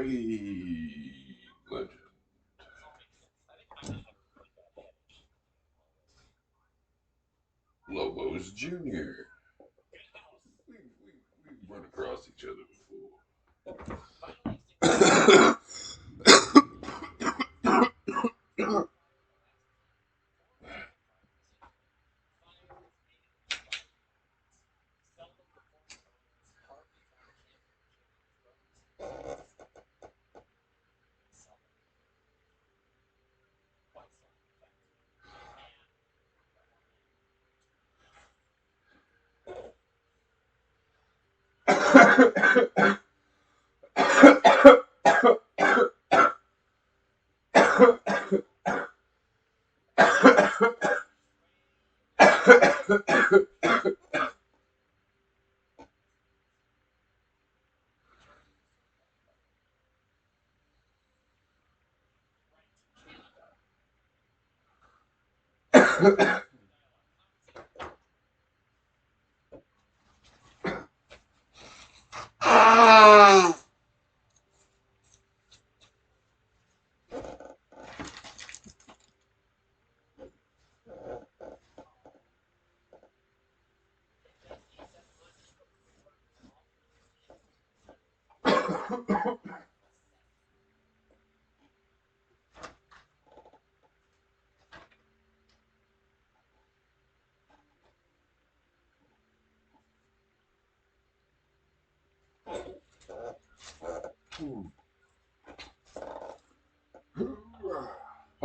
Ray Legend. Lobos Jr. We've run across each other before.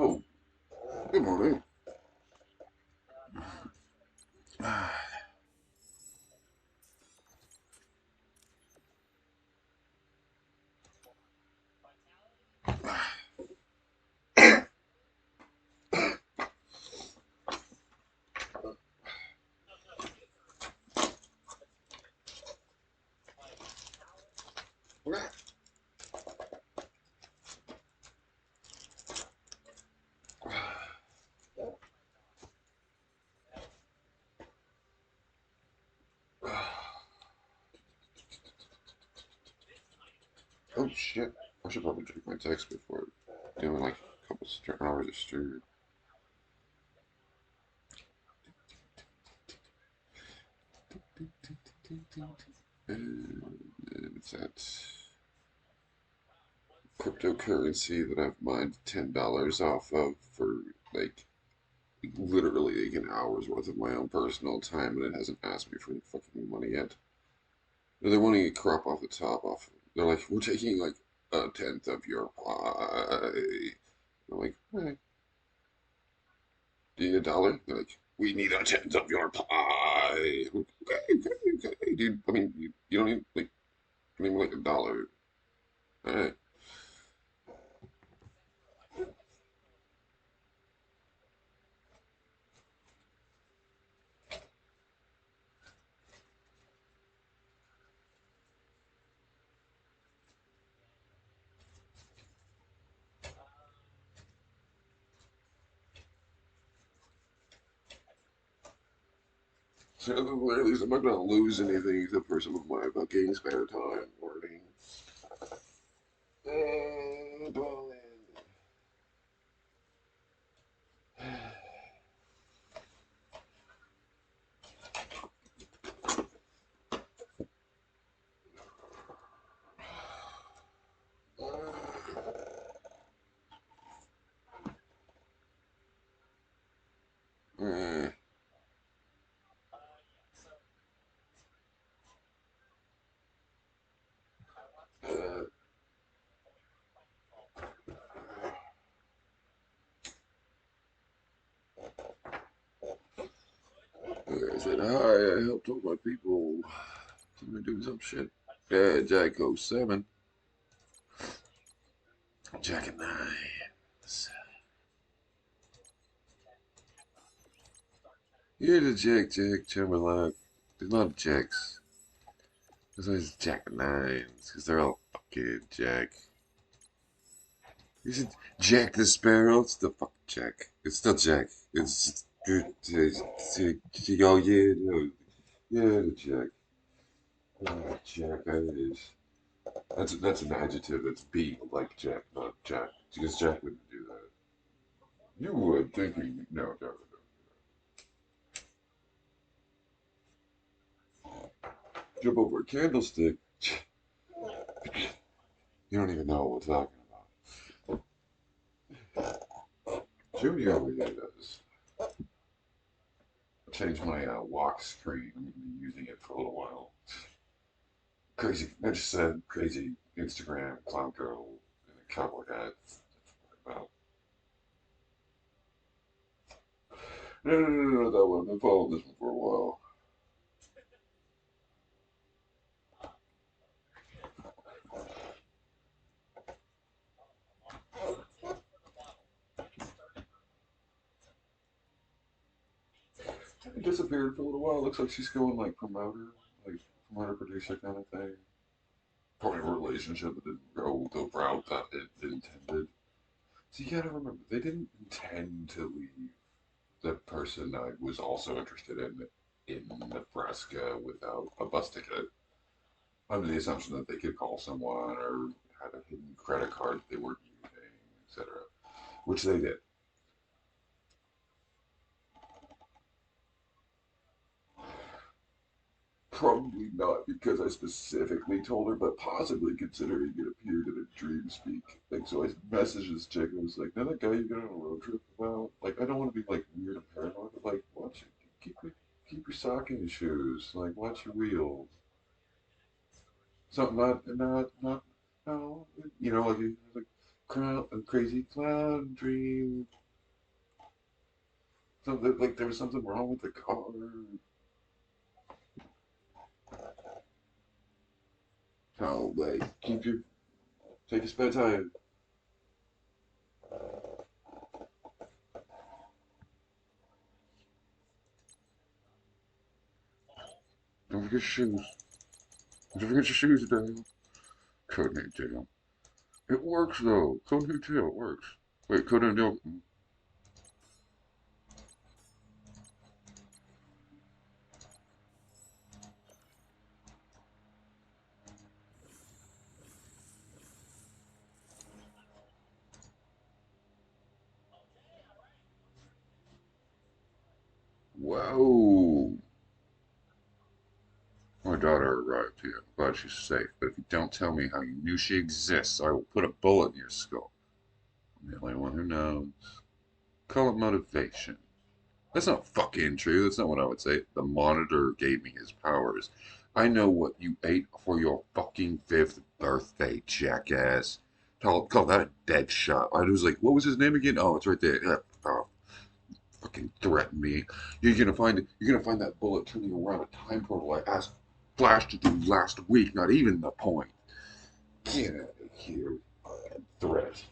Oh, good morning. Oh shit. I should probably check my text before doing like a couple hours of stream. It's that cryptocurrency that I've mined $10 off of for like literally like an hour's worth of my own personal time, and it hasn't asked me for any fucking money yet. They're wanting a crop off the top off. They're like, we're taking like a tenth of your pie. I'm like, hey, do you need a dollar? They're like, we need a tenth of your pie. I'm like, okay, dude. I mean, you don't need like, I mean, like a dollar. All right. So at the very least, I'm not gonna lose anything except for some of my fucking spare time learning. Ballin'. Uh, uh, I said, hi, I helped all my people. I'm gonna do some shit. Yeah, Jack 07. Jack and Nines. You're the Jack Timberlake. There's not Jacks. There's always Jack and Nines, because they're all fucking Jack. Is it Jack the Sparrow? It's the fuck Jack. It's still Jack. It's oh yeah, no, yeah, the Jack. Oh, Jack, that is. That's an adjective that's beat like Jack, not Jack, because Jack wouldn't do that. You would think he no, no, no. Jump over a candlestick. You don't even know what we're talking about. Junior over here does. I changed my lock screen. I'm gonna be using it for a little while. Crazy, I just said crazy Instagram clown girl in a cowboy hat. That's what I'm about. No, no, no, no, no, that one. I've been following this one for a while. It disappeared for a little while. Looks like she's going like promoter producer kind of thing. Probably a relationship that didn't go the route that it intended. So you gotta remember, they didn't intend to leave the person I was also interested in Nebraska without a bus ticket, under the assumption that they could call someone or had a hidden credit card they weren't using, etc. Which they did. Probably not because I specifically told her, but possibly considering it appeared in a dream speak. Like, so I messaged this chick and was like, "Know that guy you got on a road trip about? Like, I don't want to be like weird and paranoid, but like, watch it, keep your stocking shoes. Like, watch your wheels. Something not no, you know, like a crazy clown dream. Something like there was something wrong with the car. No, like take your spare tire. Don't forget your shoes. Don't forget your shoes, Dale. Codename Dale. It works though. Codename Dale, it works. Wait, Codename Dale. Whoa. My daughter arrived here. I'm glad she's safe, but if you don't tell me how you knew she exists, I will put a bullet in your skull. I'm the only one who knows. Call it motivation. That's not fucking true. That's not what I would say. The monitor gave me his powers. I know what you ate for your fucking fifth birthday, jackass. Call that a dead shot. I was like, what was his name again? Oh, it's right there. Oh, fucking threaten me. You're gonna find that bullet turning around a time portal I asked Flash to do last week. Not even the point. Get out of here. Threat.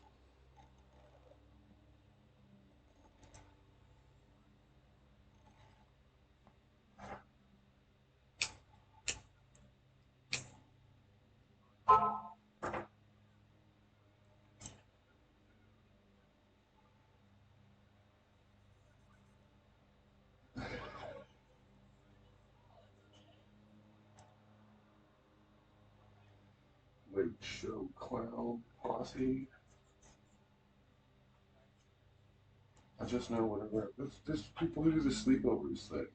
Late show clown posse. I just know whatever. There's people who do the sleepovers thing.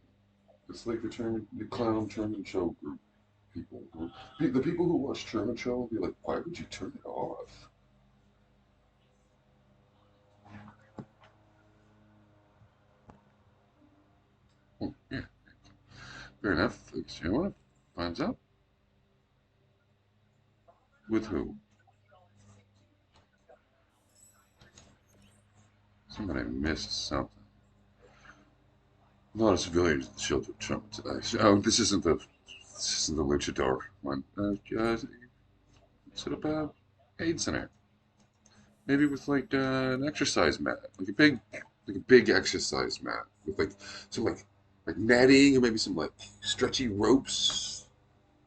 It's like the clown Truman Show group people. The people who watch Truman Show will be like, why would you turn it off? Hmm, yeah, fair enough. You want to find out with who? Somebody missed something. A lot of civilians at the shelter of Trump today. Oh, this isn't the luchador one. It's at a aid center. Maybe with like an exercise mat, like a big exercise mat with like some like netting or maybe some like stretchy ropes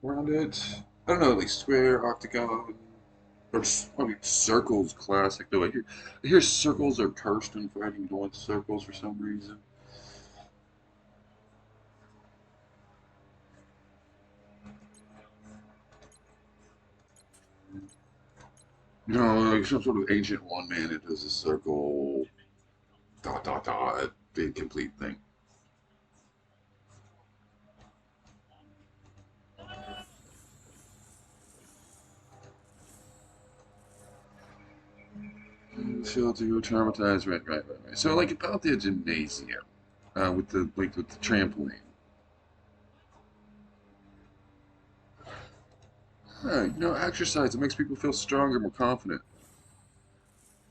around it. I don't know, like square, octagon, or just probably circles. Classic though. I hear circles are cursed in fighting. You don't want circles for some reason. You know, like some sort of ancient one man. It does a circle, dot, dot, dot, incomplete thing. Feel to go traumatized, right. So, like, about the gymnasium, with the trampoline. Exercise, it makes people feel stronger, more confident.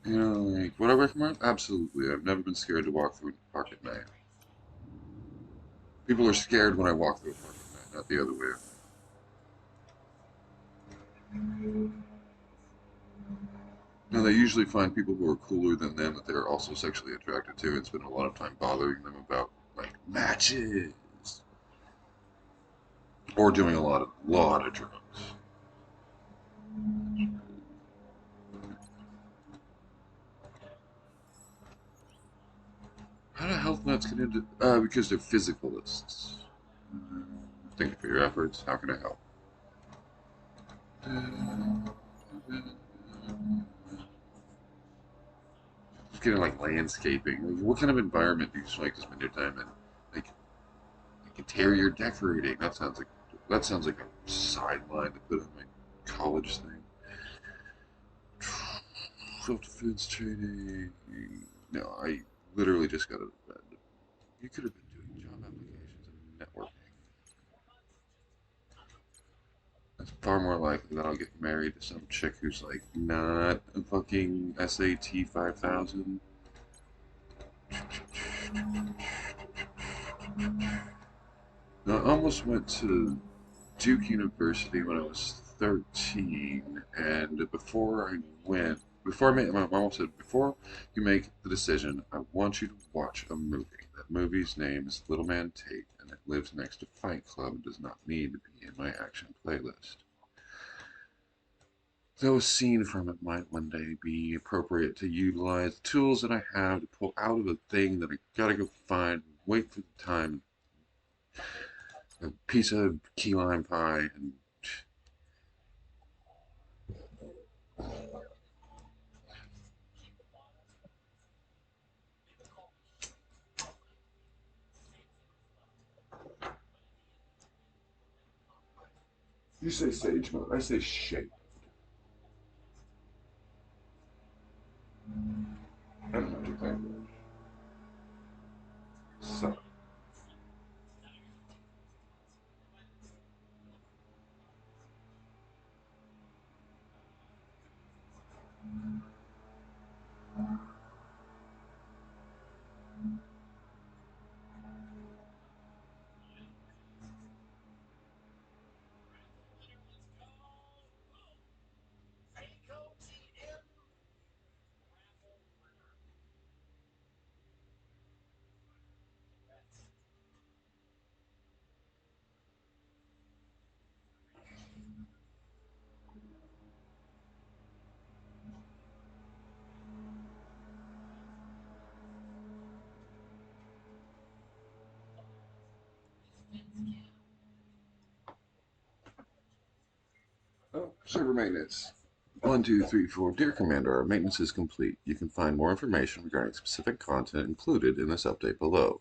Like, would I recommend? Absolutely. I've never been scared to walk through a park at night. People are scared when I walk through a park at night, not the other way. No, they usually find people who are cooler than them that they're also sexually attracted to and spend a lot of time bothering them about, like, matches or doing a lot of drugs. How do health nuts get into? Because they're physicalists. Thank you for your efforts. How can I help? Just getting like landscaping. Like, what kind of environment do you like to spend your time in? Like interior decorating. That sounds like a sideline to put in my college thing. Self-defense training. No, I literally just got out of bed. You could have been doing job applications and networking. It's far more likely that I'll get married to some chick who's like not a fucking SAT 5000. I almost went to Duke University when I was 13, and before I made, my mom said, before you make the decision, I want you to watch a movie. That movie's name is Little Man Tate, and it lives next to Fight Club and does not need to be in my action playlist. Though a scene from it might one day be appropriate to utilize the tools that I have to pull out of a thing that I gotta go find, wait for the time, a piece of key lime pie, and you say sage mode, I say shape. I don't know what you think. So, server maintenance. 1, 2, 3, 4. Dear Commander, our maintenance is complete. You can find more information regarding specific content included in this update below.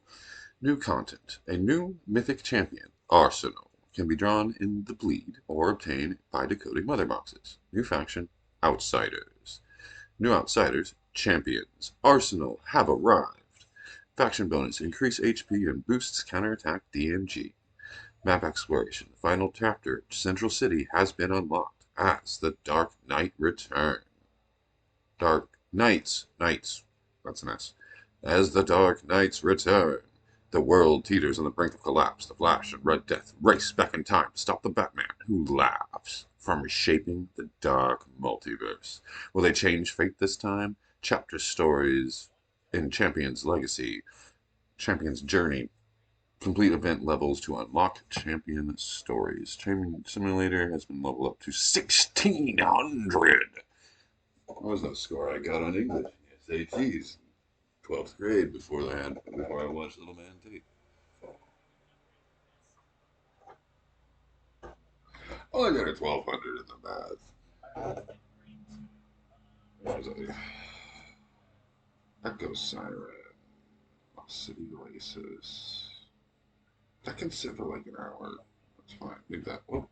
New content. A new mythic champion, Arsenal, can be drawn in the bleed or obtained by decoding mother boxes. New faction, Outsiders. New Outsiders, Champions. Arsenal have arrived. Faction bonus, increase HP and boosts counterattack DMG. Map exploration. Final chapter. Central City has been unlocked as the Dark Knight return. Dark Knights. That's an S. As the Dark Knights return. The world teeters on the brink of collapse. The Flash and Red Death race back in time to stop the Batman, who laughs, from reshaping the dark multiverse. Will they change fate this time? Chapter stories in Champion's Legacy, Champion's Journey, complete event levels to unlock champion stories. Champion Simulator has been leveled up to 1600. What was that score I got on English? SATs. 12th grade before I watched Little Man Tate. Oh, I got a 1200 in the math. was I? Echo Siren. City Oasis. That can sit for like an hour. That's fine. Leave that. Oh.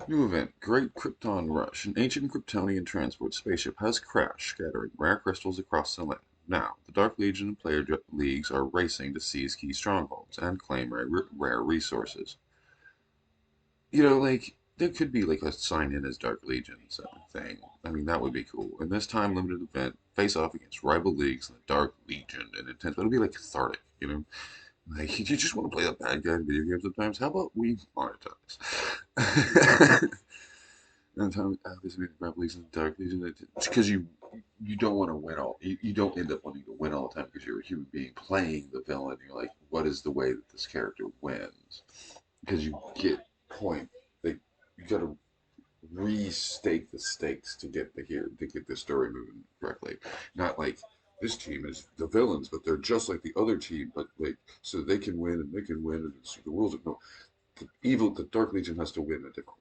New event. Great Krypton Rush. An ancient Kryptonian transport spaceship has crashed, scattering rare crystals across the land. Now, the Dark Legion and player leagues are racing to seize key strongholds and claim rare resources. Like, there could be like a sign in as Dark Legion thing. I mean, that would be cool. In this time limited event, face off against rival leagues and the Dark Legion and intense, but it'll be like cathartic. Like, you just want to play a bad guy in video games sometimes. How about we monetize? And time, obviously, Rival Legion and Dark Legion, it's because you don't want to win all. You don't end up wanting to win all the time because you're a human being playing the villain. You're like, what is the way that this character wins? Because you get point. You got to restake the stakes to get the story moving correctly. Not like this team is the villains, but they're just like the other team, but like so they can win and they can win and the rules of no. The Dark Legion has to win a different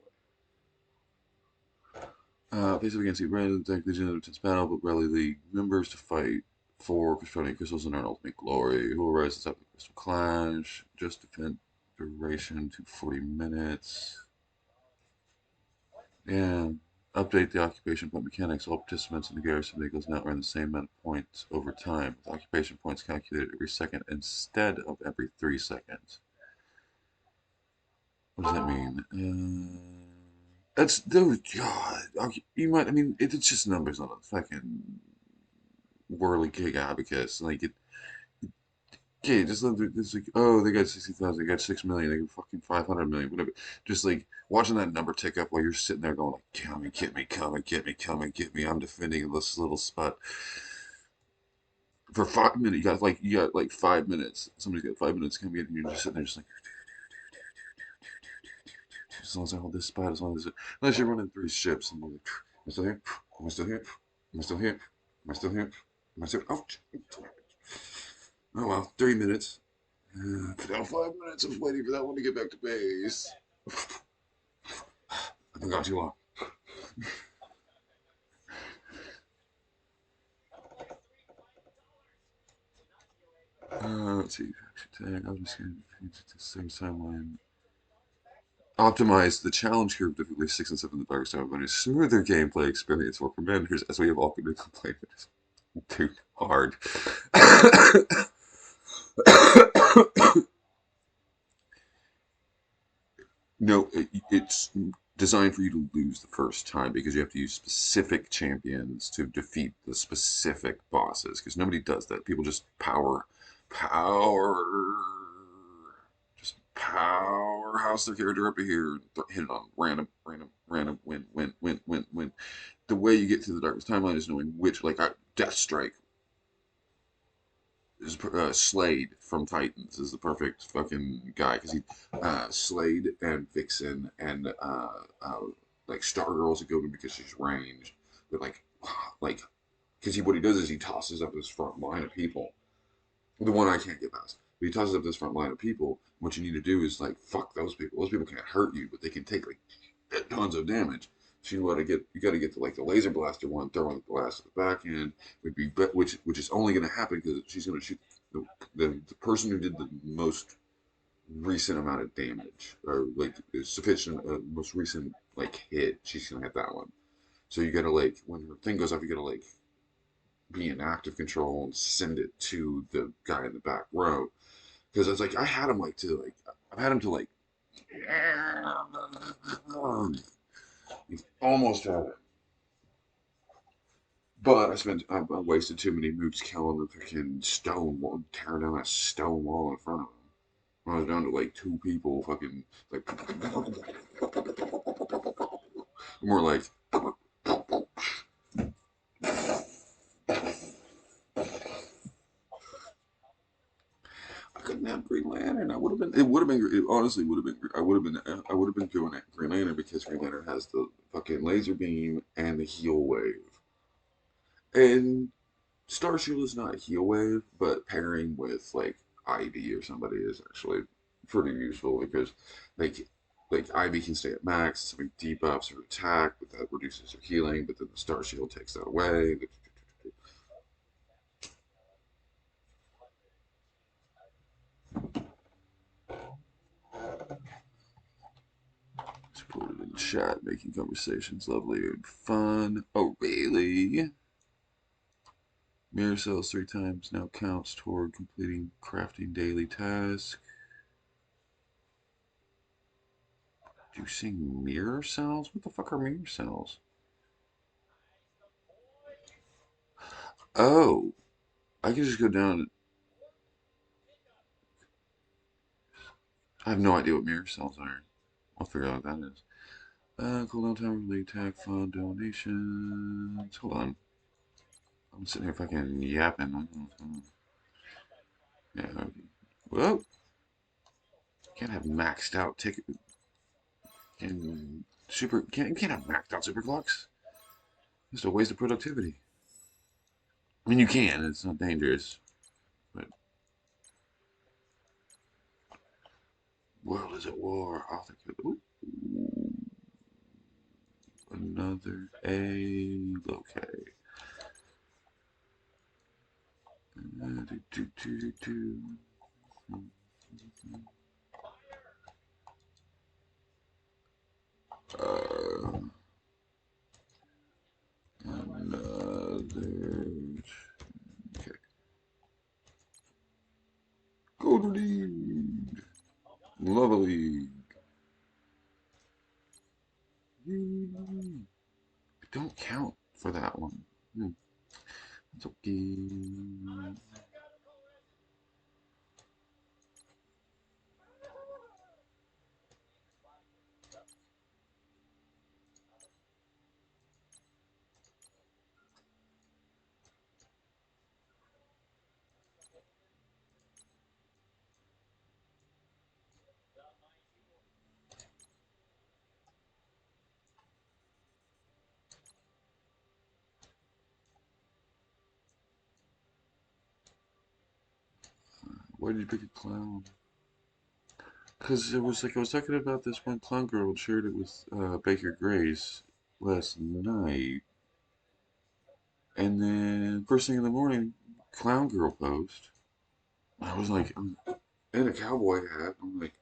way. Face up against the random Dark Legion of intense battle, but rally League members to fight for Kryptonian crystals and earn ultimate glory. Who will rise to the Crystal Clash? Just defend duration to 40 minutes. And update the occupation point mechanics. All participants in the garrison vehicles now earn the same amount of points over time, with occupation points calculated every second instead of every 3 seconds. What does that mean? That's dude. God, you might. I mean, it's just numbers on a fucking whirly gig abacus. Like it. Okay, just it's like, oh, they got 60,000, they got 6 million, they got fucking 500 million, whatever. Just like watching that number tick up while you're sitting there going like, come and get me, come and get me, come and get me. I'm defending this little spot for 5 minutes. You got like 5 minutes. Somebody's got 5 minutes. Come get, and you're just sitting there, just like, as long as I hold this spot, as long as unless you're running 3 ships, and you're like, am I still here? Am I still here? Am I still here? Am I still here? Am I still? Oh, oh well, 3 minutes. Put down 5 minutes of waiting for that one to get back to base. I've been gone too long. Let's see. Tag. I'm just going to same timeline. Optimize the challenge curve difficulty 6 and 7 the Dark Star but a smoother gameplay experience for commanders as we have all been complaining. It's too hard. No, it's designed for you to lose the first time because you have to use specific champions to defeat the specific bosses. Because nobody does that. People just power, just powerhouse their character up here, and hit it on random, win. The way you get through the darkest timeline is knowing which, like Deathstrike is Slade from Titans is the perfect fucking guy because he Slade and Vixen and like Stargirl's a good one because she's ranged, but like because what he does is he tosses up this front line of people. The one I can't get past. But he tosses up this front line of people. What you need to do is like fuck those people. Those people can't hurt you, but they can take like tons of damage. So you got to get to like the laser blaster one, throwing the blast at the back end would be, which is only going to happen because she's going to shoot the person who did the most recent amount of damage or like sufficient most recent like hit. She's going to hit that one. So you got to like when the thing goes off, you got to like be in active control and send it to the guy in the back row because it's like I had him like to like I've had him to like you've almost had it. But I wasted too many moves killing the freaking stone wall, tearing down that stone wall in front of him. I was down to like 2 people, fucking like more like I couldn't have Green Lantern. I would have been. It would have been. It honestly would have been. I would have been. I would have been doing it Green Lantern because Green Lantern has the fucking laser beam and the heal wave. And Starshield is not a heal wave, but pairing with like Ivy or somebody is actually pretty useful because like Ivy can stay at max, having debuffs or attack, but that reduces her healing. But then the Star Shield takes that away. Supported in the chat, making conversations lovely and fun. Oh, really? Mirror cells 3 times now counts toward completing crafting daily task. Reducing mirror cells? What the fuck are mirror cells? Oh, I can just go down. I have no idea what mirror cells are. I'll figure out what that is. Cooldown time, relay attack, fund, donations. Hold on. I'm sitting here fucking yapping. Yeah. Whoa. Can't have maxed out ticket. Can't have maxed out super clocks. It's a waste of productivity. I mean, you can. It's not dangerous. But world is at war. I'll think of it. Another A. Okay. Uh, another. Okay. Go to lead. Lovely. Don't count for that one. It's okay. Why did you pick a clown? Because it was like I was talking about this one clown girl and shared it with Baker Grace last night, and then first thing in the morning, clown girl post. I was like, I'm in a cowboy hat. I'm like,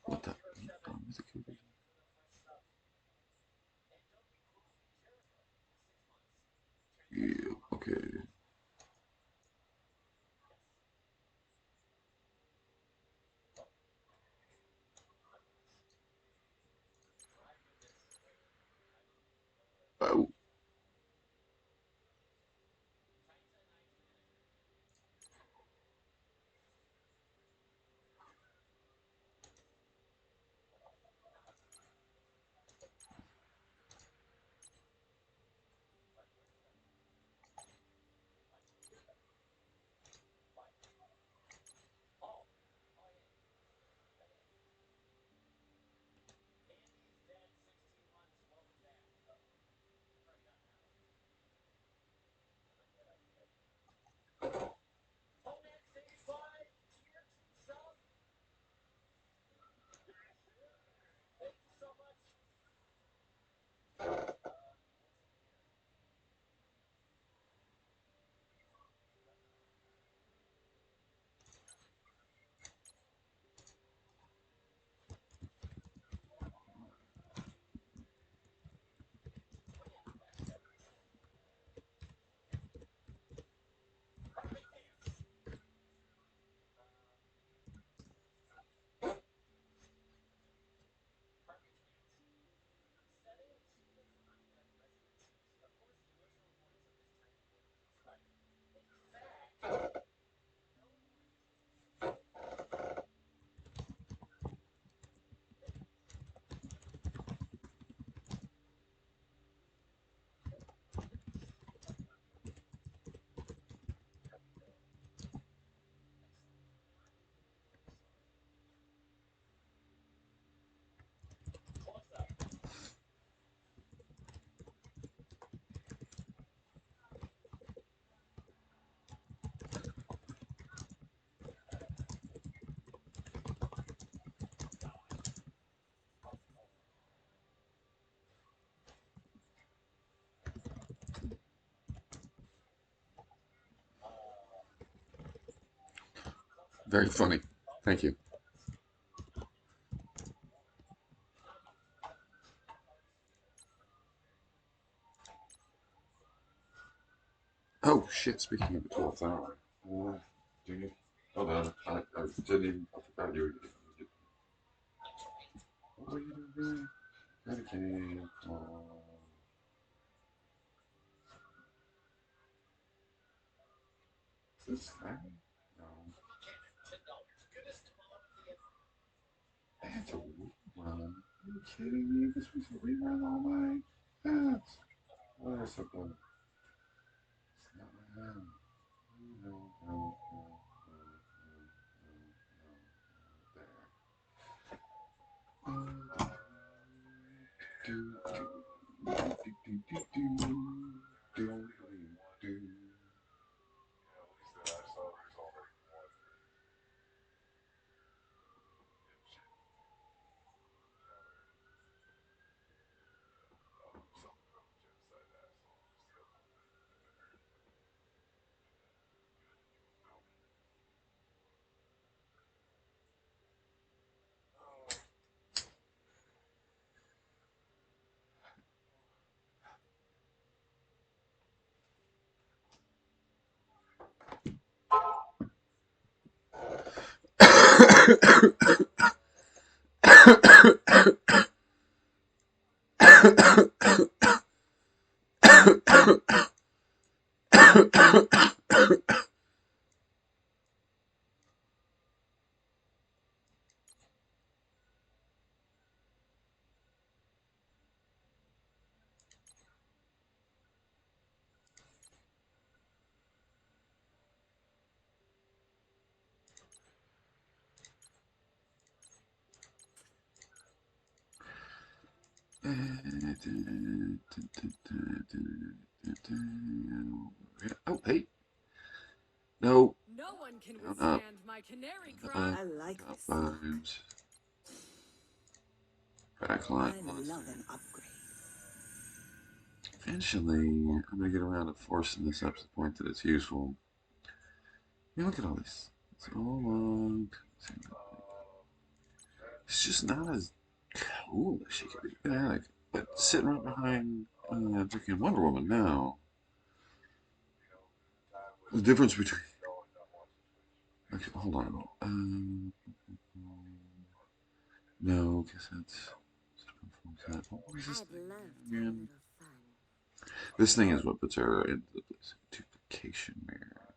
what the? Yeah, okay. Oh, Very funny. Thank you. Oh shit! Speaking of the 12th hour, do you? Hold on, I didn't even. I forgot you were. What were you doing? Medicaid. Is this thing? No. I had to rerun. Are you kidding me? This was a rerun all night. That's. Where is it going? It's not my hand. No, no, no, no, no, no, no, there. Do, do, do, do, do, do, do, do. Oh, hey. No. No one can Count up. withstand my canary cry. I like Count this. vibes. Backline. I love an upgrade. Eventually, I'm gonna get around to forcing this up to the point that it's useful. I mean, look at all this. It's all logged. It's just not as cool as she could be. Fanatic. But sitting right behind freaking Wonder Woman now. The difference between. Okay, hold on. No, because that's. What was this thing again? This thing is what puts her into the place. Duplication mirror.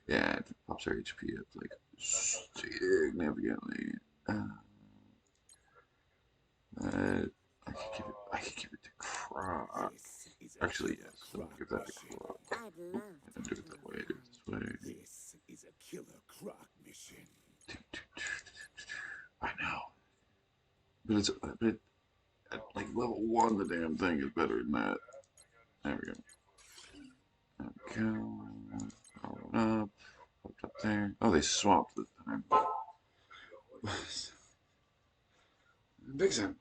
Yeah, it pops her HP up like significantly. I could give it to Croc. Actually, yes. I'm gonna give that to Croc. I didn't do it that way. I do it this way. This is a killer Croc mission. I know, but it's at like level 1. The damn thing is better than that. There we go. Okay. Power up. Up there. Oh, they swapped this time. Big Sam.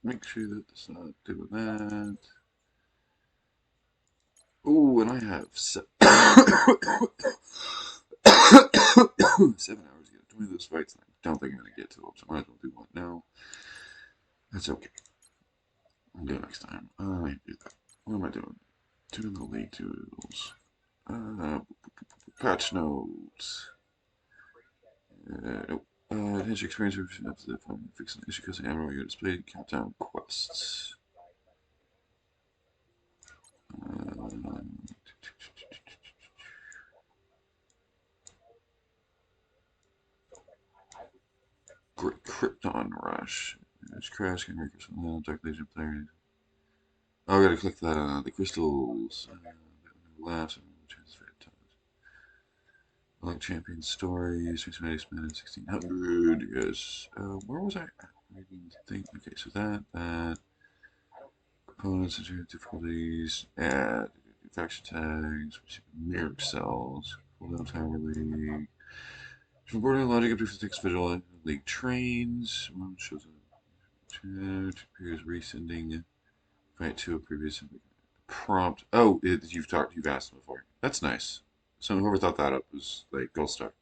Make sure that it's not doing that. Ooh, and I have 7 hours to get 20 of those fights, and I don't think I'm going to get to them, so I might as well do one now. That's okay. I'll do it next time. I might do that. What am I doing? Doing the league tools. Patch notes. Nope. Enhance your experience if I'm fixing the issue because I am already displayed. Countdown quests. Krypton Rush. It's Crash and Rickers from the Dark Legion players. Oh, I gotta click that. The crystals. Laughs and transfer times. Like Champion Stories. 1600. Yes. Where was I? Okay, so that components, difficulties, add faction tags, mirror cells, cooldown time relief. From boarding logic up to text visual league trains. One shows a appears resending fight to a previous prompt. Oh, you've asked them before. That's nice. So whoever thought that up was like gold star.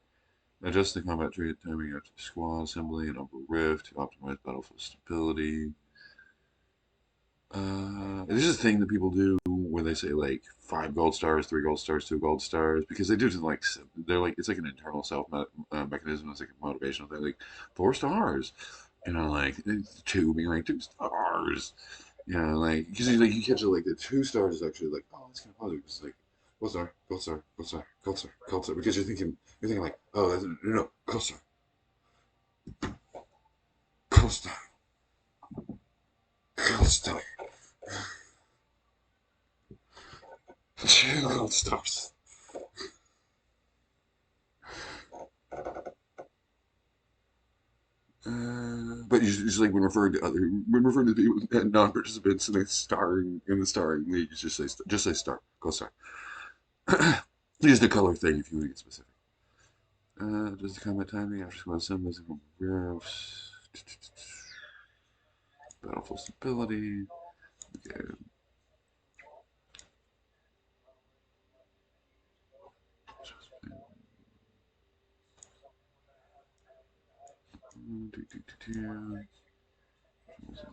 Adjust the combat tree timing after the squad assembly and over rift to optimize battlefield stability. This is a thing that people do where they say like 5 gold stars, 3 gold stars, 2 gold stars, because they do it like they're like it's like an internal self mechanism. It's like a motivational thing, like 4 stars, like 2 being like 2 stars, like because you catch it like the 2 stars is actually like oh that's kind of positive. It's like gold star, gold star, gold star, gold star, gold star, because you're thinking like oh that's no gold star, gold star, gold star, 2 gold stars. But usually when referring to people non-participants in the starring league, just say star, go star. Use the color thing if you want to get specific. Does the combat timing after squad assemblies and graphs, battlefield stability. Okay.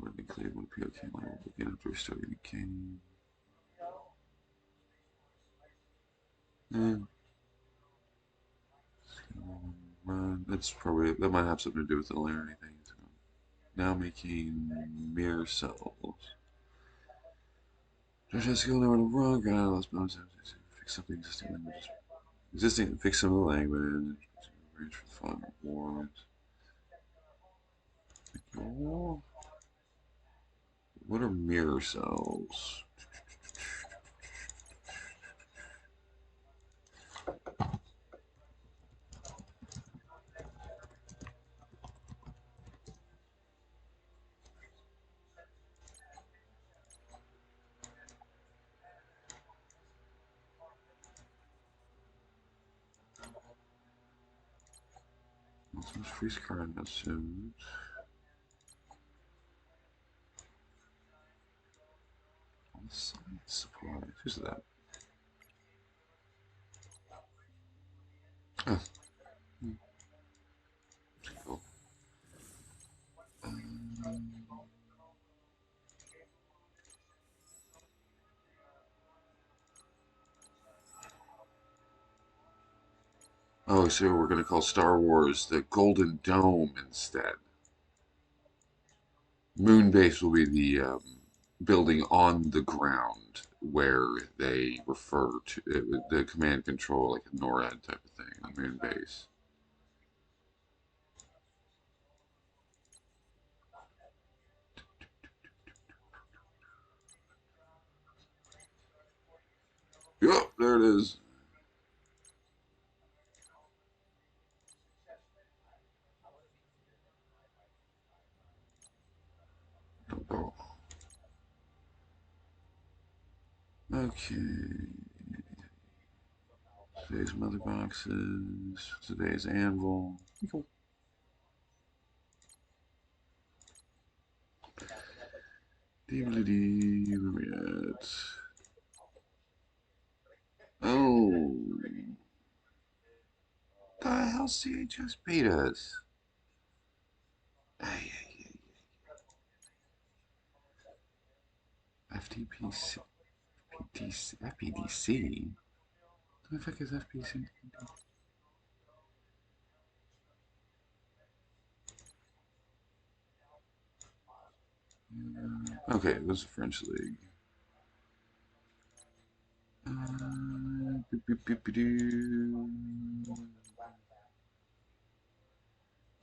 Let me clear when POK level begin after restarting the game. That might have something to do with the linearity thing. So now making mirror cells. Just go nowhere to run, God, let's fix something existing languages. Fix some of the language. Arrange for the fun rewards. Oh, what are mirror cells? Let's freeze card message. Science supplies. Who's that? Oh. Cool. Oh, so we're going to call Star Wars the Golden Dome instead. Moonbase will be the building on the ground where they refer to the command control, like a NORAD type of thing, a moon base. Yep, there it is. Oh. Okay. Today's mother boxes. Today's anvil. Cool. DVD. Where we at? Oh. The hell CHS betas? FTPC. FPDC? What the fuck is FPC? Okay, it was a French league.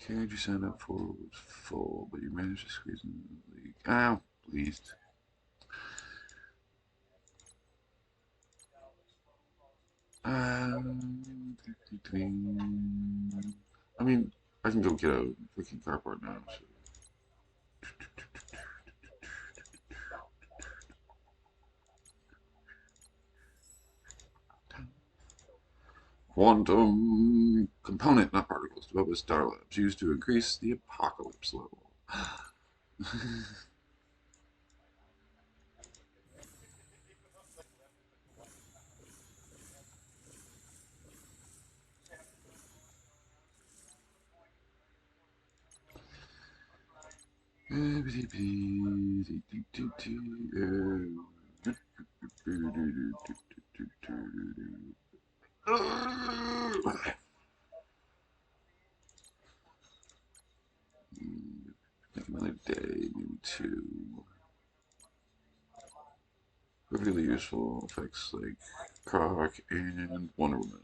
Okay, you signed up for was full, but you managed to squeeze in the league. Ow, please. I mean, I can go get a freaking carport now. So. Quantum component, not particles, developed with Star Labs, used to increase the apocalypse level. Another day, maybe two. Really useful effects like Croc and Wonder Woman.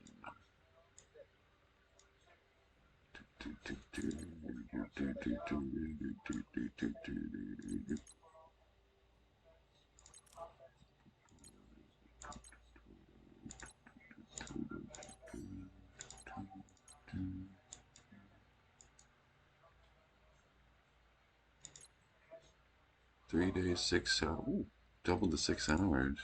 3 days, 6 hours. Ooh, double the 6 hours.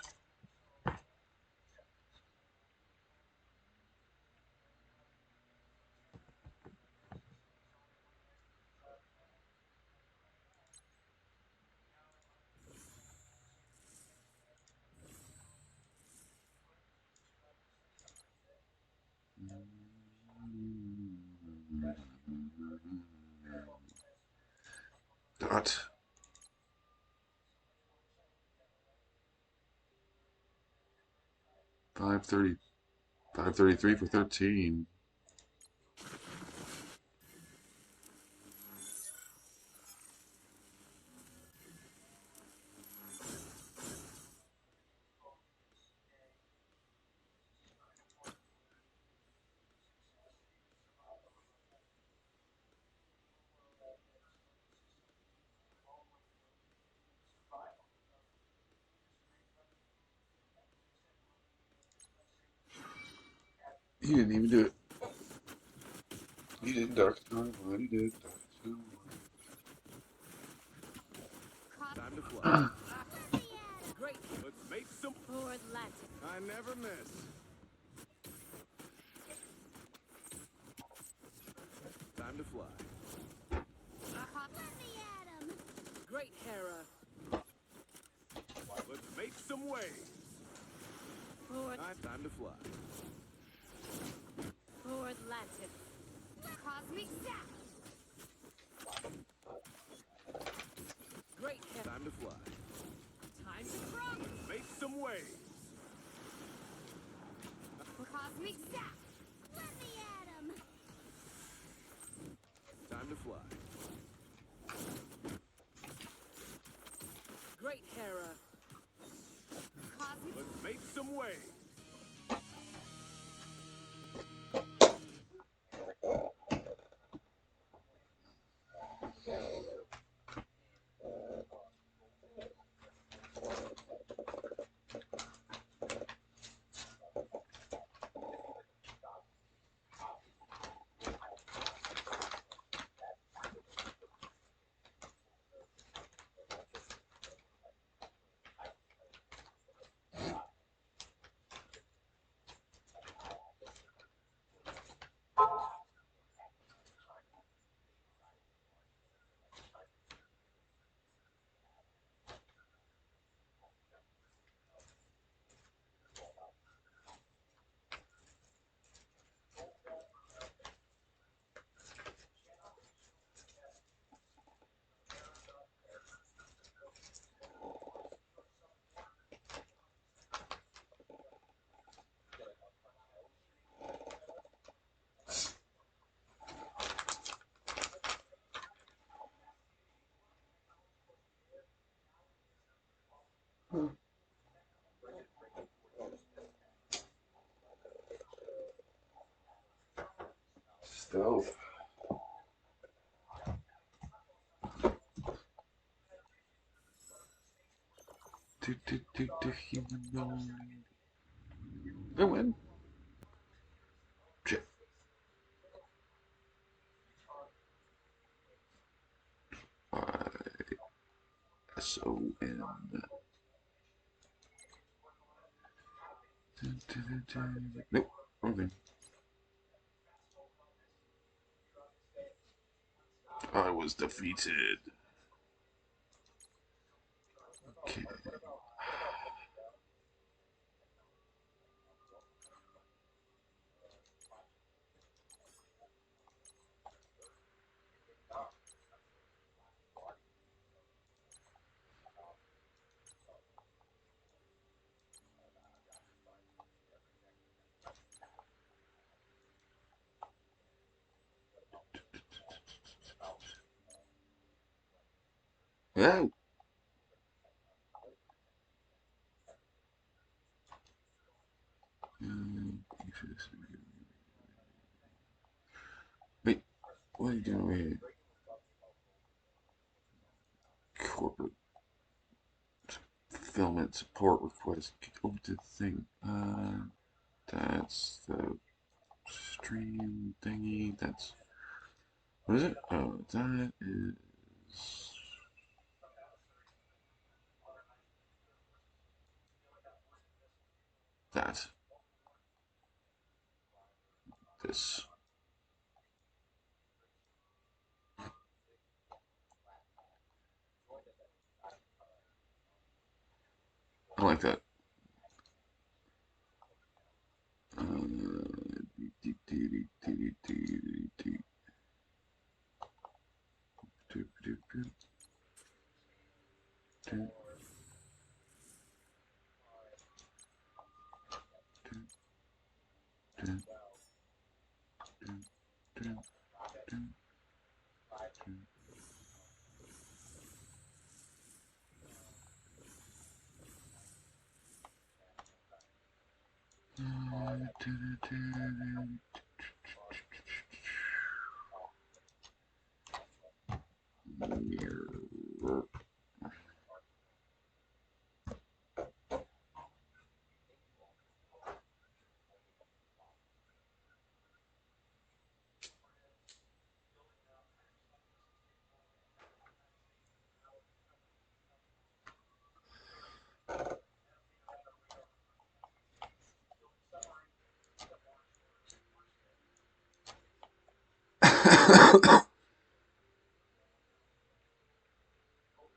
Dot. 530, 533 for 13. He didn't even do it. He didn't duck. No, he did. Time to fly. Great. Let's make some Forward Latin. I never miss. Time to fly. Let me at him. Great, Hera. Let's make some waves. Forward, Time to fly. forward Latin. Cosmic Zap. Great, Hera. Time to fly. Time to frog. Make some waves. Cosmic Zap. Let me at him. Time to fly. Great, Hera. Cosmic. Let's make some waves. Stealth. Humanoid. I win. Shit. I-S-O-N. Nope. Wrong thing. I was defeated. Okay. Oh. Wait, what are you doing over here? Corporate fulfillment support request. Get over to the thing. That's the stream thingy. That's what is it? Oh, that is that. This. I like that. Mirror.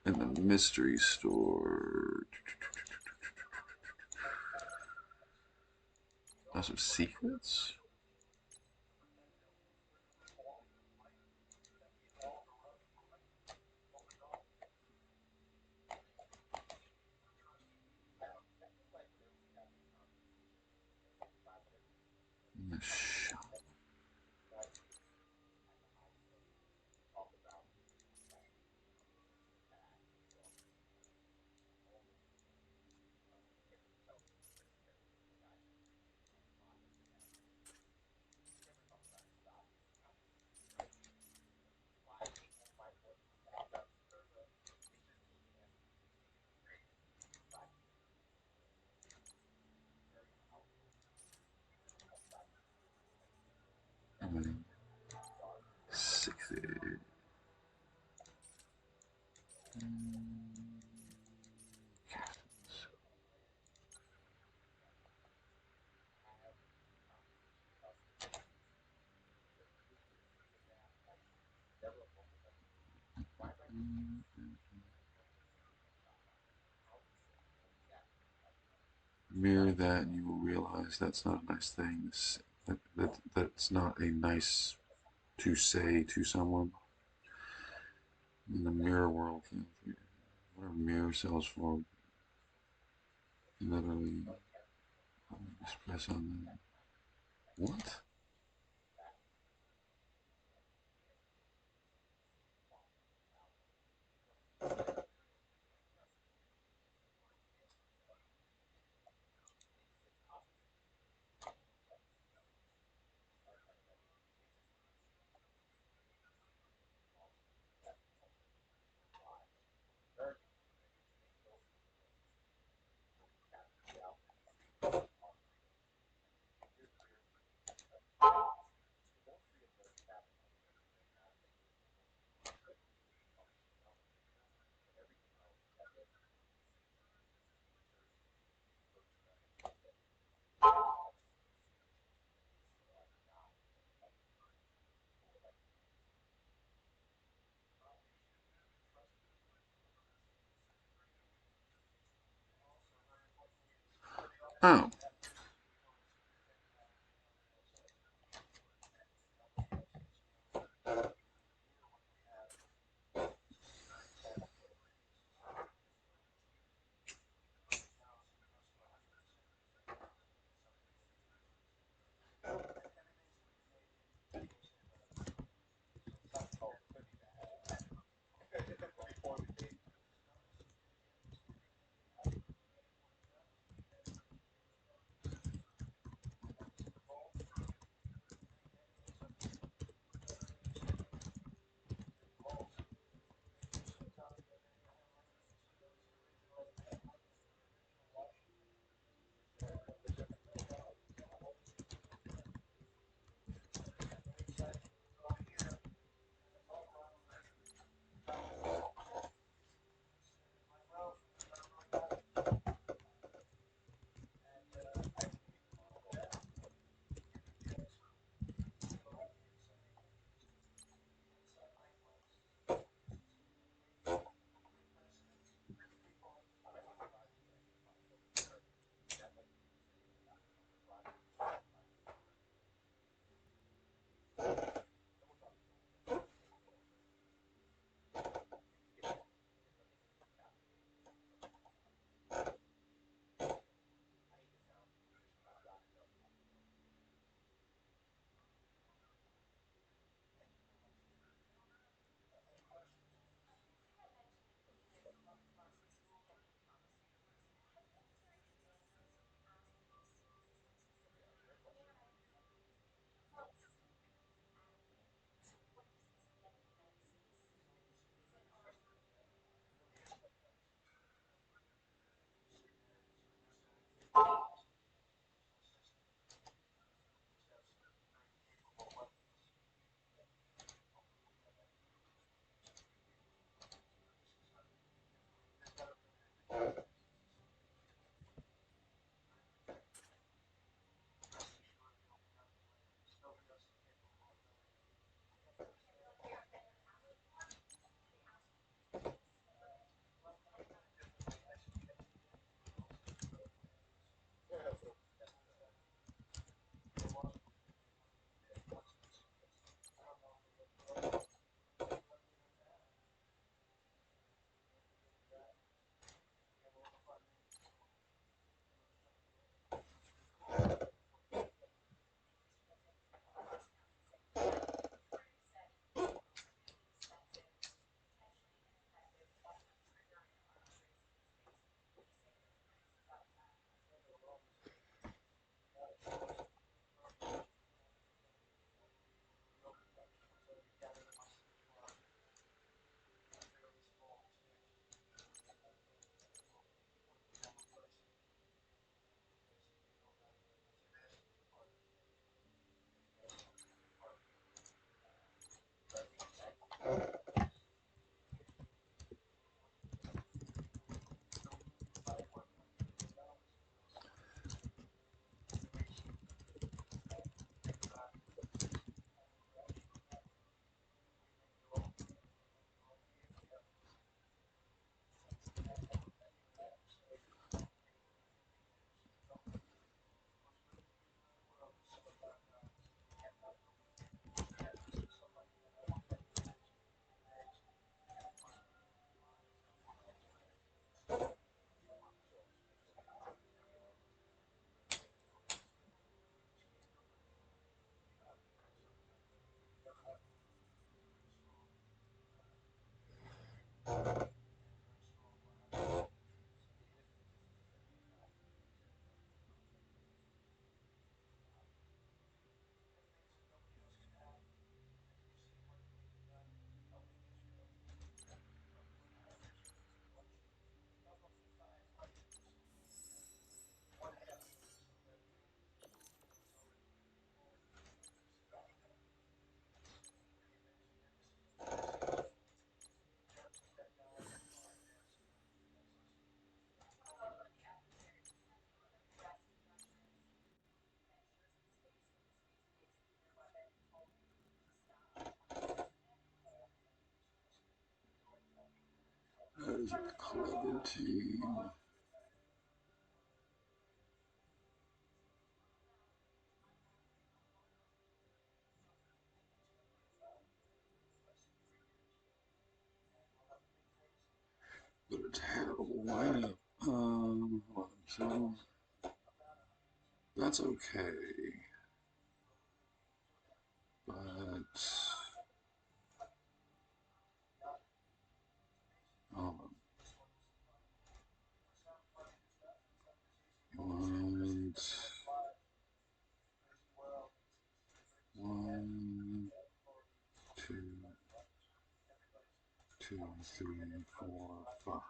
In the mystery store. Lots of secrets? In the shop. Mm, 60. Mirror that and you will realize that's not a nice thing. That's not a nice to say to someone. In the mirror world, what are mirror cells for? Literally, express on that. What? Oh. That is a clever team. But a terrible lineup. Hold on, so that's okay. But hold on. One, two, two, three, four, five.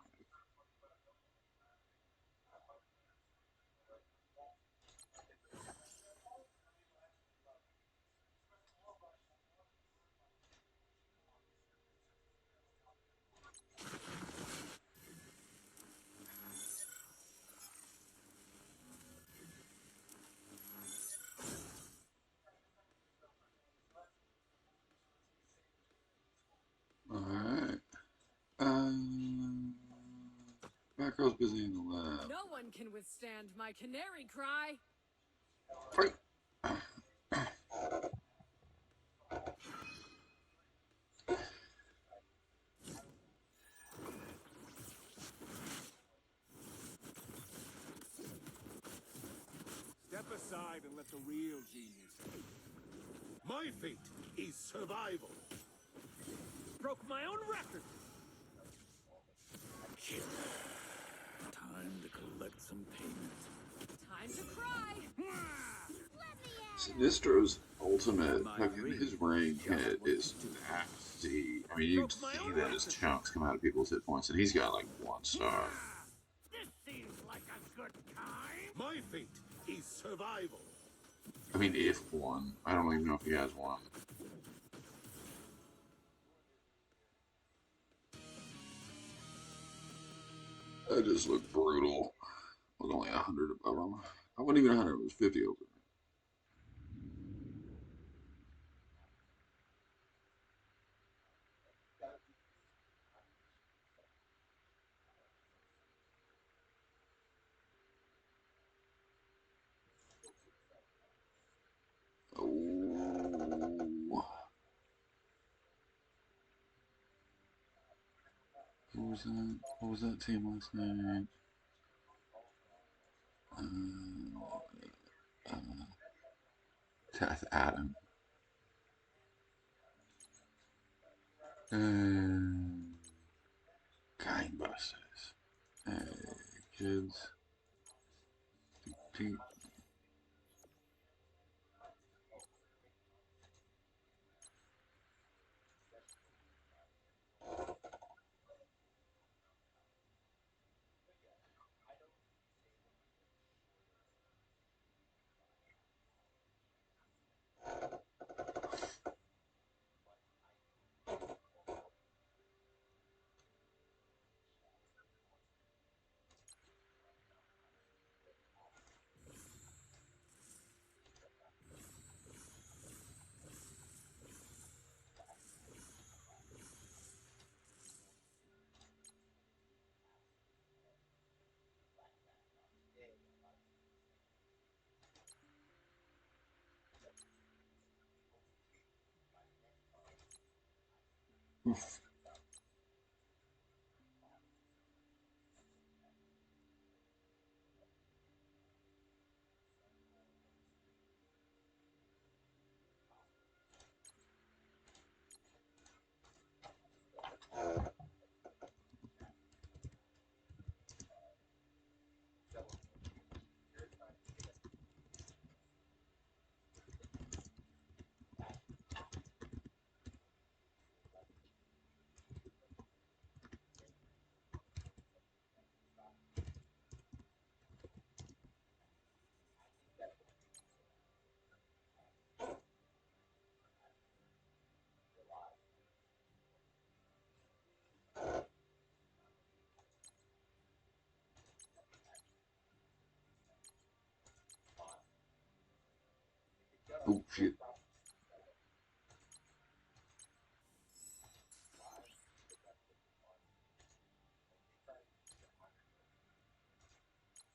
Alright. Batgirl's busy in the lab. No one can withstand my canary cry. Fight! Step aside and let the real genius speak. My fate is survival. Broke my own record. Killer. Time to collect some payment. Time to cry. Let me at 'em. Sinistro's ultimate, fucking his ring hit is nasty. I mean, you can see those chunks come out of people's hit points, and he's got like 1 star. This seems like a good time. My fate is survival. I mean, if one. I don't even know if he has one. That just looked brutal. It was only 100 above him. I wasn't even 100, it was 50 over. Oh. Who was that? What was that team last night? Teth Adam. Kindbusters. Hey, kids. Pete. Oof. Oh, shit.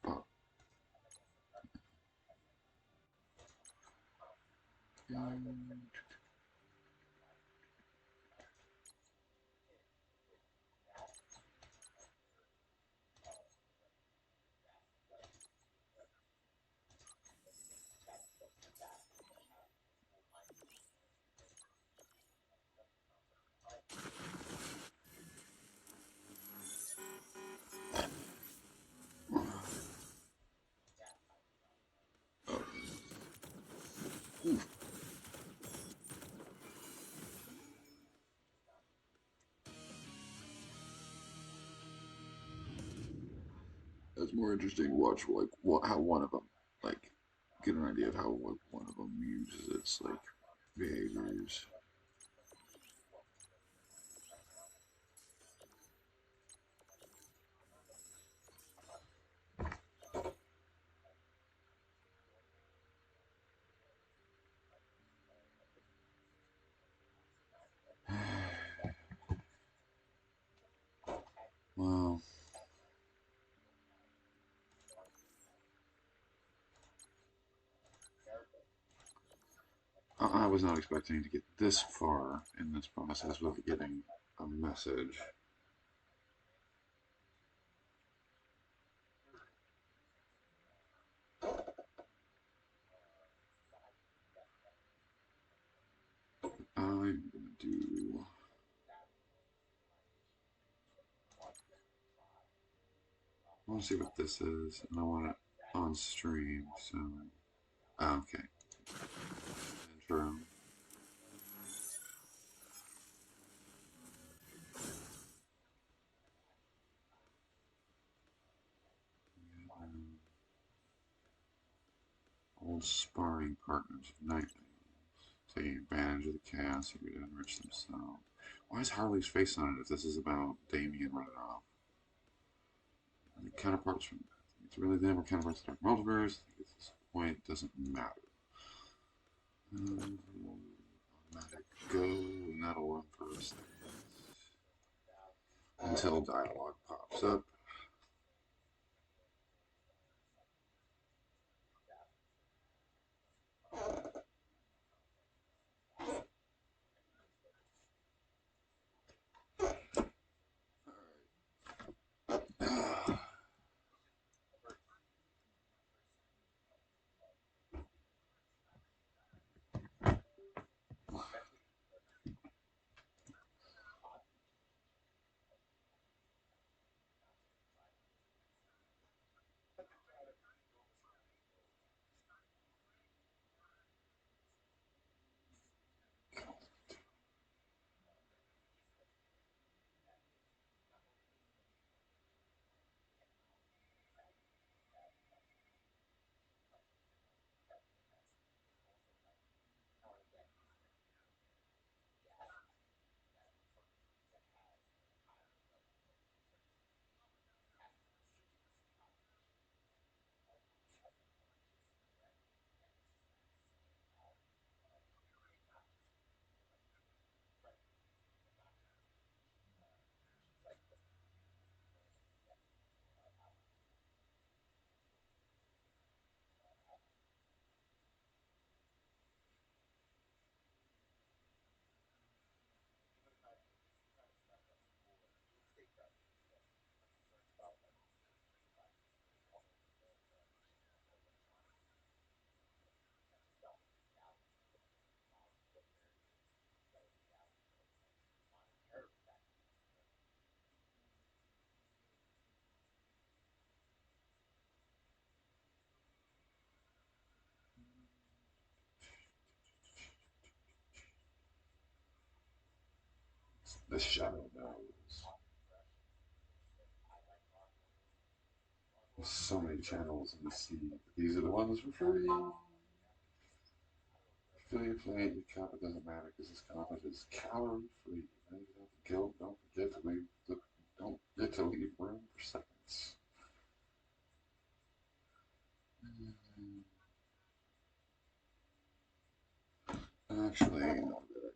Oh. It's more interesting to watch like how one of them like get an idea of how one of them uses its like behaviors. Well, I was not expecting to get this far in this process without getting a message. I'm gonna do. I want to see what this is, and I want it on stream. So, okay, intro. Old sparring partners of Night Owls, taking advantage of the chaos here to enrich themselves. Why is Harley's face on it if this is about Damien running off? The counterparts from it's really them or counterparts of the Dark Multiverse. I think at this point it doesn't matter. Automatic go, and that'll run for us until dialogue pops up. The shadow knows. There's so many channels in the sea. These are the ones for free. Affiliate play, your content doesn't matter because this content is calorie free. Guilt, don't forget to leave room for seconds. Actually, not a good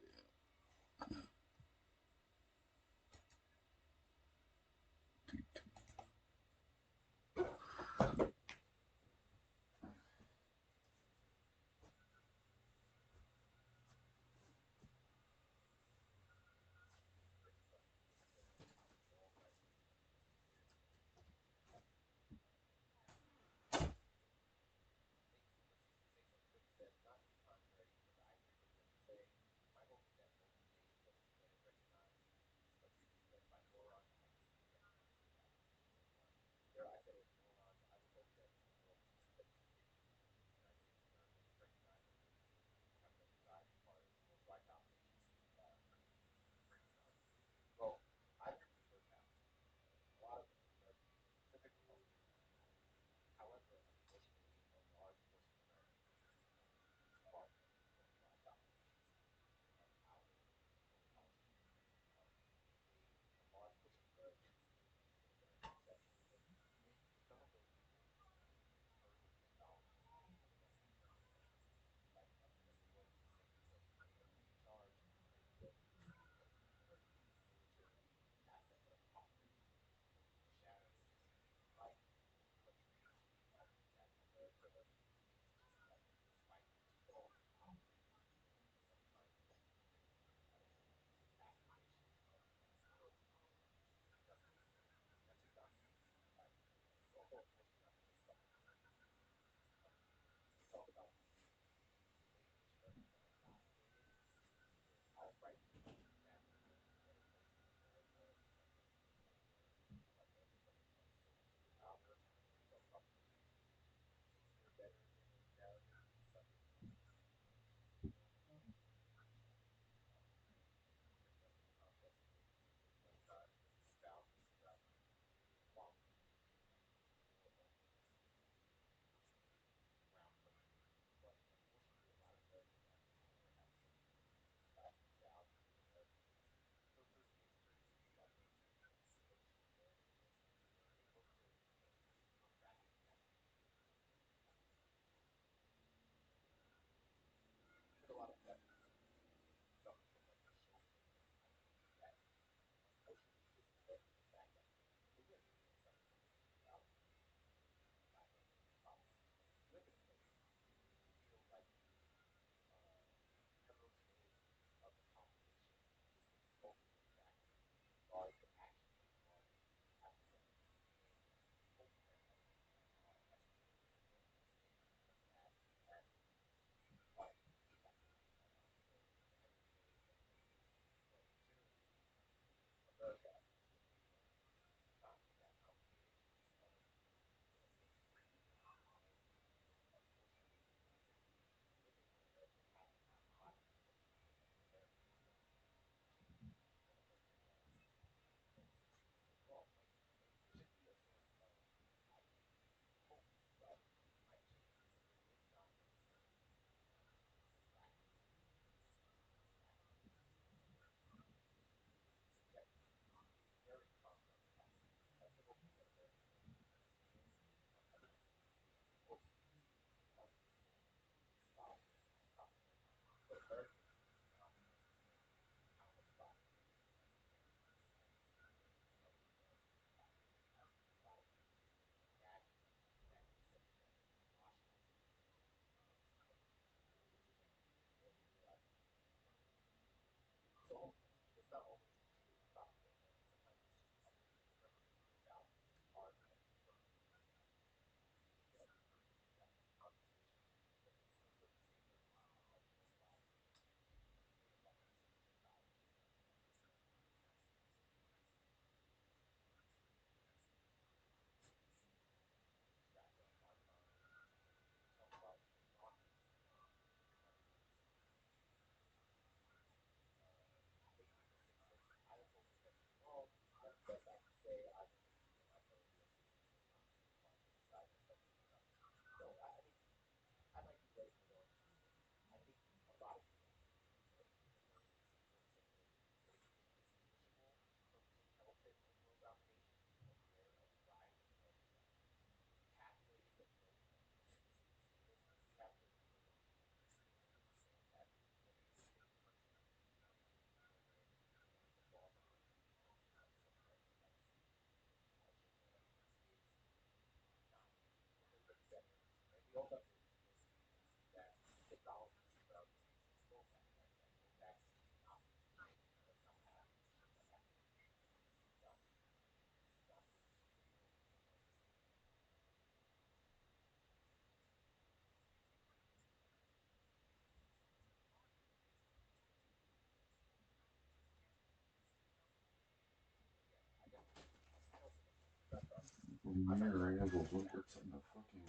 Mirror angle, look at something to fucking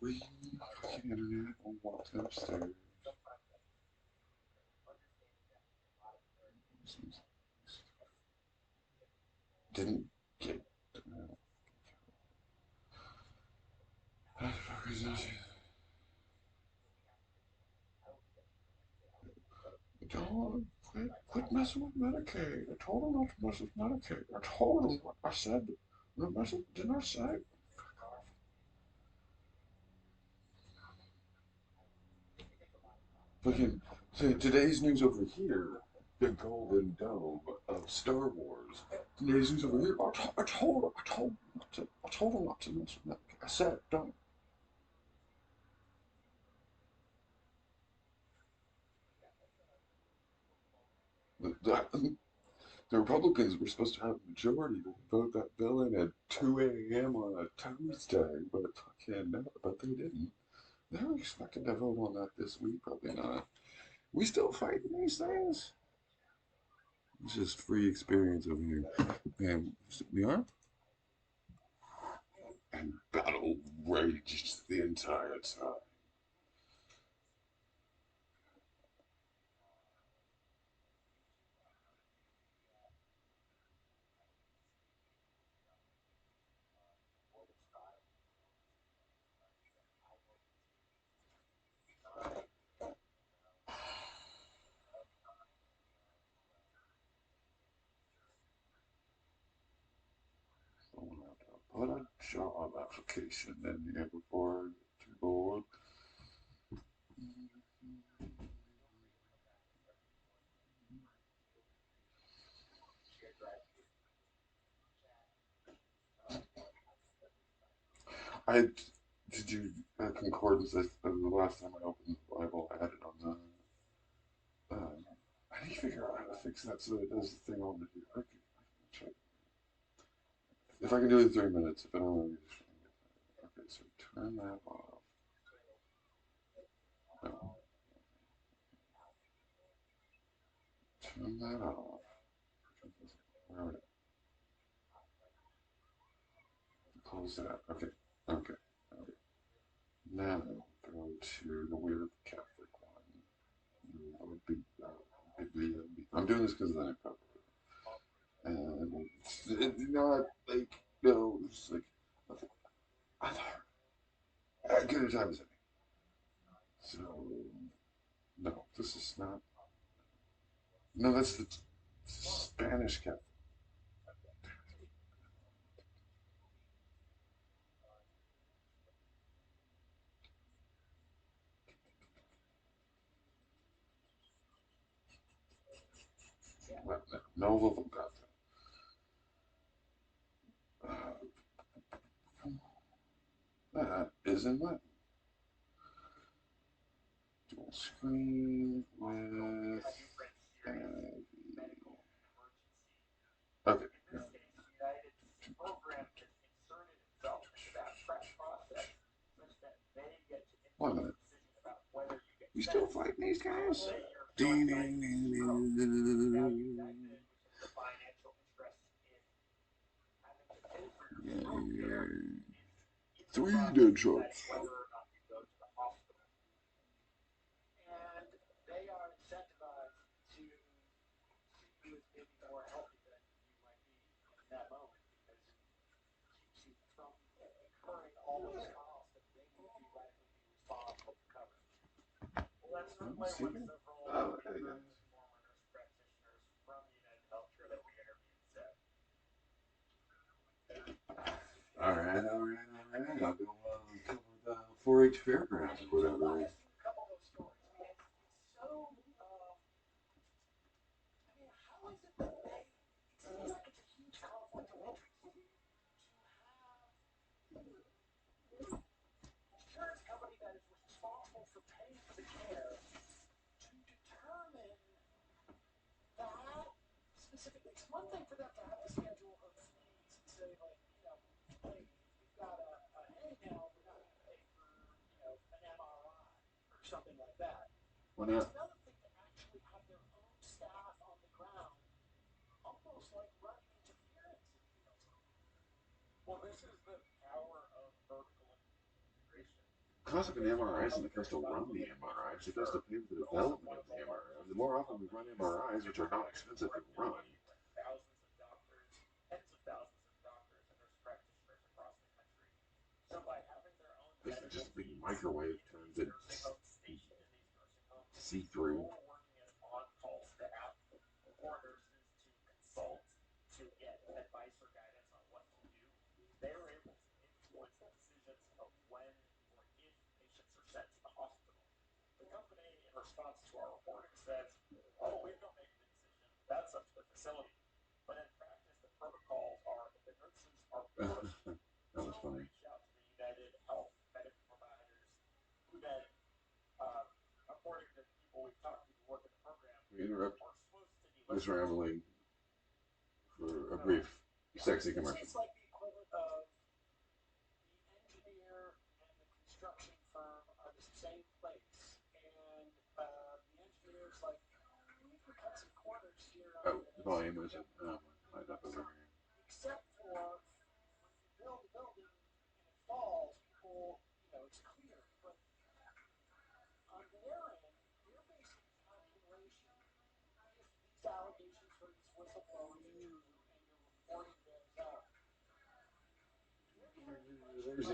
we fucking internet on walking upstairs. Didn't get how the fuck is this? I told him, quit messing with Medicaid. I told him not to mess with Medicaid. I told him what I said. Not mess with, didn't I say? Fucking, so today's news over here, the Golden Dome of Star Wars. Today's news over here. I told him not to mess with Medicaid. I said, don't. The, the Republicans were supposed to have a majority to vote that bill in at 2 a.m. on a Tuesday, but fucking no, but they didn't. They were expecting to vote on that this week, probably not. We still fighting these things? It's just free experience over here. And we are? And battle rages the entire time. Put a job application in here before I get too bored. I did you concordance the last time I opened the Bible, I had it on the. I need to figure out how to fix that so it does the thing I want to do. Okay, if I can do it in 3 minutes, if I don't, okay. So turn that off. No, turn that off. Where are close that. Okay, okay, okay. Now go to the weird Catholic one. I'm doing this because of the cover. And it's not like, no, it's like, I thought, good a time as any. So, no, this is not, no, that's the Spanish Catholic. No, no of them got that. That is in Latin. Dual screen with, okay. One minute. You still fighting these guys? Ding, ding, ding, ding, ding. Yeah. 3 dead shots. Oh, hey guys. Alright. I'll go cover the 4-H fairgrounds or whatever. Why not? This is the power of vertical integration. Cost of an MRI isn't the Companies cost to like run the Intuitive MRI, it's the cost to Surgical, pay for the also development one of of the the MRI. The largest more drug often we run companies, MRIs, which are not expensive to right now run, meeting with thousands of doctors, tens of thousands of doctors and nurse practitioners across the country. So by having their own this is medical just a big teams microwave in turned these to nursing homes, stationed in these nursing homes, see through. or working as on-call staff or nurses to consult, to get advice or guidance on what to do, they are able to influence the decisions of when or if patients are sent to the hospital. The company, in response to our reporting, says, oh, we don't make the decision, that's up to the facility. But in practice, the protocols are that the nurses are forced That was to funny. reach out to the United Health medical providers, who then, according to people we've talked to who work in the program, We interrupt are supposed to be this listening to. rambling for a brief, sexy commercial. It's like the equivalent of the engineer and the construction firm are the same place, and the engineer's like, we can cut some corners here Oh, on the this. volume was light up over here. Except for when you build a building and it falls, people, it's clear. But on their end, they're basing calculation. If these allegations for these whistleblowers are true and your reporting bears out, There's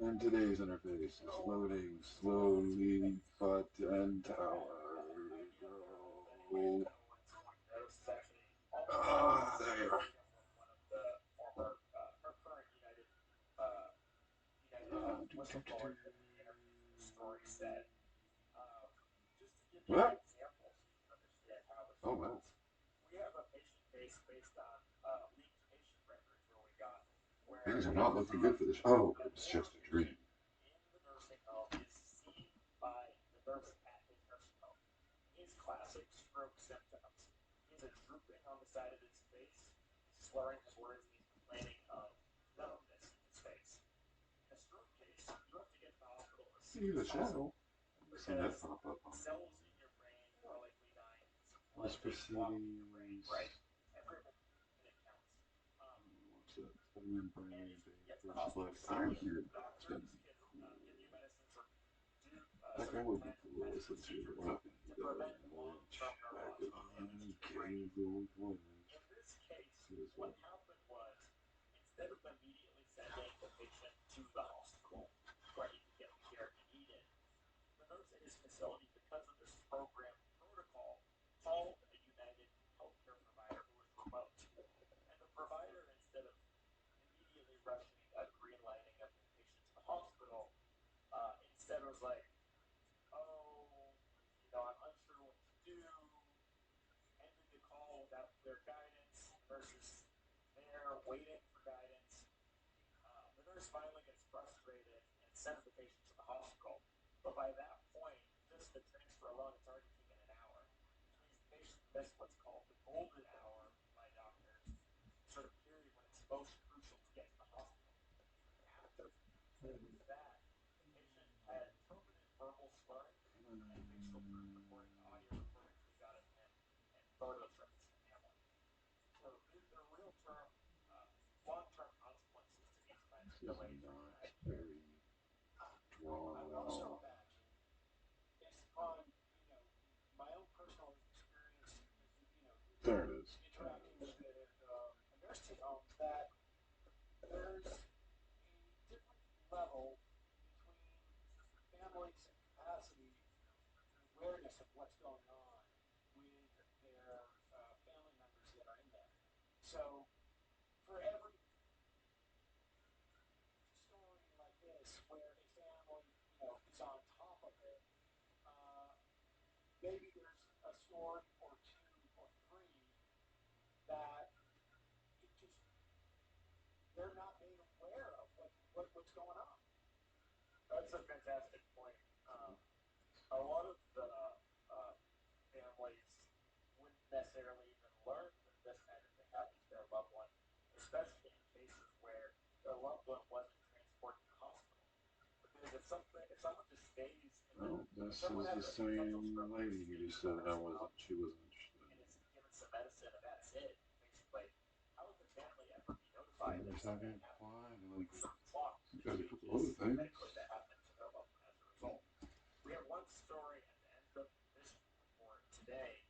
and today's interface is loading slowly, but tower go. There you are. one of the former, or current United whistleblowers that we interviewed for the story said, just to give you What? examples so you can understand how this Oh, works. wow. We have a patient case based on leaked patient records where we got where Things are not looking good for this. Oh, it's just a dream. in the nursing home is seen by the nurse at his nursing home. His classic stroke symptoms. He has a drooping on the side of his face, slurring his words, and he's complaining of numbness in his face. In a stroke case, you have to get to the hospital as See soon the as possible shadow. See that pop up on cells in your brain are likely dying. this proceedings. Right? Every minute counts. What's that? Membrane And if you get to the first hospital blood. I'm sooner, here. It's doctors gonna be can cool. give you medicines or do Like I certain would be kinds of cool medical since you're procedures not gonna to do that prevent much. long-term Back neurological on damage to the brain. cable flash. In this case, See this what one? happened was, instead of immediately sending the patient to the hospital where he could get the care he needed, the nurse at his facility, because of this program protocol, called a United healthcare provider who was remote. And the provider, instead of immediately rushing a green lighting of the patient to the hospital, instead was like, oh, I'm unsure what to do, ended the call without clear guidance. The nurse is there waiting for guidance. The nurse finally gets frustrated and sends the patient to the hospital. But by that point, just the transfer alone, it's already taken an hour, which means the patient missed what's called the golden hour by doctors, sort of period when it's most crucial to get to the hospital. After that, the patient had permanent verbal slurring and facial proof according to audio recordings we got of him and photos from his family. So there are real term, long-term consequences to these kinds of This is delays. not very I would also drawn. imagine, based upon my own personal experience, There it is. interacting with a nursing home, that there's a different level between families' capacity and awareness of what's going on with their family members that are in there. So for every story like this where a family, is on top of it, maybe there's a story or two or three that it just they're not made aware of what's going on. That's a fantastic point. A lot of the families wouldn't necessarily even learn that this kind of thing happened to their loved one, especially in cases where their loved one wasn't transported to the hospital. Because if someone just stays in the, Oh, this someone is has the a potential same stroke lady who just said she wasn't interested. and is given some medicine and that's it, basically, how would the family ever be notified identify And this there's not event gonna happening. apply to like Certain clock got a couple changes other things. medically that happen to their loved one as a result. We have one story at the end of this report today,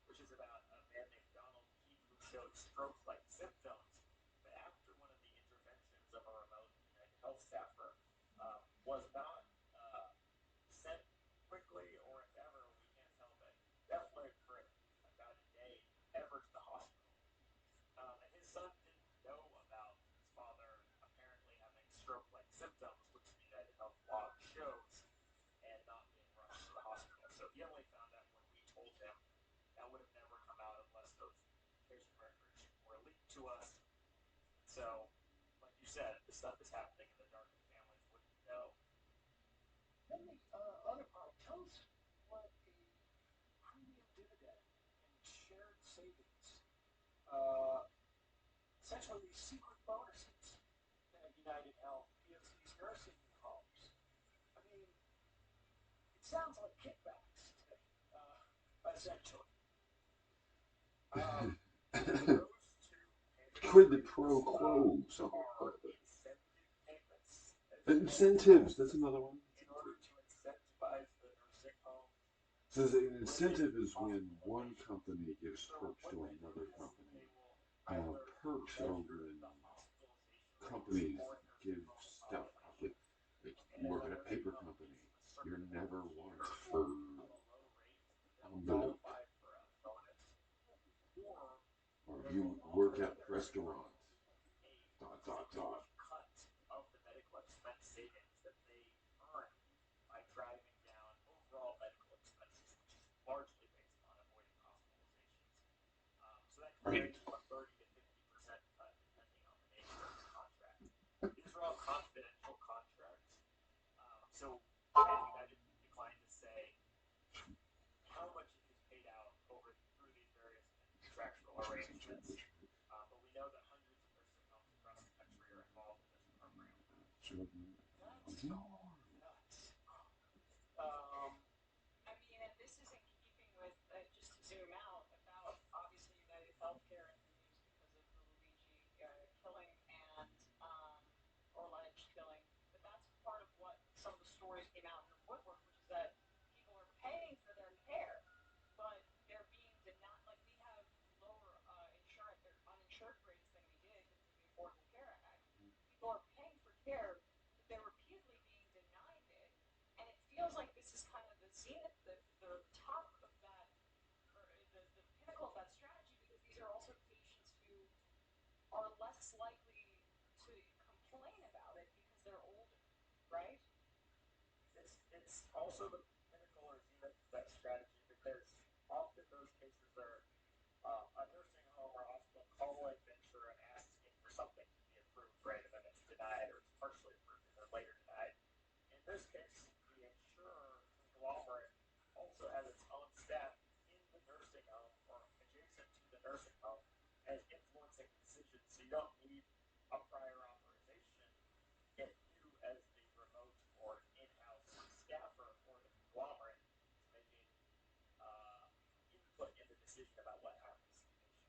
which is about a man named Donald Keith who showed stroke-like symptoms, but after one of the interventions of a remote United Health staffer was not sent quickly, or if ever, we can't tell, but definitely for about a day, ever to the hospital. And his son didn't know about his father apparently having stroke-like symptoms, which the United Health log shows, and not being rushed to the hospital. So he only found out when we told him. That would have never come out unless those patient records were leaked to us. So, like you said, this stuff is happening in the dark and families wouldn't know. Then the other part, tell us what a premium dividend and shared savings, essentially these secret bonuses that United Health gives these nursing homes. I mean, it sounds like kickbacks to me, essentially. Quid the pro quo, something like that. Incentives, that's another one. In order to incentivize the nursing home. So an incentive is when one company gives perks to another company. Perks are when companies give stuff. Like you work at a paper company, you're never once for envelope. Or if you work at a restaurant, Cut of the medical expense savings that they earn by driving down overall medical expenses, which is largely based on avoiding hospitalizations. So that can range from a 30 to 50% cut depending on the nature of the contract. These are all confidential contracts. So United declined to say how much it has paid out through these various contractual arrangements. But we know that hundreds of nursing homes across the country are involved in this program. That's nuts. I mean, and this is in keeping with, just to zoom out, about obviously United Healthcare in the news because of the Luigi killing and or alleged killing. But that's part of what some of the stories came out in the woodwork, which is that people are paying for their care, but they're being denied. Like we have lower insurance or uninsured rates than we did because of the Affordable Care Act. People are paying for care, but they're repeatedly being denied it. And it feels like this is kind of the zenith, the top of that, or the pinnacle of that strategy, because these are also patients who are less likely to complain about it because they're older, right? It's also the pinnacle or zenith of that strategy because often those cases are a nursing home or hospital calling the insurer and asking for something to be approved, right? And then it's denied or it's partially approved and then later denied. In this case, the insurer conglomerate also has its own staff in the nursing home or adjacent to the nursing home as influencing decisions. So you don't need a prior authorization if you, as the remote or in-house staffer for the conglomerate, is making input in the decision about what happens to the patient.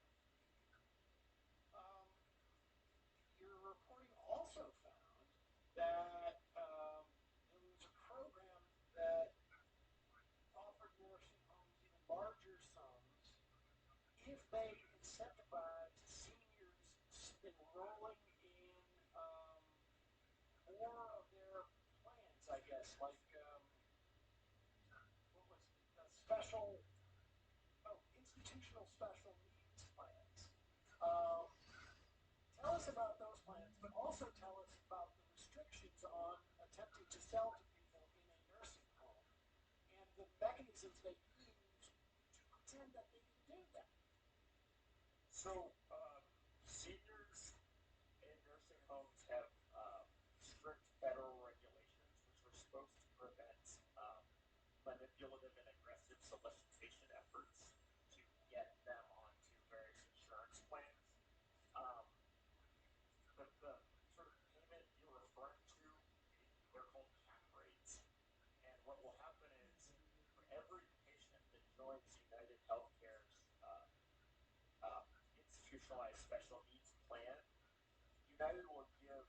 Your reporting also found that there was a program that offered nursing homes even larger sums if they incentivized seniors enrolling in more of their plans, I guess, like what was it? Institutional special needs plans. Tell us about those plans, but also tell us about the restrictions on attempting to sell to people in a nursing home and the mechanisms they use to pretend that they can do that. So, seniors in nursing homes have strict federal regulations which are supposed to prevent manipulative and aggressive solicitation efforts to get them onto various insurance plans. But the sort of payment you're referring to, they're called cap rates. And what will happen is for every patient that joins United Healthcare's institutionalized special needs plan, United will give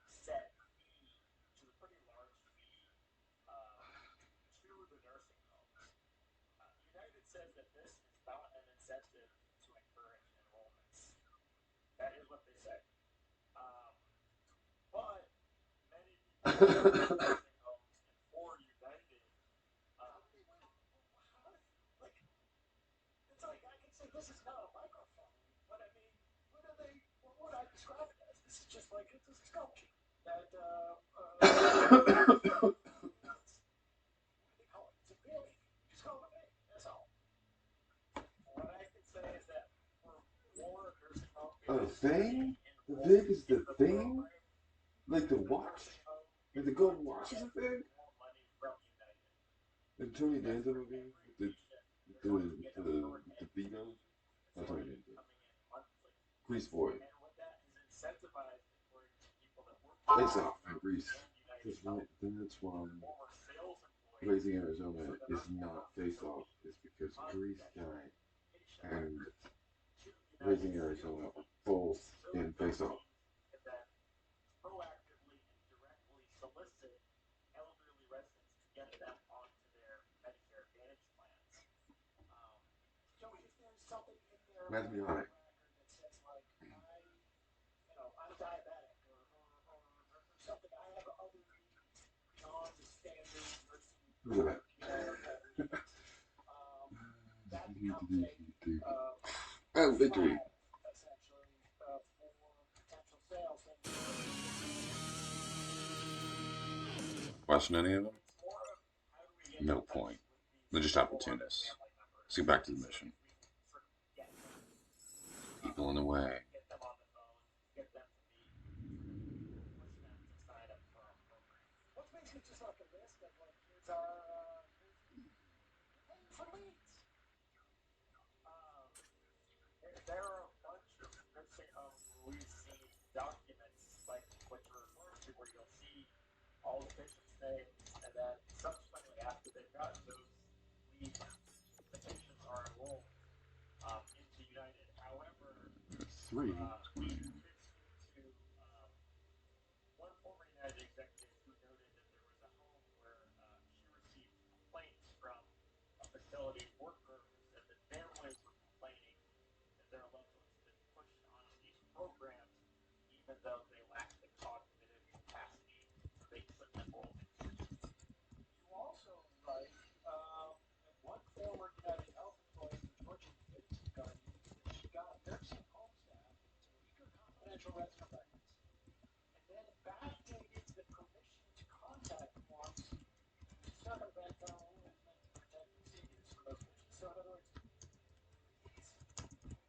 set fee, which is a pretty large fee, to the nursing homes. United says that this is not an incentive to encourage enrollments. That is what they say. But many people in nursing homes and for United, like, it's like I can say this is not a microphone, but I mean, what would I describe it as? This is just like, it's a sculpture that, what do they call it? It's a pig. Just call it a pig. That's all. What I can say is that for more nursing home A thing? The pig is the thing? Like the watch? Like the golden watch is a thing? And Tony Danza movie? The Beano? Not Tony Danza. Grease Boy. Face Off and Grease. That's right. Then that's why Raising Arizona is not Face Off. It's because Grease died. And Raising Arizona are both in Face Off. Proactively and directly solicit elderly residents to get them onto their Medicare Advantage plans. So if there's something in there Mathionic. that says like I'm diabetic or something, I have other needs beyond the standard nursing Look at that. that becomes a Victory. essentially for potential sales. Watching any of them? No point. They're just opportunists. Let's get back to the mission. People in the way. What's basically just like a list of like, here's our for leads. There are a bunch of nursing homes where we've seen documents like what you're referring to, where you'll see all the patients' names, and then subsequently after they've gotten those leads, the patients are enrolled into United. However, Three. we did speak to one former United executive who noted that there was a home where she received complaints from a facility worker who said that families were complaining that their loved ones had been pushed onto these programs even though they lack the cognitive capacity so they couldn't enroll. You also write that one former United Health employee unfortunately did regarding that she got nursing home staff leak her confidential resident records and then backdated the permission to contact forms to circumvent federal rules meant to protect the seniors from those patients. So in other words,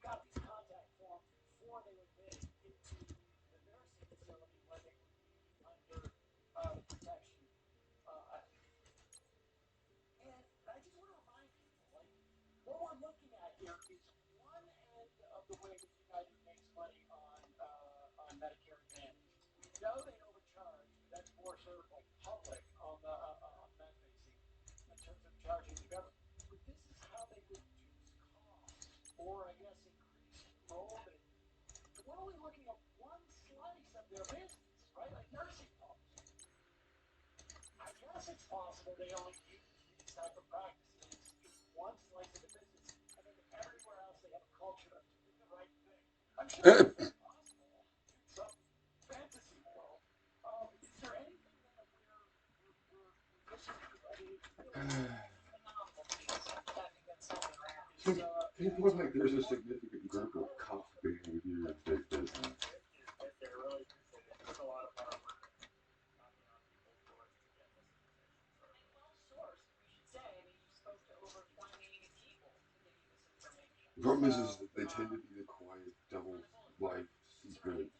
got these contact forms before they were made into the nursing facility where they would be under protection. And I just want to remind people, like, what we're looking at here is one end of the way that United makes money on Medicare Advantage. We know they overcharge, but that's more sort of like public on the med-facing in terms of charging the government. But this is how they reduce costs, or I guess increase enrollment. And we're only looking at one slice of their business, right? Like nursing homes. I guess it's possible they only use these type of practices in one slice of the business, and then everywhere else they have a culture of doing the right thing. I'm sure it's possible in some fantasy world. Is there anything that we're missing? I mean, it's really phenomenal piece of having been selling around. It feels like there's a significant group of cops being here in big business. They're really appreciated. There's a lot of hard work knocking on people's doors to get this information. And well sourced, we should say. I mean, you spoke to over 20 people to give you this information. The problem is that they tend to be the quiet, double life, secret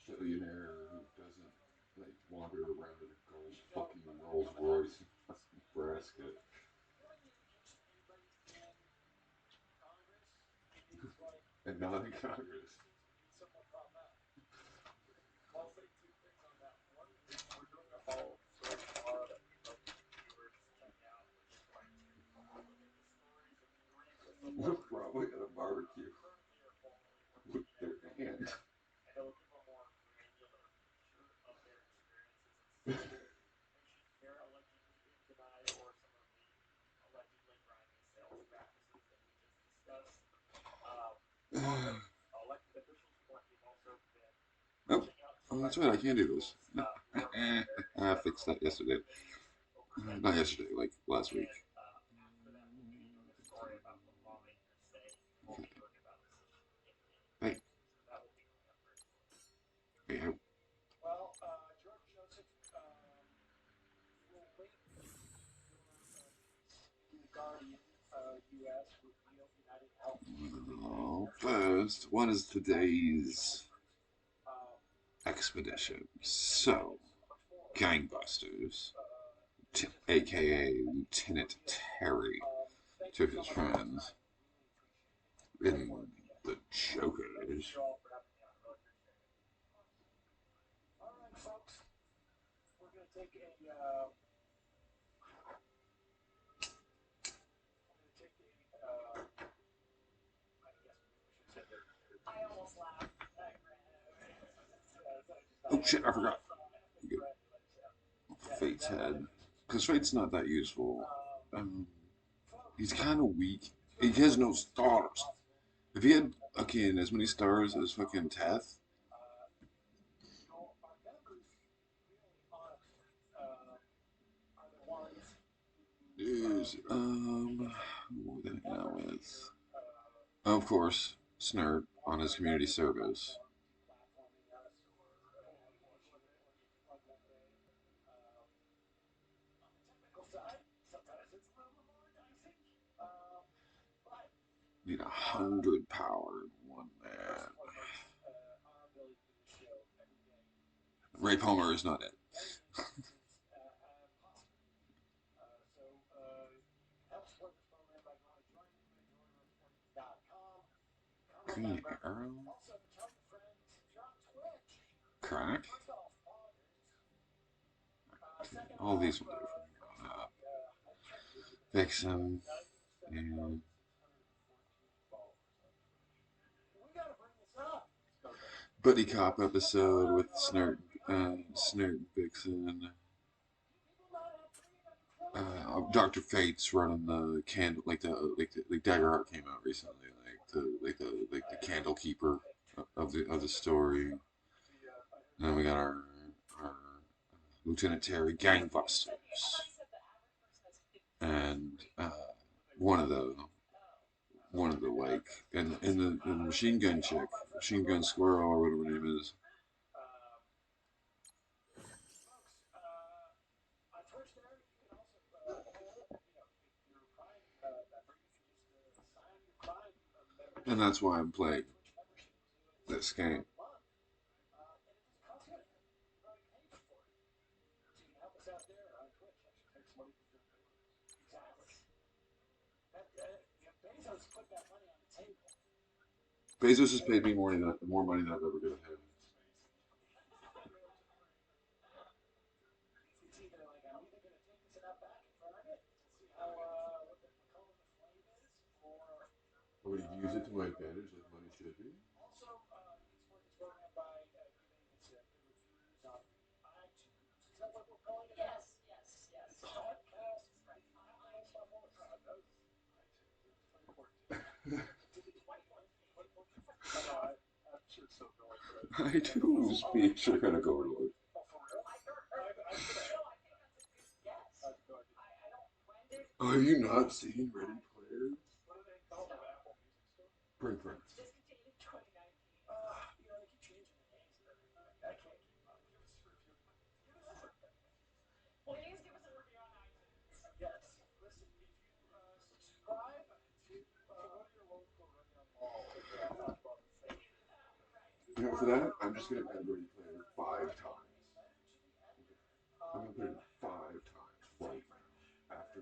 billionaire who doesn't like wander around in a gold fucking Rolls Royce in fucking Nebraska. And not in Congress. I'll say two things on that. One is we're doing a whole story tomorrow that we hope viewers check out, which is going to look at the stories of three We're whistleblowers probably at a barbecue currently or formerly working with their hand. and it'll give a more Elected officials collective also been Oh, reaching out to oh, that's right. I can do this. and I fixed that yesterday. Not yesterday, like last week. after that meeting on the story about the lawmakers saying we'll be hearing about this Hey, so that will be coming up very soon. hey, Well, George Joseph will wait your piece in the Guardian U.S. revealed United Health. well, first, what is today's expedition? So, gangbusters, aka Lieutenant Terry, took his friends in the Jokers. All right, folks, we're gonna take a I almost laughed. Oh shit, I forgot. Fate's head. Because Fate's not that useful. He's kind of weak. He has no stars. If he had fucking as many stars as fucking Teth, is who would I hang out with? Of course, Snurt on his community service. Need 100 power in one man. Ray Palmer is not it. Green Arrow? Crack? All these will do for me. Vixen and Buddy Cop episode with Snurt, Vixen. Dr. Fate's running the candle, like Daggerheart came out recently, like the candle keeper of the story. And then we got our Lieutenant Terry gangbusters, and one of the like and the machine gun chick, machine gun squirrel or whatever her name is. And that's why I'm playing this game. Bezos has paid me more money than I've ever given him. I'm going to use it to my advantage, like money should be. Yes, yes, yes. I do speak Shirkana Overlord. Have you not seen Ready Player? Bring friends. Please give us a review on iTunes. Yes. Listen, if you subscribe to your local mall, You know, for that, I'm just going to add Ready Player 5 times. I'm going to put it 5 times right now. After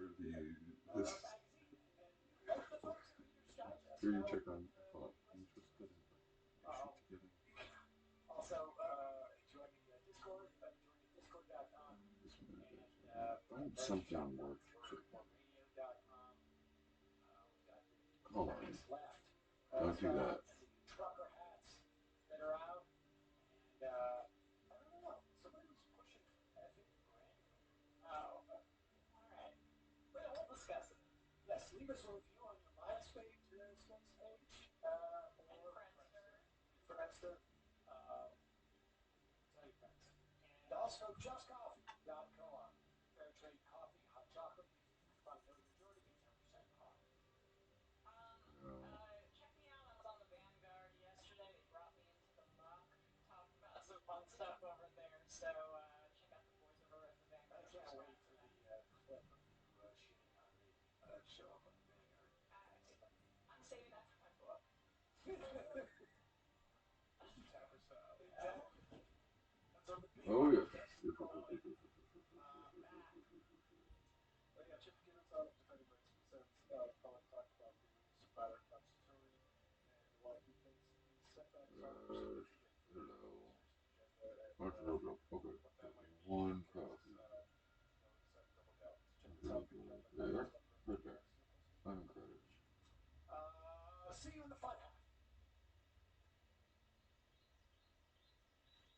this. Here you check on font. Also, join the Discord, discord.com, and something worth. Hold on. Don't do that. Trucker hats that are out, and I don't know, somebody was pushing, I think, brand. Oh, alright. Well, we'll discuss it. Yes, leave us a review on your MySpace page, or Also, justcoffee.coop. Fair trade coffee, hot chocolate, by no majority at 10% off. Check me out. I was on the Vanguard yesterday. They brought me into the muck. Talking about some fun stuff over there. So check out the boys over at the Vanguard. I can't wait for the clip of you shitting on me to show up on the Vanguard. I'm saving that for my book. Tapper style. Exactly. That's on the big Oh yeah. But yeah, Chip McKinnon's on defending rights since Cohen talked about the Spider Cop's attorney and why he thinks these setbacks are significant for the Hello. administration's agenda and Okay. what that might mean One in case coffee. we decide to double down. Check this out. There. Right there. I'm credit. See you in the fun half.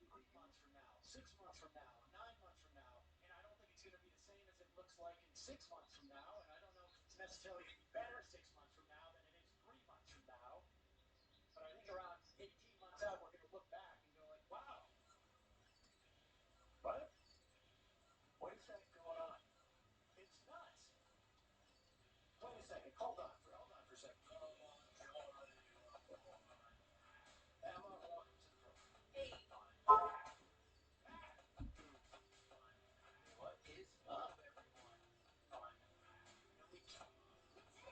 3 months from now, 6 months from now, 9 months from now, and I don't think it's going to be the same as it looks like in 6 months from now, and I don't know if it's necessarily going to be better 6 months from now than it is 3 months from now, but I think around 18 months out, we're going to look back and go like, wow, what? What is that going on? It's nuts. Wait a second. Hold on for a second. Emma, welcome to the program. Hey. What is up, everyone? Fun. No, we can't. It's it.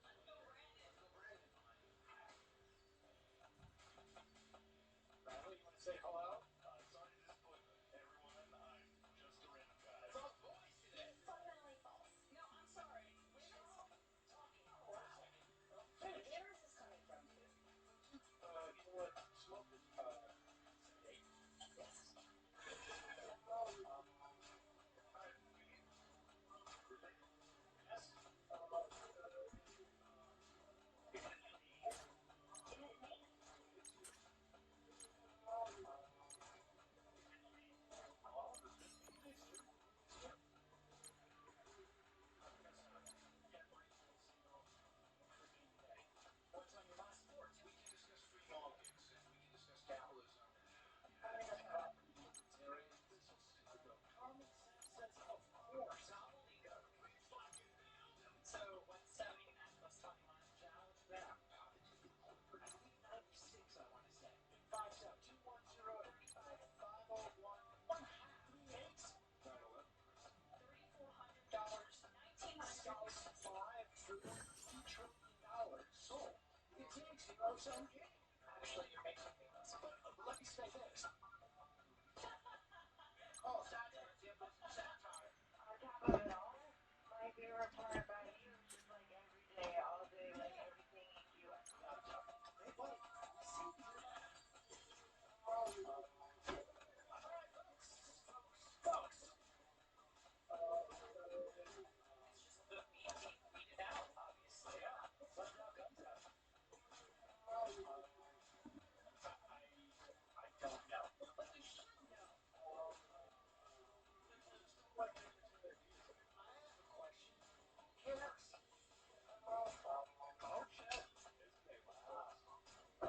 Let's go, Brandon. Riley, you want to say hello? Sorry to disappoint everyone. I'm just a random guy. It's all boys today. Fundamentally false. No, I'm sorry. Women's Talking oh, for a wow. second. Finish. Where is this coming from, dude? You know what? Smoke is sedate. Yes. Yes. Give it me. What's on your mind? Sports. We can discuss free politics and we can discuss capitalism. There is this so stupid though. Common sense says of course. Gobbledygook. So, what's 79 plus 21? Challenge that. I believe 96, I want to say. 57210355011 1 half. 3 eighths. 911. $3,400. $1,900. 5 trillion. Sold. It's a zero-sum game. Actually, you're making me listen. But let me say this. Oh, satire. Yeah, but satire. On top of it all, my favorite part about you is just like every day, all day, like everything you do. Hey, buddy. See you. All right, folks. It's just the me being weeded out, obviously. Yeah, let now comes out. I don't know. But you should know. What I have a question. Who cares? Oh, shit. I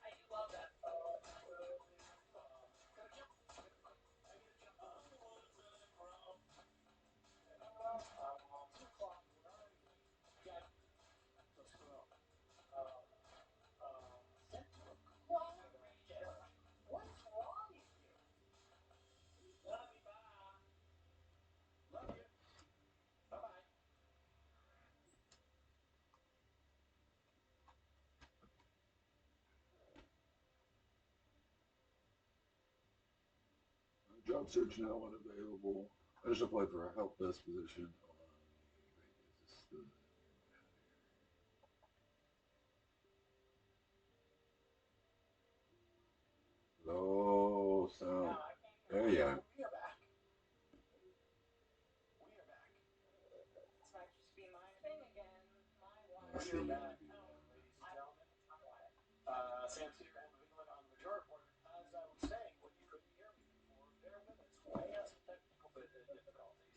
do love that. Gotta jump. I gotta jump. 2 o'clock. We're already late. Got just sent to a clone region. What's wrong with you? Love you, bye. Love you. Bye-bye. Job search now unavailable. I just applied for a help desk position on the Hello, sound. I can't hear There you. you are. We are back. We are back. This might just be my thing again. My one. I see you. Ladies and gentlemen. Sam's here and the England on the Major Report. As I was saying, when you couldn't hear me before, bear with us. We had some technical difficulties.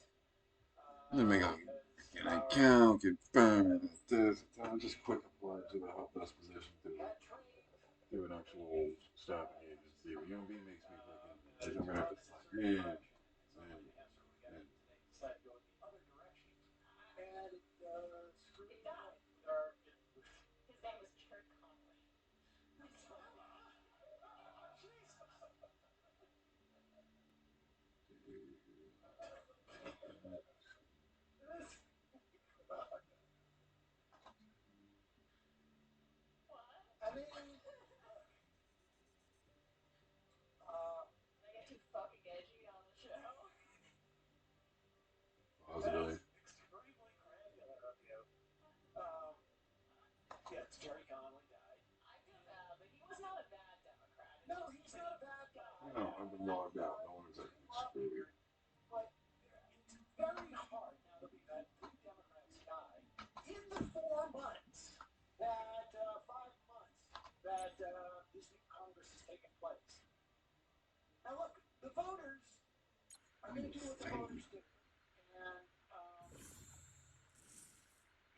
Let me go get an account, confirm this. I'll just quick apply to the help desk position through an actual staffing agency. UMB makes me fucking Man, direction. And man, someone, the answer we got man. today, decided to go in the other direction. And it screwed It died. with our. His name was Jared Conley. I mean, Did I get too fucking edgy on the show? Positively. that's extremely granular of you. Um, yes, Jerry Connolly died. I feel bad, but he was not a bad Democrat. It's No, just he's not a bad guy. No, I've been logged out. No one exactly screwed. But it's very hard now that we've had 3 Democrats die in the 4 months that 5 months that this new Congress has taken place. Now look, the voters are going to do what the voters do, and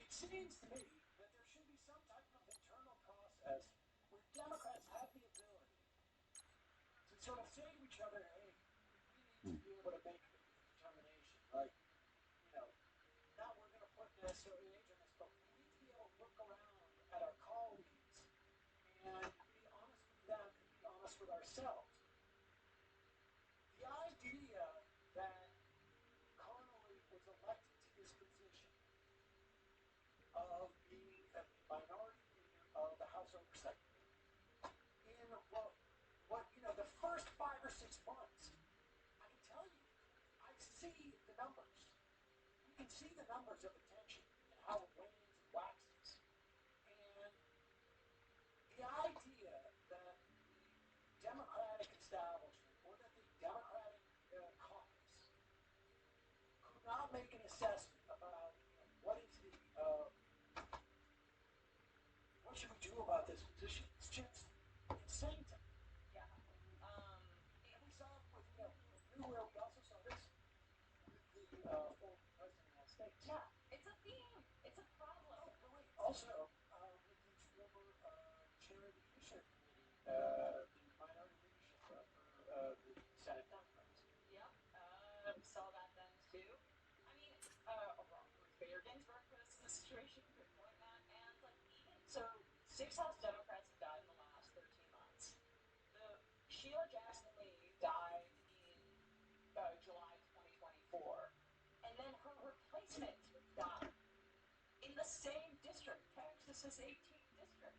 it seems to me that there should be some type of internal process where Democrats have the ability to sort of say to each other, hey, we need to be able to make a determination, like, now we're going to put necessarily age on this, but we need to be able to look around at our colleagues and be honest with them and be honest with ourselves. The idea that Connolly was elected to this position of being a minority leader of the House Oversight Committee in the first 5 or 6 months, I can tell you, I see the numbers. We can see the numbers of attention and how it wanes and waxes. And the idea that the Democratic establishment or that the Democratic caucus could not make an assessment about what is the what should we do about this position, it's just insane to me. Yeah. And we saw it with everywhere. We also saw this with the former president of the United States. Yeah. It's a theme. It's a problem. Oh, no, wait. Also, with the former chair of the Judiciary Committee, the minority leadership for the Senate Democrats. Yep. We saw that then too. I mean, Ruth Bader Ginsburg put us in this situation. Good point, Matt. And like even so, 6 House Democrats have died in the last 13 months. Sheila Jackson Lee died in July 2024, and then her replacement died in the same district, Texas's 18th district.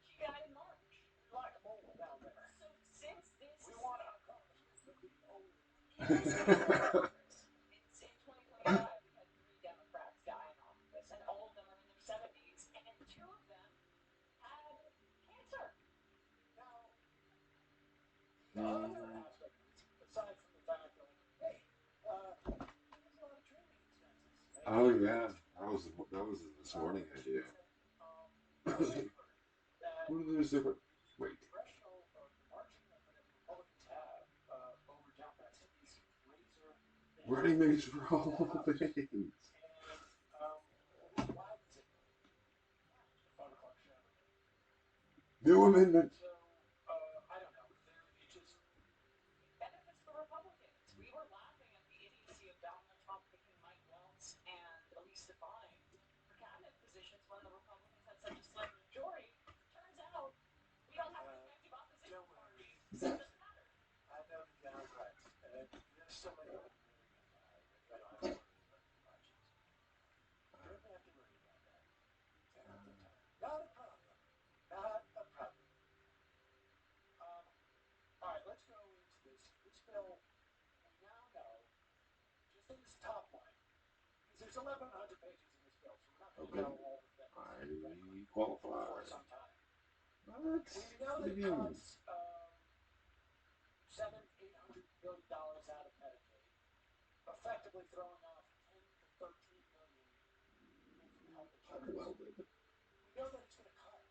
She died in March. We like them all down there. So since this, We want our congressmen to be old. it's in 2025, we've had 3 Democrats die in office, and all of them are in their 70s, and 2 of them had cancer. Now, the other aspect of this, aside from the fact that, hey, there's a lot of treatment expenses. Oh yeah, that was this morning idea. That What are those different? Wait. congressional, the marching effort that the Republicans have over Democrats in DC razor. Running mates for all things. And why was it the 5 o'clock show? New amendment. So I don't know. It just Benefits the Republicans. We were laughing at the idiocy of Donald Trump picking Mike Waltz and Elise Stefanik for cabinet positions when the Republicans had such a slim majority. Turns out we don't have an effective opposition party, so it doesn't matter. I know the Democrats. There's so many of them really going to die that I don't have to worry about too much. Don't have to worry about that. Not a problem. Not a problem. All right, let's go into this. This bill, we now know, just in this top line, because there's 1,100 pages in this bill, so we're not going to Okay. know all the things. I qualify. For some time. What? We know that it Begin. cuts $700–800 billion out of Medicaid, effectively throwing off 10 to 13 million from health insurance. Well, did. We know that it's going to cut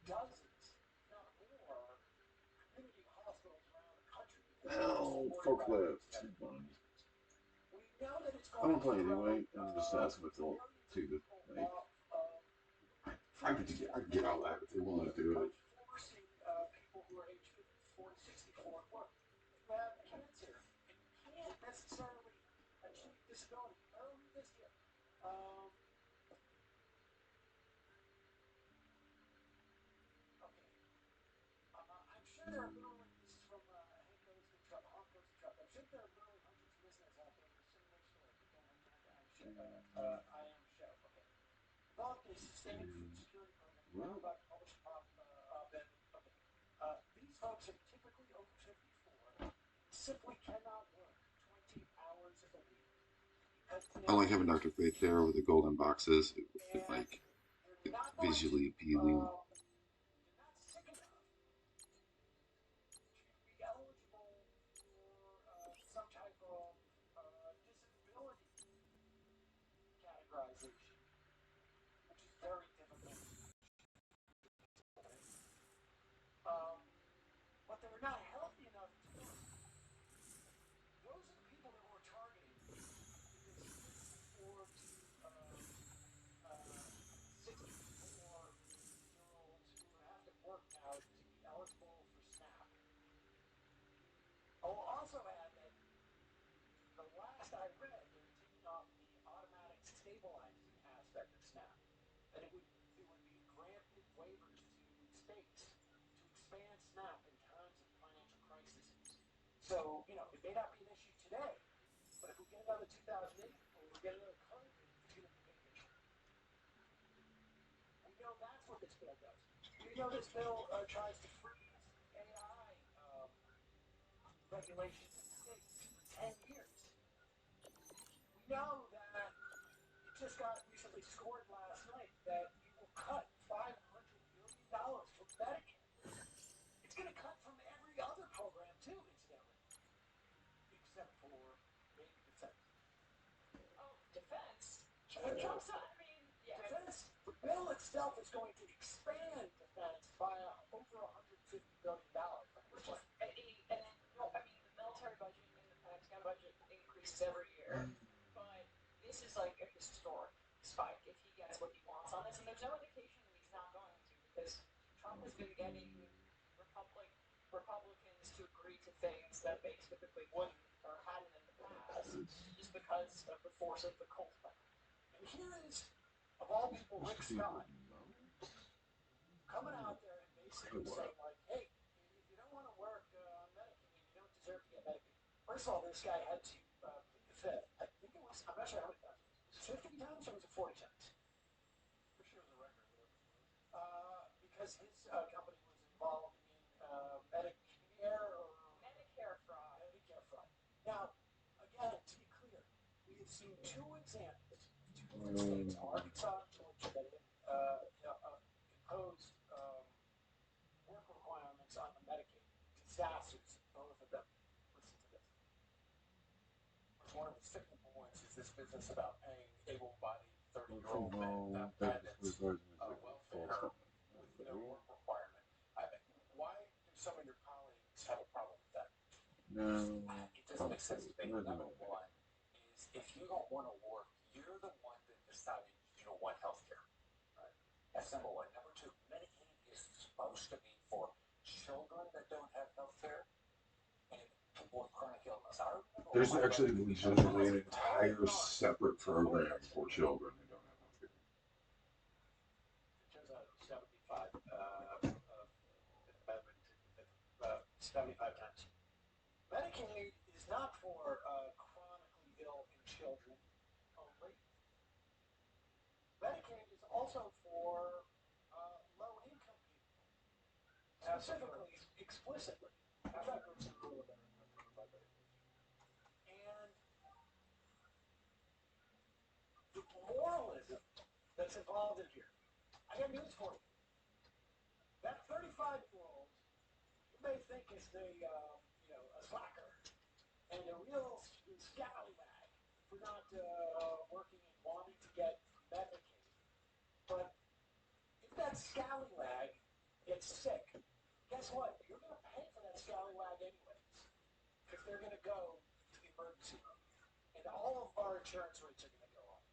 dozens, if not more, community hospitals around the country. Ow, forklift. We know that it's I going don't play to anyway. I'm just asking if they'll see the like. I could get all that if they want to do it. Forcing people who are age 54 to 64 at work. disability. Oh, who this here? Okay. I'm sure there are literally, this is from Hank Goes to Truck, Honk Goes to Truck. I'm sure there are literally hundreds of listeners out there with a similar story but don't have time to I am show. Okay. Developed a sustained food security program. Now about to publish a op-ed. Okay. These folks are typically over 54 and simply cannot work 20 hours a week because I like having Dr. Fate there with the golden boxes. and Like, they're not going to visually appealing. they're not sick enough to be eligible for some type of disability categorization, which is very difficult. But they're not healthy enough to do it. Those are the people that we're targeting with this 54 to uh, 64-year-olds who have to work now to be eligible for SNAP. I will also add that the last I read, they're taking off the automatic stabilizing aspect of SNAP. That it would be granted waivers to states to expand SNAP in times of financial crises. So, it may not be an issue today, but if we get another 2008 or we get another COVID, it's going to be a big issue. We know that's what this bill does. We know this bill tries to freeze AI regulations in states for 10 years. We know that it just got recently scored last night that it will cut $500 billion from Medicare. It's going to cut from every other program too, incidentally, except for maybe defense. Oh, defense. Defense. I mean, yeah. Defense. The bill itself is going to expand defense by over $150 billion. Which is, and then, I mean, the military budget and the Pentagon budget increases every year, but this is like a historic spike if he gets what he wants on this, and there's no indication that he's not going to, because Trump has been getting Republicans to agree to things that they typically wouldn't or hadn't in the past, just because of the force of the cult plan. And here is, of all people, Rick Scott coming out there and basically saying, like, hey, if you don't want to work on Medicaid, you don't deserve to get Medicaid. First of all, this guy had to plead the fifth. I think it was, I'm not sure how many times. Was it 50 times or was it 40 times? Pretty sure it was a record, whatever it was. Because his company was involved in Medicare fraud. Medicare fraud. Now, again, to be clear, we have seen two examples, two different states, Arkansas and Georgia, that have imposed work requirements on the Medicaid. Disasters, both of them. Listen to this. One of the sticking points is this business about paying able-bodied 30-year-old men dependents welfare with no work requirement. Why do some of your colleagues have a problem with that? No. It doesn't make sense to me. Number one is if you don't want to work, you're the one that decided you don't want health care. Right? That's number one. Number two, Medicaid is supposed to be for children that don't have health care and people with chronic illness. There's actually legitimately an entire separate program for children who don't have health care. It turns out 75 times. Medicaid is not for chronically ill in children only. Medicaid is also for low-income people, specifically, explicitly. In fact, let's see and the moralism that's involved in here. I got news for you. That 35-year-old, you may think is a slacker and a real scallywag for not working and wanting to get Medicaid. But if that scallywag gets sick, guess what? You're going to pay for that scallywag anyways, because they're going to go to the emergency room, and all of our insurance rates are going to go up.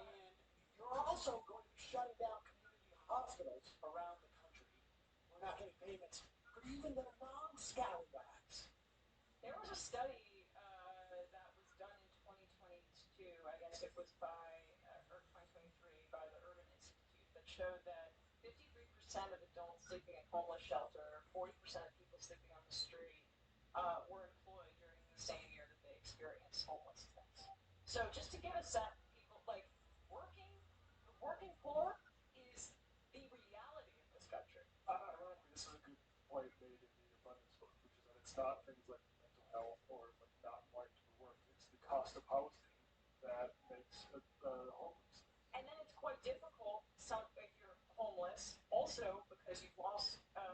And you're also going to be shutting down community hospitals around the country. We're not getting payments for even the non-scallywags. There was a study that was done in showed that 53% of adults sleeping in homeless shelter, 40% of people sleeping on the street, were employed during the same year that they experienced homelessness. So just to give a set, people like the working poor is the reality of this country. Ironically, this is a good point made in the abundance book, which is that it's not things like mental health or like not wanting to work. It's the cost of housing that makes homeless. And then it's quite difficult, if you're homeless, also because you've lost a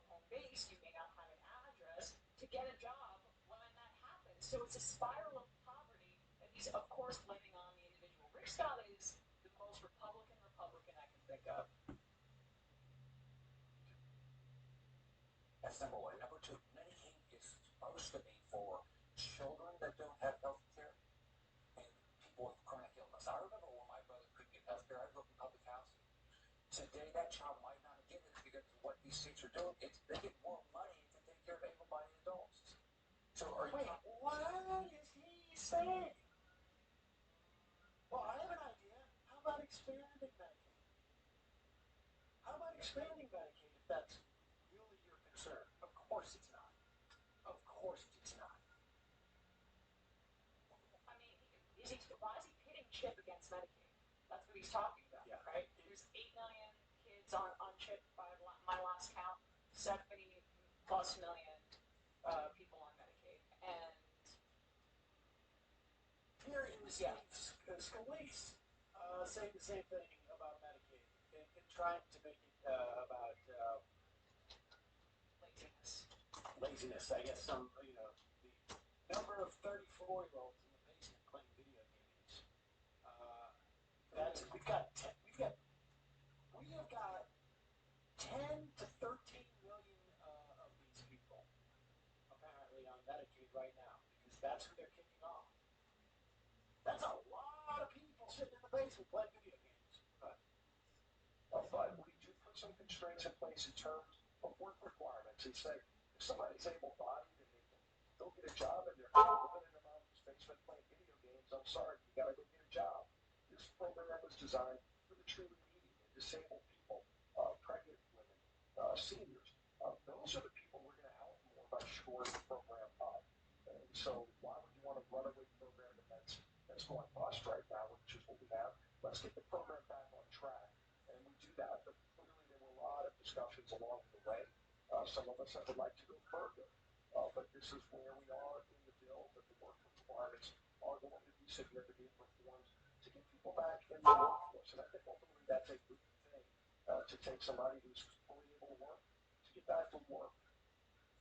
home base, you may not have an address, to get a job when that happens. So it's a spiral of poverty that he's, of course, blaming on the individual. Rick Scott is the most Republican I can think of. That's number one. Number two, Medicaid is supposed to be for children that don't have health care and people with chronic illness. I remember when my brother couldn't get health care, I grew up in public housing. Today, that child might not get it because of what these states are doing. They get more money to take care of able-bodied adults. So are you... Wait, what is he saying? Well, I have an idea. How about expanding Medicaid? How about expanding Medicaid if that's really your concern? Of course it's not. Of course it's not. I mean, why is he pitting CHIP against Medicaid? That's what he's talking about, Yeah. right? There's 8 million kids on CHIP by my last count, 70+ million people on Medicaid, and Here is Scalise saying the same thing about Medicaid and trying to make it about laziness. I guess the number of 34-year-olds in the basement playing video games. We have got 10 to 13 million of these people apparently on Medicaid right now because that's who they're kicking off. That's a lot of people sitting in the basement playing video games. But we do put some constraints in place in terms of work requirements. We say if somebody's able-bodied and they can go get a job and they're living in their mom's basement playing video games, I'm sorry, you got to go get a job. This program was designed for the truly needy and disabled people, pregnant women, seniors. Those are the people we're going to help more by shoring the program up. And so why would you want to run away program that's going bust right now, which is what we have? Let's get the program back on track. And we do that, but clearly there were a lot of discussions along the way. Some of us would like to go further, but this is where we are in the bill, that the work requirements are going to be significant reforms to get people back in the workforce. And I think ultimately that's a good thing, to take somebody who's fully able to work, to get back to work.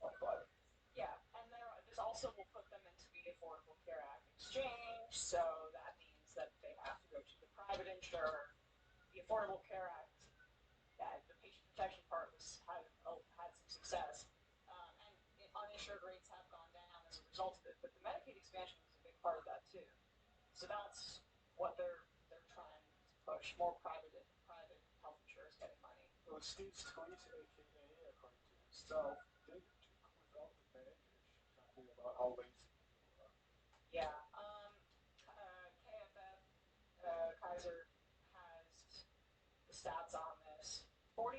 But yeah, and there's also will put them into the Affordable Care Act exchange, so that means that they have to go to the private insurer. The Affordable Care Act, the patient protection part had some success, and uninsured rates have gone down as a result of it. But the Medicaid expansion was a big part of that too. So that's what they're trying to push: more private health insurers getting money. Well, Steve Scalise, aka according to himself, did tweet without the baggage, talking about how lazy people are. Yeah. KFF Kaiser has the stats on this. 44%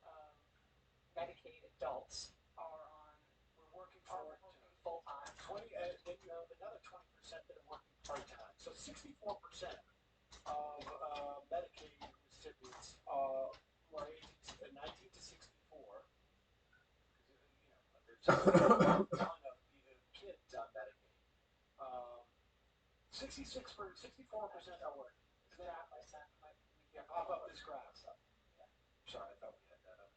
of Medicaid adults were working full time. 20, then you have another 20% that are working part time. So 64% of Medicaid recipients were aged 19 to 64. There's a ton of kids on Medicaid. 64% are working. Isn't that by cent? Yeah, pop up this graph. Yeah. Sorry, I thought we had that up.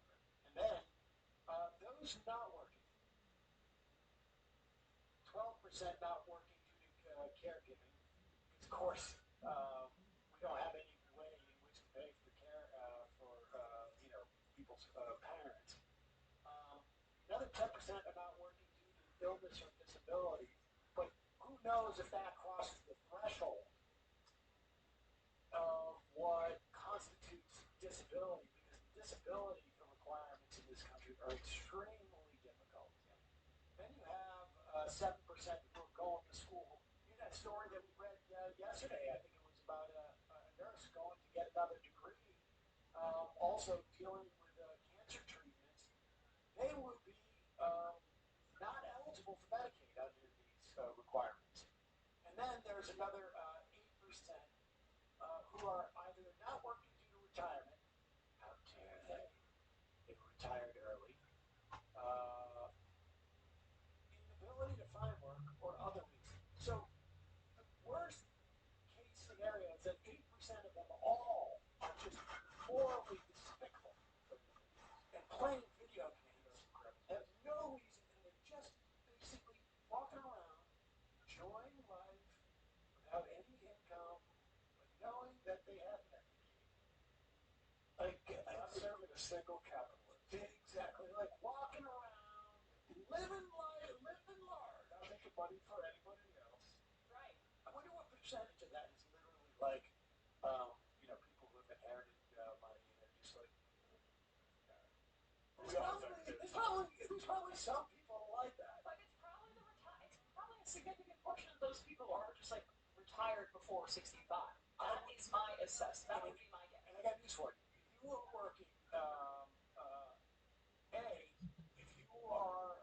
And then those not working. 12% not working due to caregiving. Because, of course, we don't have any way in which to pay for care for people's parents. Another 10% are not working due to illness or disability. But who knows if that crosses the threshold of what constitutes disability? Because the disability requirements in this country are extremely difficult. Then you have 7% who are going to school. You had that story that we read yesterday. I think it was about a nurse going to get another degree also dealing with cancer treatments, they would be not eligible for Medicaid under these requirements. And then there's another 8% who are either not working due to retirement, how dare they? They were retired early, inability to find work, or other reasons. So the worst case scenario is that 8% of them all are just horribly despicable and playing video games, have no reason, and they're just basically walking around, enjoying life without any income, but knowing that they have Medicaid. Like, Not serving a single capitalist. exactly, like walking around, living life, living large, not making money for anybody else. Right. I wonder what percentage of that is literally like, people who have inherited money and they're just like, there's probably some people like that. But it's probably a significant portion of those people are just like retired before 65. That is my assessment. That would be my guess. And I got news for you. If you are working, if you are,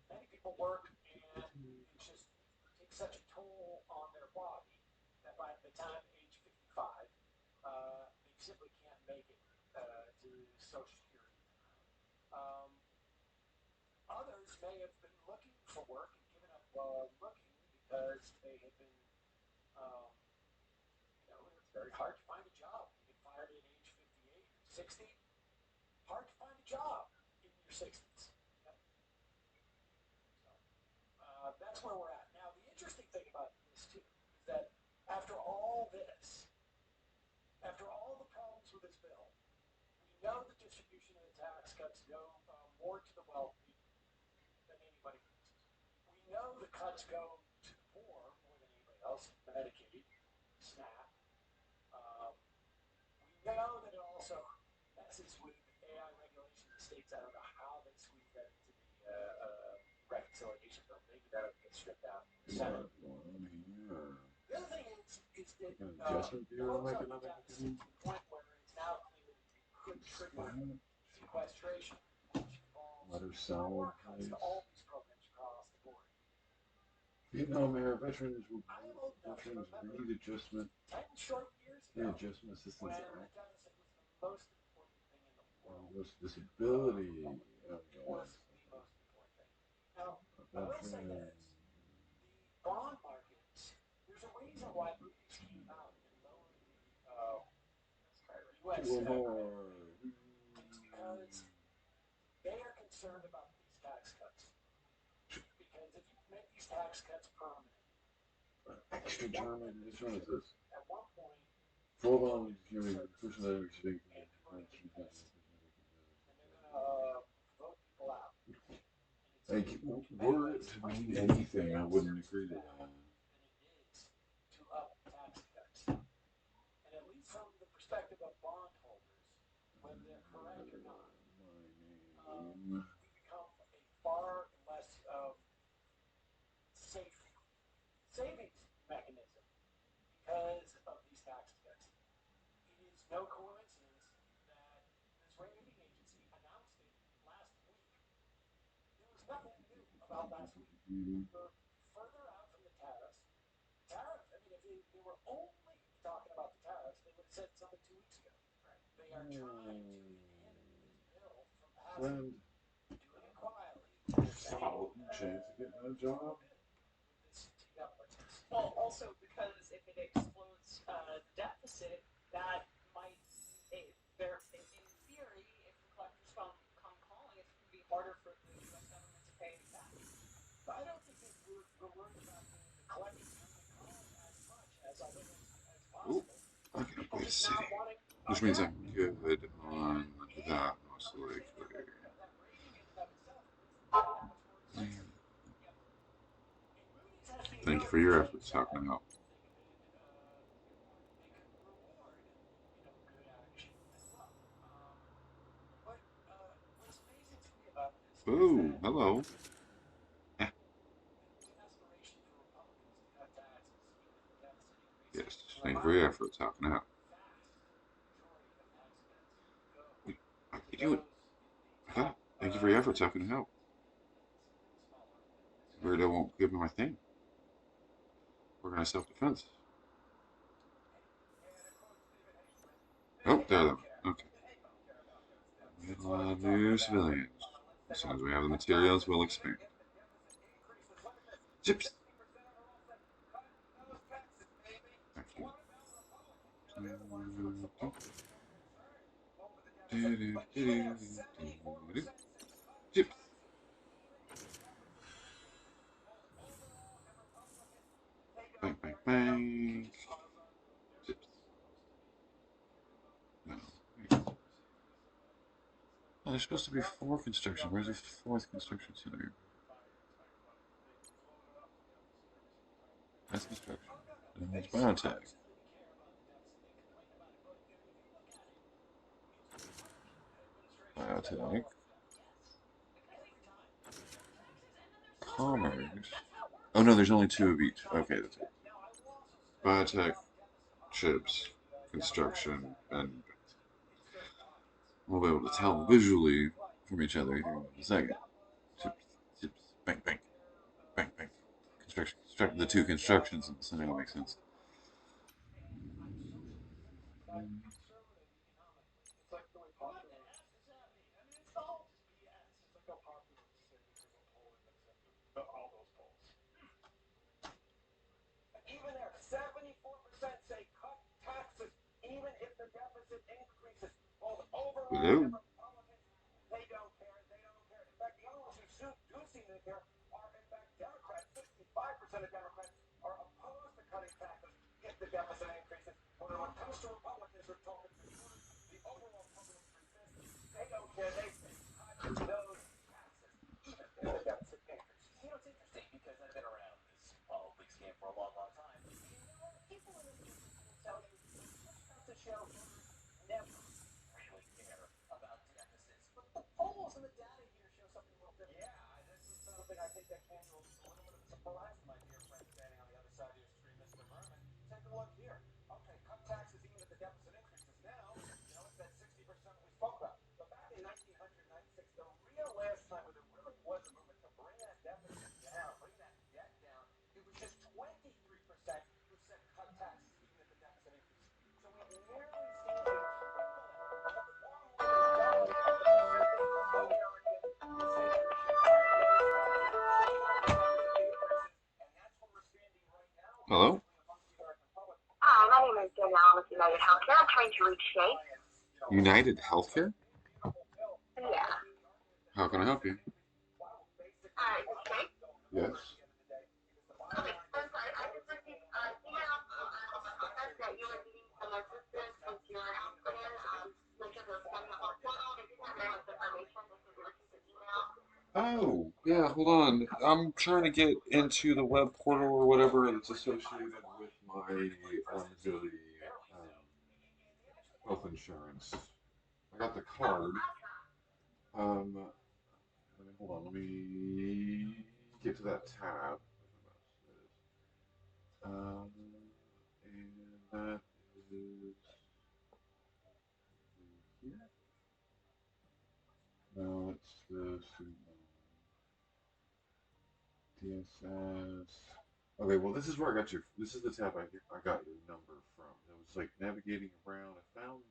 many people work and it just takes such a toll on their body that by the time age 55, they simply can't make it to Social Security. Others may have been looking for work and given up looking because they have been, it's very hard to find a job. You get fired at age 58 or 60. Hard to find a job in your 60s. Yep. So, that's where we're at. Now, the interesting thing about this, too, is that after all this, after all the problems with this bill, we know the distribution of the tax cuts go more to the wealthy than anybody thinks. We know the cuts go to the poor more than anybody else, Medicaid, SNAP. We know that it also messes with AI regulation in the states. I don't know how they squeeze that into the reconciliation bill. Maybe that'll get stripped out in the Senate. The other thing is that Adjustment Bureau folks make up another to the point where it's now clear that you could trigger sequestration, which involves Let her sell, more cuts please. to all these programs across the board. Vietnam era veterans I am old enough to remember need adjustment. 10 short years The ago Adjustment when Assistance the Act. deficit was the most important thing in the world. This disability. Was the most important thing. Now, I will say this. The bond markets, there's a reason why Moody's came out and lowered the U.S. It's because they are concerned about these tax cuts. Because if you make these tax cuts permanent, Extra term. Which one is this? at one point, Full on person that and people are going to be pissed. And they're going to vote people out. Like, were it to mean anything, I wouldn't agree to that. Than it is to up tax cuts. And at least from the perspective of bondholders, whether they're correct or not, we become a far less safe savings mechanism because of these tax cuts. It is no coincidence that this rating agency announced it last week. There was nothing new about last week. We were further out from the tariffs. If they were only talking about the tariffs, they would have said something 2 weeks ago. Right. They are trying to inhibit this bill from passing, doing it quietly. Chance of getting a job. Well, also because if it explodes the deficit, that might, in theory, if the collectors come calling, it's going to be harder for the U.S. government to pay back. But I don't think that we're worried about the collectors coming as much as I think as possible. I can People always just see. not wanting. Which means I'm good on that, most likely. That rating in and of itself makes it that much more expensive. Thank you for your efforts helping out. They could reward, good action as well. But what's amazing to me about this Ooh, is that hello. the aspiration for Republicans to cut taxes, even if the deficit increases, Yes, thank you for your efforts helping out. vast majority of You do it. I got it. Thank you for your efforts. How can I help? Weirdo won't give me my thing. Organized self-defense. Oh, there they are. Okay. New civilians. As soon as we have the materials, we'll expand. Chips. Thank you. Chips. Bang, bang, bang. Chips. No. Oh, there's supposed to be 4 construction. Where's the 4th construction center? That's construction. And it's biotech. Biotech. Commerce. Oh no, there's only 2 of each. Okay, that's it. Biotech, chips, construction, and we'll be able to tell visually from each other here in a second. Chips, chips, bang, bang, bang, bang. Construction, the 2 constructions in the center makes sense. Even there, 74% say cut taxes, even if the deficit increases. Both overall and Republicans, they don't care. They don't care. In fact, the only ones who do seem to care are, in fact, Democrats. 65% of Democrats are opposed to cutting taxes if the deficit increases. But when it comes to Republicans, we're talking the overall public resist. They don't care. They say cut those taxes, even if the deficit increases. You know, it's interesting because I've been around this politics game for a long, long time. And you know what? People in this business will tell you push comes to shove, voters never really care about deficits. But the polls and the data here show something a little different. Yeah, this is something I think that came to a little bit of a surprise to my dear friend standing on the other side of your screen, Mr. Berman. Take a look here. Okay, cut taxes even if the deficit increases. Now, it's that 60% we spoke about. But back in 1996, the real last time where there really was a movement to bring that deficit down, bring that debt down, it was just 23% who said cut taxes even if the deficit increases. So we've nearly seen a triple it. Far more than double the percentage of Americans who say that we should cut those taxes even if the deficit increases. And that's where we're standing right now. Hello? Amongst the American public. Hi, my name is Danielle with United Healthcare. I'm trying to reach Shay. United Healthcare? Yeah. How can I help you? Is it Shay? Yes. Okay, I'm sorry. I just received an email that you were needing some assistance with your health plan, such as a scanning of a portal. They didn't have enough information. They said you're looking to email. Oh, yeah, hold on. I'm trying to get into the web portal or whatever that's associated with my Missouri health insurance. I got the card. Hold on, let me get to that tab. And that is here. No, it's the DSS. Okay, well, this is where I got your. This is the tab I got your number from. It was like navigating around. I found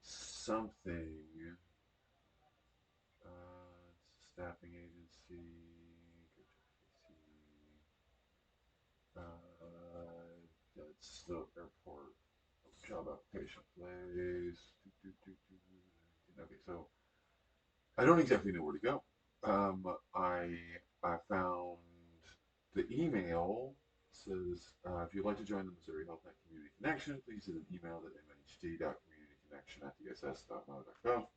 something. Staffing agency. That's the airport job application place. Okay, so I don't exactly know where to go. I found the email says if you'd like to join the Missouri HealthNet Community Connection, please send an email at mhd.communityconnection@dss.mo.gov.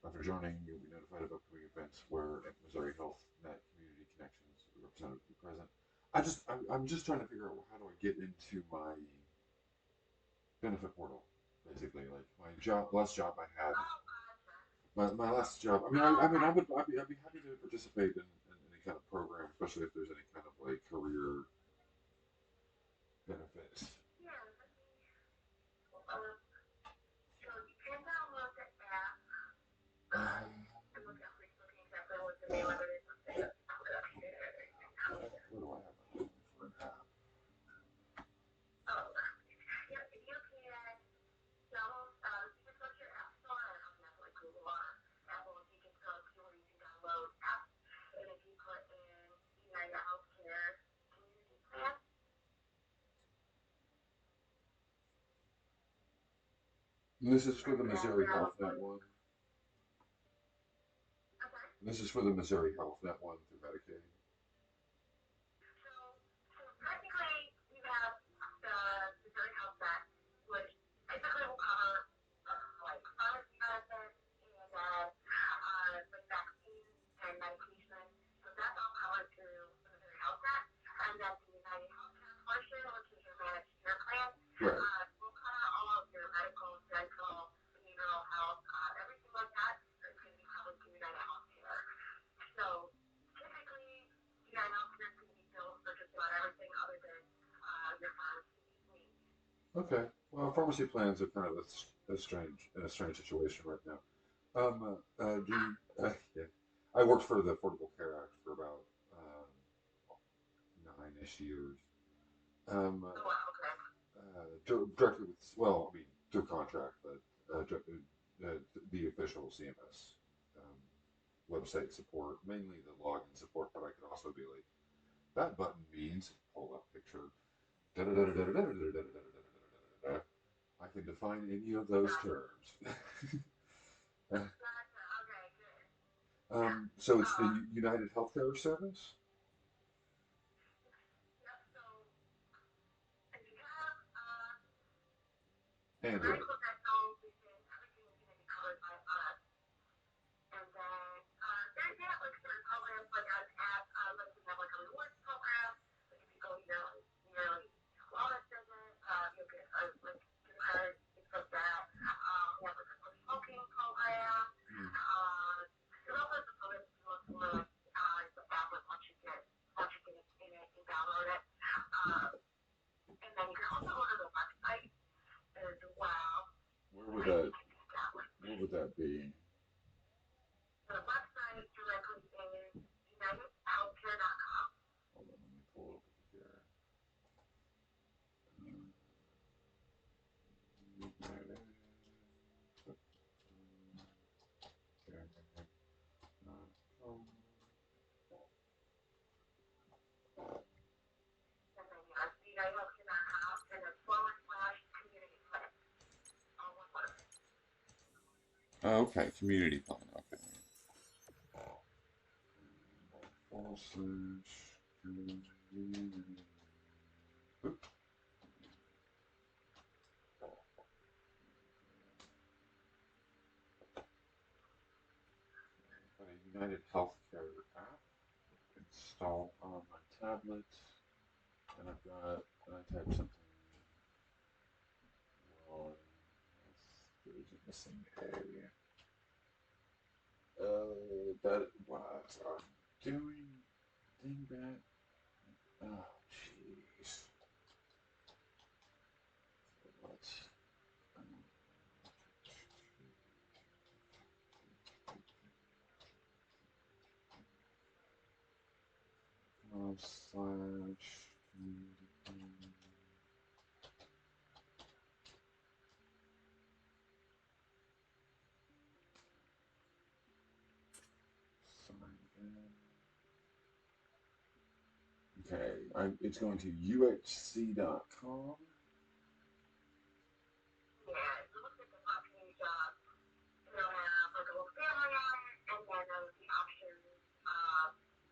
After joining, you'll be notified of upcoming events where Missouri HealthNet Community Connections representative will be present. I'm just trying to figure out how do I get into my benefit portal, basically, like my last job I had. My last job. I mean, I'd be happy to participate in any kind of program, especially if there's any kind of like career benefits. Yeah, so you can download the app. I'm looking exactly what the name of it is. Where do I have my for an app? Oh, yeah, you can download, you just go to your app store, I don't know, like Google or Apple, you can go to where you can download apps, and if you put in United Healthcare Community Plan, This is for the Missouri Health Net one. I'm sorry. This is for the Missouri Health Net one through Medicaid. So technically, you have the Missouri Health Net, which basically will cover like pharmacy benefits and like vaccines and medication. So that's all covered through the Missouri Health Net. And then the United Healthcare portion, which is your managed care plan, Right. will cover all of your medical, dental, behavioral health, everything like that is going to be covered through United Healthcare. So typically, United Healthcare is going to be billed for just about everything other than your pharmacy needs. Okay. Well, pharmacy plans are kind of a strange situation right now. Yeah. I worked for the Affordable Care Act for about 9-ish years. Oh, wow, okay. Directly with, well, I mean, through contract, but the official CMS website support, mainly the login support, but I could also be like, that button means pull up picture. I can define any of those terms. Gotcha, okay, good. So it's the United Healthcare Service? Yep, so if you have Android. medical, dental, vision, everything is going to be covered by us. And then there's yeah, like certain programs like an app, like we have like a rewards program. Like if you go yearly wellness visit, you'll get like gift cards, things like that. We have like a no smoking program. There's all sorts of programs if you look for the app like once you get in it and download it. And then you can also go to the website as well. Where would that be? The website directly is unitedhealthcare.com. Hold on, let me pull it up here. And then unitedhealthcare.com and then /community plan. All one word. Oh, okay, community plan. Okay. /community. Oop. Got a United Healthcare app installed on my tablet, and I typed something wrong. There's a missing A. That was doing dingbat. Oh, jeez. What? Slash community. Sign in. Okay, it's going to uhc.com. Yeah, if you look at the top page, it'll have like a little family on it, and then there'll be options,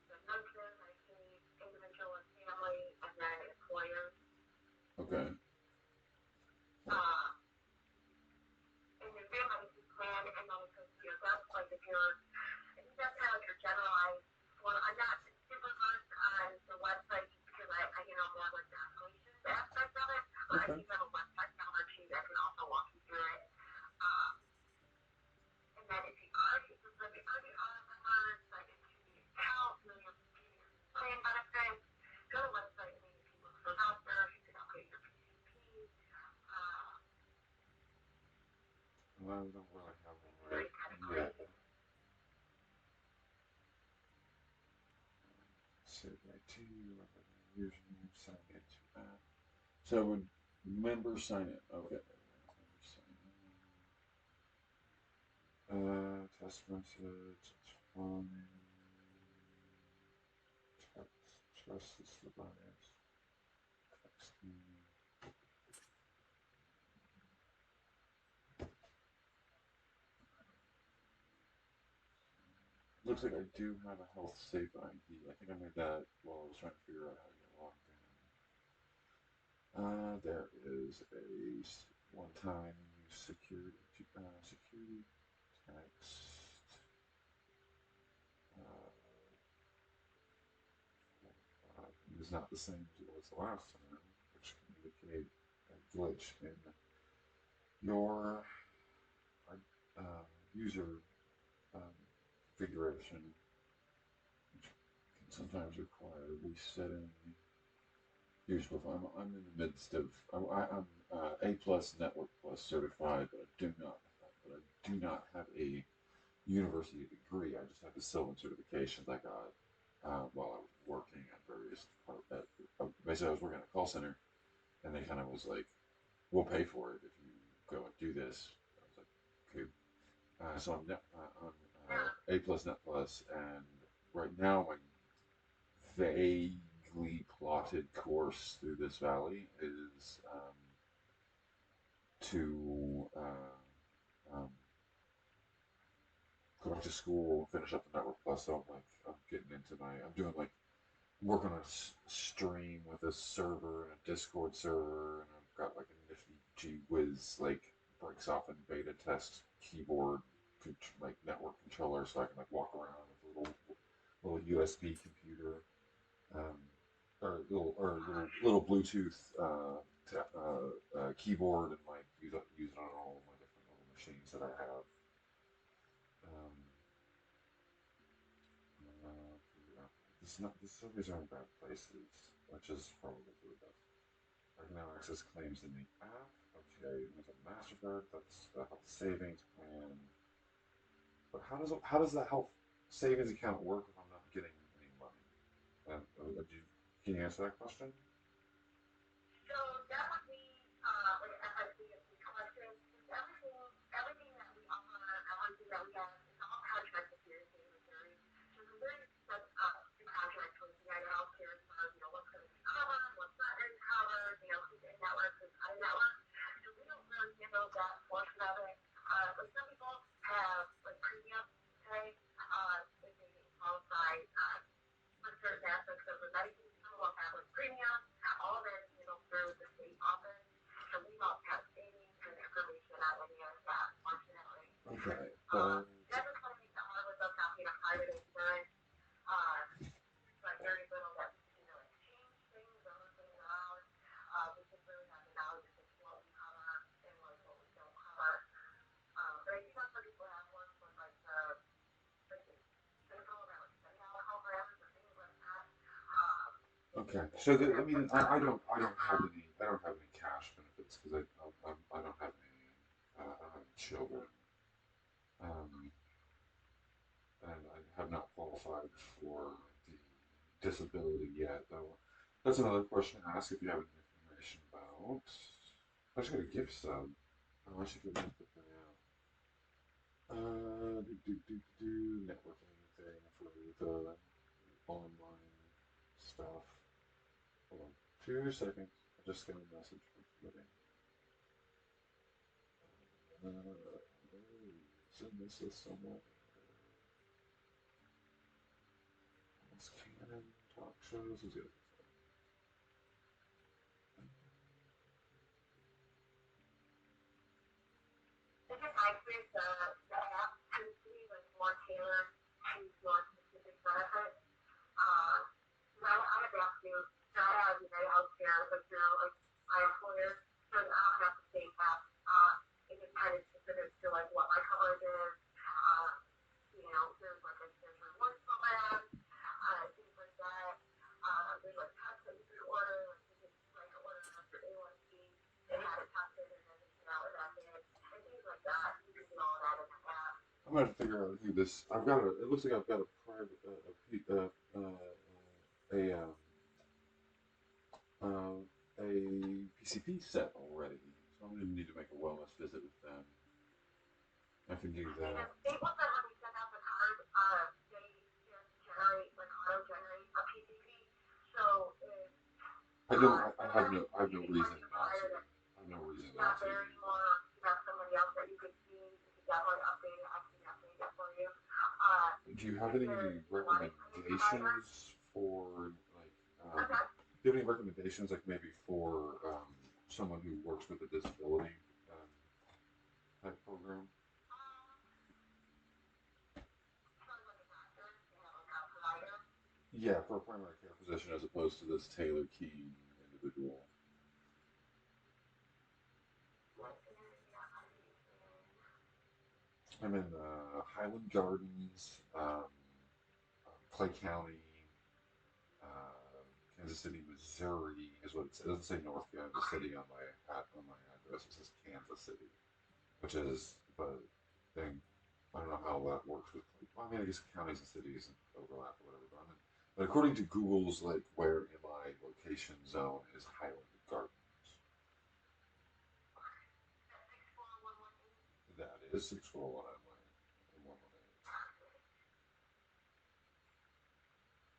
the nurses, Medicaid, individual and family, and then employers. Okay. And then family plan, and then it goes to your death, like if you're, I think that's kind of like your generalized form. I'm not super versed on the website just because I more like the escalations aspect of it, but I do have a website number too that can also walk you through it. And then if you already are members, like into the account, your plan benefits, go to the website and then you can look for vouchers, you can upgrade your PCP. Well, I don't really have one Really right kind of yet. crazy. save IT, username, sign into app. So would member sign in? Okay. Member sign in. Test message. It's fine. Trust this device. Texting. Looks like I do have a health safe ID. I think I made that while I was trying to figure out how to get logged in. There is a one-time security security text. It is not the same as it was the last time, which can indicate a glitch in your user configuration, which can sometimes require resetting. Here's what I'm in the midst of. I'm A plus Network Plus certified, but I do not have a university degree. I just have the Sylvan certifications I got while I was working at various basically I was working at a call center, and they kind of was like, "We'll pay for it if you go and do this." I was like, "Okay." So I'm A plus Net Plus, and right now my vaguely plotted course through this valley is to go back to school, finish up the Network Plus. So I'm getting into I'm doing working on a stream with a server and a Discord server, and I've got like a nifty gee whiz breaks off and beta test keyboard network controller, so I can walk around with a little USB computer, little Bluetooth keyboard, and use it on all of my different little machines that I have. Some of these are in bad places, which is probably for the best. I can now access claims in the app. Okay, there's a MasterCard. That's the health savings plan. But how does the health savings account work if I'm not getting any money? Can you answer that question? So that would be like FSC collection. Everything that we offer, everything that we have, it's all contracted here in Missouri. So it's a very set up the contract with United Healthcare as far as what's going to be covered, what's not going to be covered, who's in network, who's out of network. So we don't really handle that portion of it. But some people have premium pay if they qualify for certain aspects of the Medicaid. Some will have premium. All of that is handled through the state office. So we don't have any kind of information on any of that, fortunately. Okay. That just kind of makes it hard with us not being a private insurance. But very little that we can change things or move things around. We just really have the knowledge of what we cover and what we don't cover. But I do know some people have one for Okay, so I don't have any cash benefits because I don't have any children, and I have not qualified for the disability yet. Though that's another question to ask if you have any information about. I just got a gift sub. Oh, I should go check that thing out. Networking thing for the online stuff. Hold on 2 seconds. I just got a message from somebody. It's in this list somewhere. It's Canon talk shows. Is it? It's just nice with the app to be more tailored to your specific benefits. I adapt to. So I have United Healthcare, but my employer, so I don't have the same app. It just kind of specific to what my coverage is. There's rewards programs, things like that. There's tests that you can order, you can order your A1C and have it tested, and then you can out what that is, and things like that. You can do all that in the app. I'm gonna figure out who this. It looks like I've got a private a uh, a PCP set already, so I'm gonna need to make a wellness visit with them. I can do And that. they want that when we send out the card, they just generate, like auto generate a PCP. So if I don't. sometimes I have you no can tell reason your not to. provider that I have no reason he's not not to. there anymore, you have somebody else that you could see, you can definitely update it. I can definitely get for you. Do you have If any they're not a claim provider, recommendations for like? okay. Do you have any recommendations like maybe for someone who works with a disability um, type program? Sounds like a doctor, you know, like a provider. Yeah, for a primary care physician as opposed to this Taylor Key individual. What area are you in? I'm in Highland Gardens, Clay County, Kansas City, Missouri is what it says. It doesn't say North Kansas City on my address. It says Kansas City, which is, but then I don't know how that works with. Well, I mean, I guess counties and cities overlap or whatever. But according to Google's like where in my location zone is Highland Gardens. At 64118. That is 641 on my 118.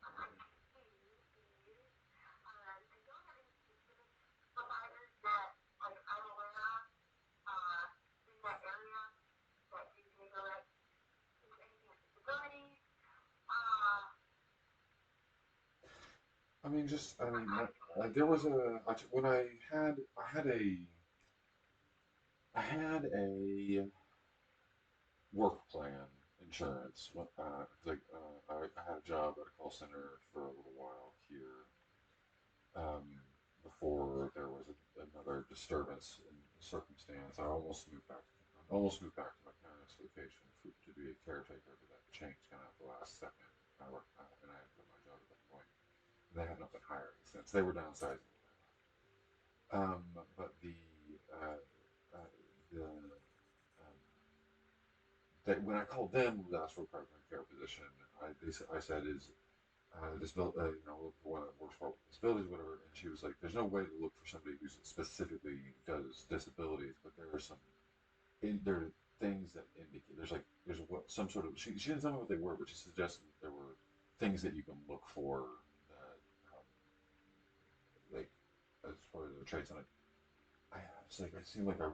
I don't have any specific providers that like I'm aware of in that area that do maybe like do anything with disabilities. I mean, just I mean, there was when I had a work plan insurance. Like I had a job at a call center for a little while here um, before there was another disturbance in circumstance. Almost moved back to my parents' location to be a caretaker, but that changed kind of at the last second. And I had quit my job at that point. And they had not been hiring since. They were downsizing when I left. But uh, uh, the that when I called them to ask for a primary care position, I said is disability, look for one that works for disabilities, whatever. And she was like, "There's no way to look for somebody who specifically does disabilities, but there are there are things that indicate there's what some sort of she didn't tell me what they were, but she suggested that there were things that you can look for that like as far as the traits on it. It's like I seem like I've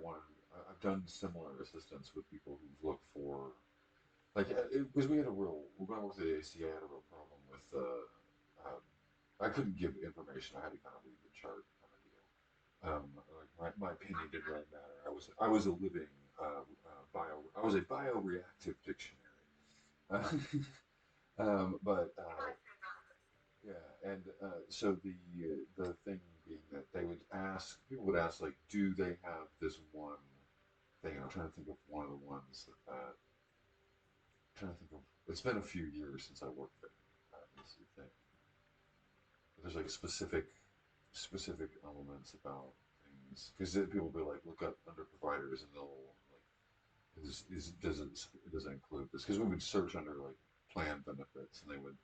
done similar assistance with people who've looked for like because we had a real when I worked at the ACA, I had a real problem with I couldn't give information. I had to kind of read the chart kind of deal. Like my opinion didn't really matter. I was a living I was a bioreactive dictionary. But yeah, and so the thing being that people would ask like, do they have this one thing? And I'm trying to think of one of the ones that I'm trying to think of. It's been a few years since I worked there. Is the thing. But there's like specific elements about things because people will be like, look up under providers, and they'll like, it doesn't include this because we would search under like plan benefits, and they would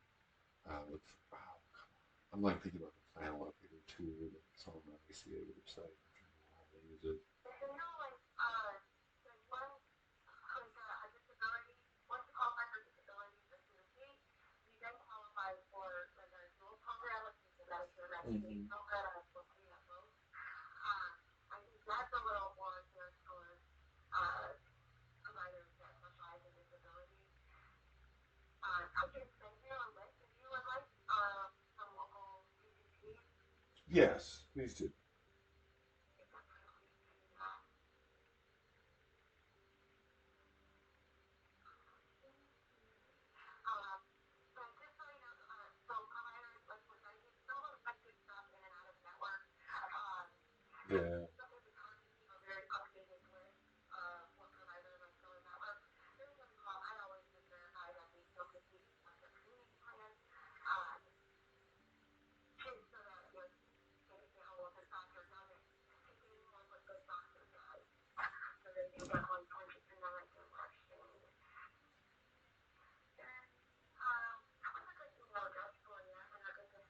look. For, oh, come on. I'm like thinking about the plan allocator tool that's on the ACA website. I'm trying to know how they use it. You know, like, there's one, like, a disability, once you qualify for disability with the state, you then qualify for, like, a dual program, which is the Medicare Medicaid program, and it's supposed to be at both. I think that's a little more geared towards, providers that specialize in disability. I can send you a list if you would like, some local PCPs. Yes, please do. So just so you know, so providers like what I do, some of them could stop in and out of network. Yeah. Some of the counties keep a very updated list of what providers are still in network. During the call, I always just verify that they still complete like their community plan. Just so that if they say, oh, well, this doctor doesn't continue on what this doctor does. So they can definitely point you in the right direction. And what's a good email address for you? And I'll get this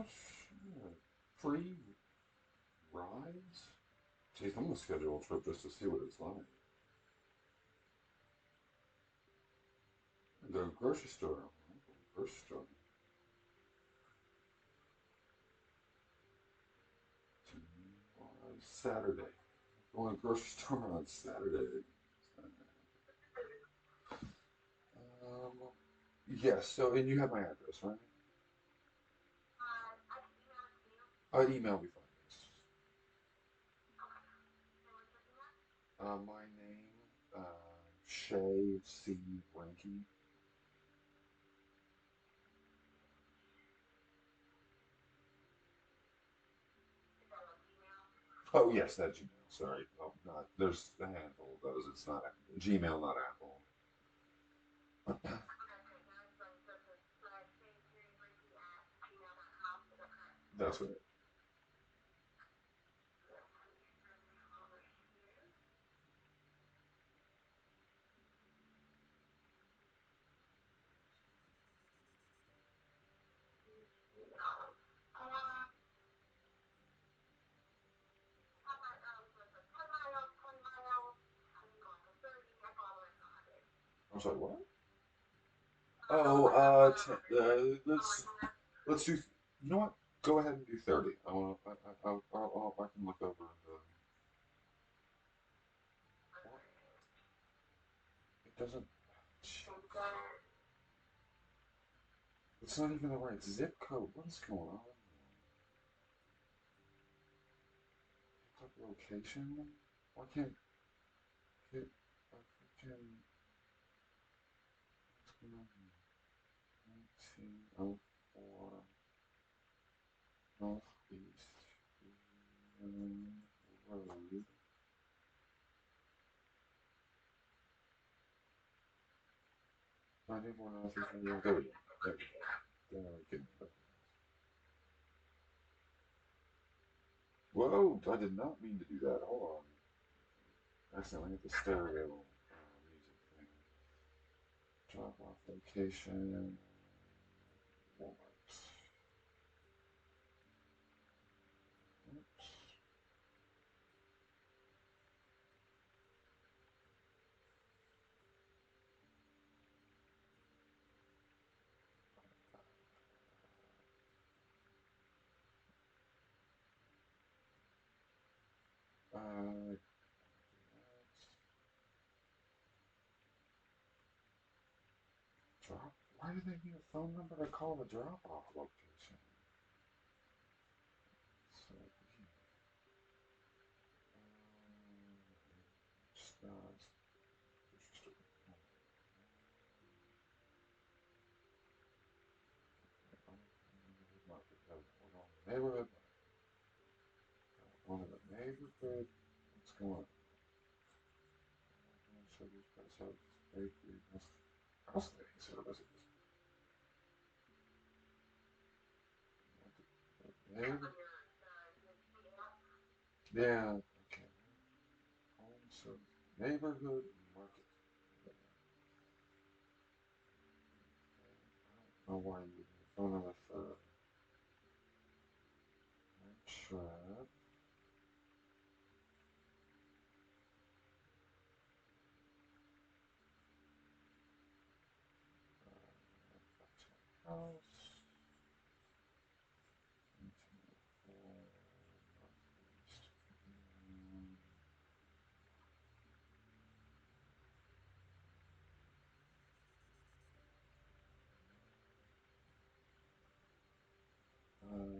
Sure. Free rides? Jeez, I'm gonna schedule a trip just to see what it's like. The grocery store. Grocery store. Saturday. Going to the grocery store on Saturday. Yes, so, and you have my address, right? Email me fine, yes. My name, Shay C. Ranky. Oh, yes, that's Gmail. Sorry. Oh, not, there's a handful of those. It's not Gmail, not Apple. That's right. I'm sorry, what? Oh, let's do. You know what? Go ahead and do 30. I want to. I can look over the. It doesn't. It's not even the right zip code. What is going on? What location? Why can't it? I freaking. What's going on here? 1904 Northeast Road. I didn't want to know if there we go. There we go. There we go. Whoa, I did not mean to do that. Hold on. I accidentally hit the stereo music thing. Drop off location. Walmart. Oops. Drop. Why do they need a phone number to call the drop off location? So weird. Stars. Market. We're going to the neighborhood. Going to the neighborhood. What's going on? Service, pet service, bakery, housekeeping services. Neighbor. Yeah. Okay. Home service. Neighborhood market. I don't know why you would need a phone number for trap. House. Northeast.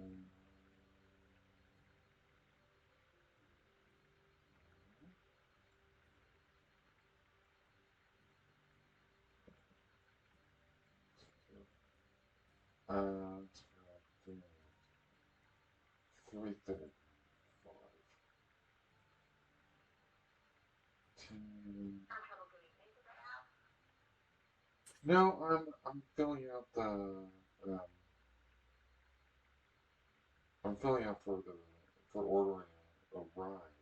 Um, it's about 3:35. No, I'm filling out the um, I'm filling out for ordering a ride.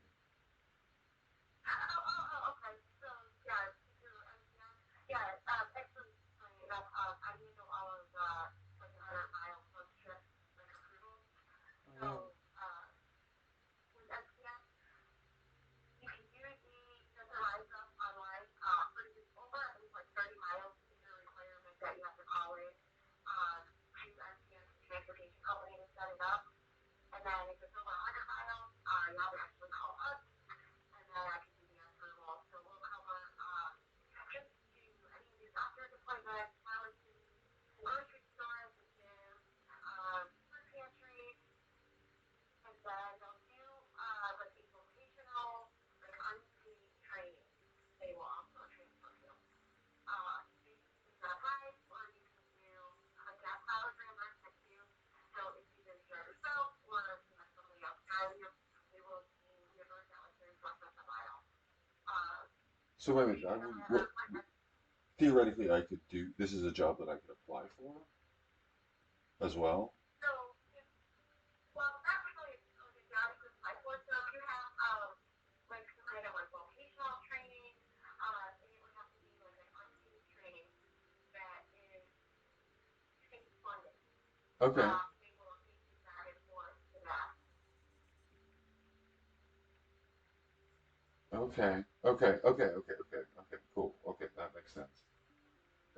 So wait a minute, I would, what, theoretically I could do, this is a job that I could apply for as well? So, if, well, not really a job you could apply for. So if you have, like some kind of like vocational training, then it would have to be like an unpaid training that is state funded. Okay, They will give you credit for that. okay, cool, okay, that makes sense.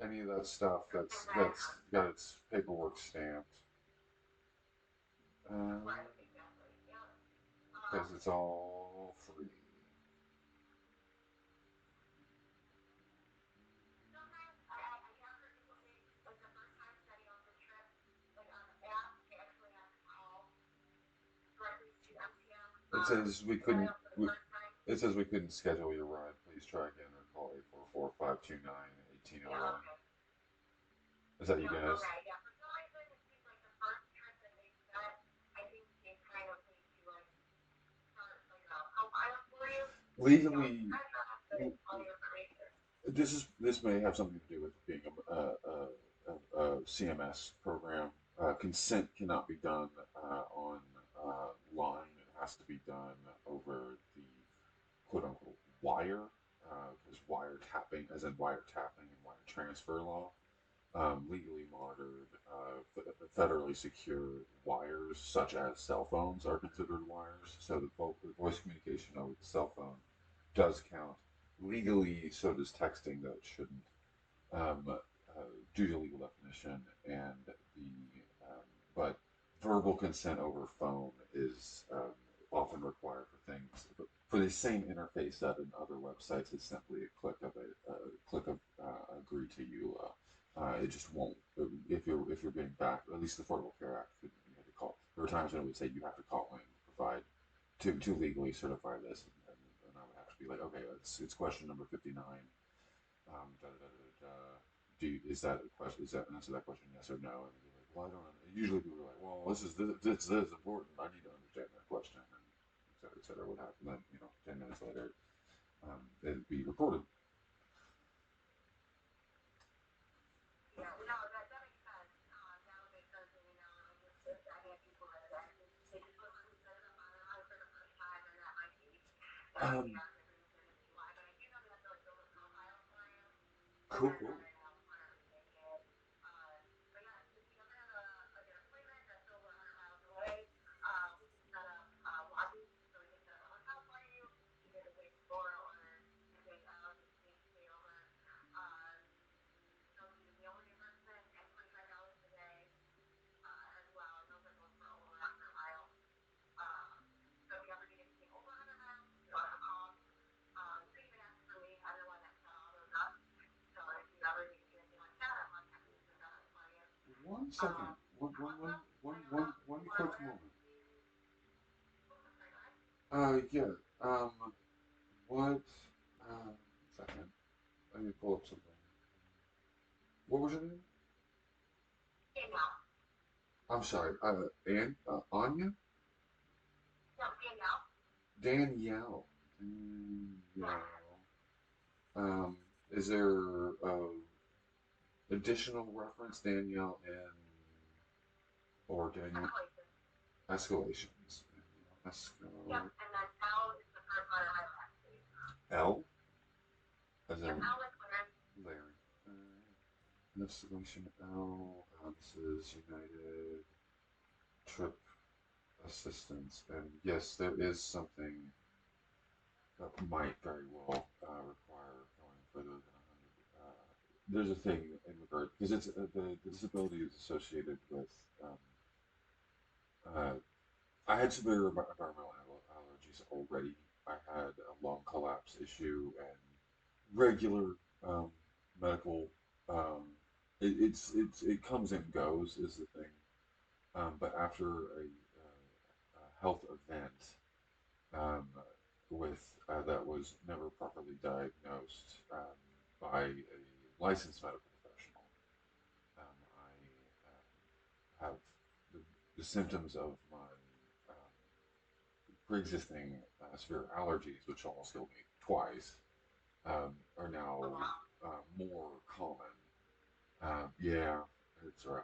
Any of that stuff And then, that's got its paperwork stamped, right, exactly, yeah. because it's all free. Sometimes I have heard people say, like the first time setting up the trip, like on the app, they actually have to call directly to MTM, It says we to sign couldn't, up for the we, first time. it says we couldn't schedule your ride. Please try again or call 844-529-1801. Yeah, okay. Is that you Yeah, guys? okay, yeah. For some reason, it seems like the first trip that they set, I think they kind of need to like start like a profile for you. Legally, I'm not good at all the information. this may have something to do with being CMS program. Consent cannot be done on line. It has to be done over the quote unquote wire, because wiretapping, as in wiretapping and wire transfer law, legally monitored, federally secure wires, such as cell phones, are considered wires. So the voice communication over the cell phone does count legally. So does texting, though it shouldn't, due to legal definition. And but verbal consent over phone is often required for things. For the same interface that in other websites is simply a click of agree to EULA. It just won't. If you're being back, at least the Affordable Care Act, you had to call. There were times when it would say you have to call in to provide to legally certify this, and I would have to be like, okay, it's question number 59. Da, da, da, da, da. Is that a question? Is that answer that question? Yes or no? And they'd be like, well, I don't know. Usually people are like, well, this is important. I need to understand that question, and et cetera. What happened? Then 10 minutes later, it'd be recorded. Yeah, no, that makes sense. That would make sense. And, if I had people that actually, they just wasn't set it up on their own for the first time, and that might be Um, the reason as to why. But I do know they have to like build a profile for you, and cool, then cool. whenever you make it. But yeah, if you ever have like an appointment that's over 100 miles away, we can set up lodging, so we can set up a hotel for you, either the day before or the day of, if you need to stay over. Um, They'll do meal reimbursement at $25 a day as well, and those are both for over 100 miles. Um, so if you ever need anything over 100 miles, you don't have to call. You can even ask for me. I'm the one that set all those up. So if you ever need anything like that, I'm more than happy to set that up for you. One second. Also, I know One you quick are. moment. Oh, I'm sorry, go ahead. Yeah. What? Second. I need to pull up something. What was your name? Danielle. I'm sorry. Anya? No, Danielle. Danielle. Yeah. Danielle. Is there additional reference, Danielle, or Daniel Escalation. escalations? Yep, and then L is the first letter of my last name. L, as Yep, in L is Larry. Larry. Escalation L. This is United Trip Assistance, and yes, there is something that might very well require going further than 100. There's a thing in regard because it's the disability is associated with. Uh, I had severe environmental allergies already. I had a lung collapse issue and regular medical. Um, it comes and goes is the thing. But after a health event um, with that was never properly diagnosed by a licensed medical professional, I have the symptoms of my pre-existing severe allergies, which almost killed me twice. are now more common. Yeah, it's right.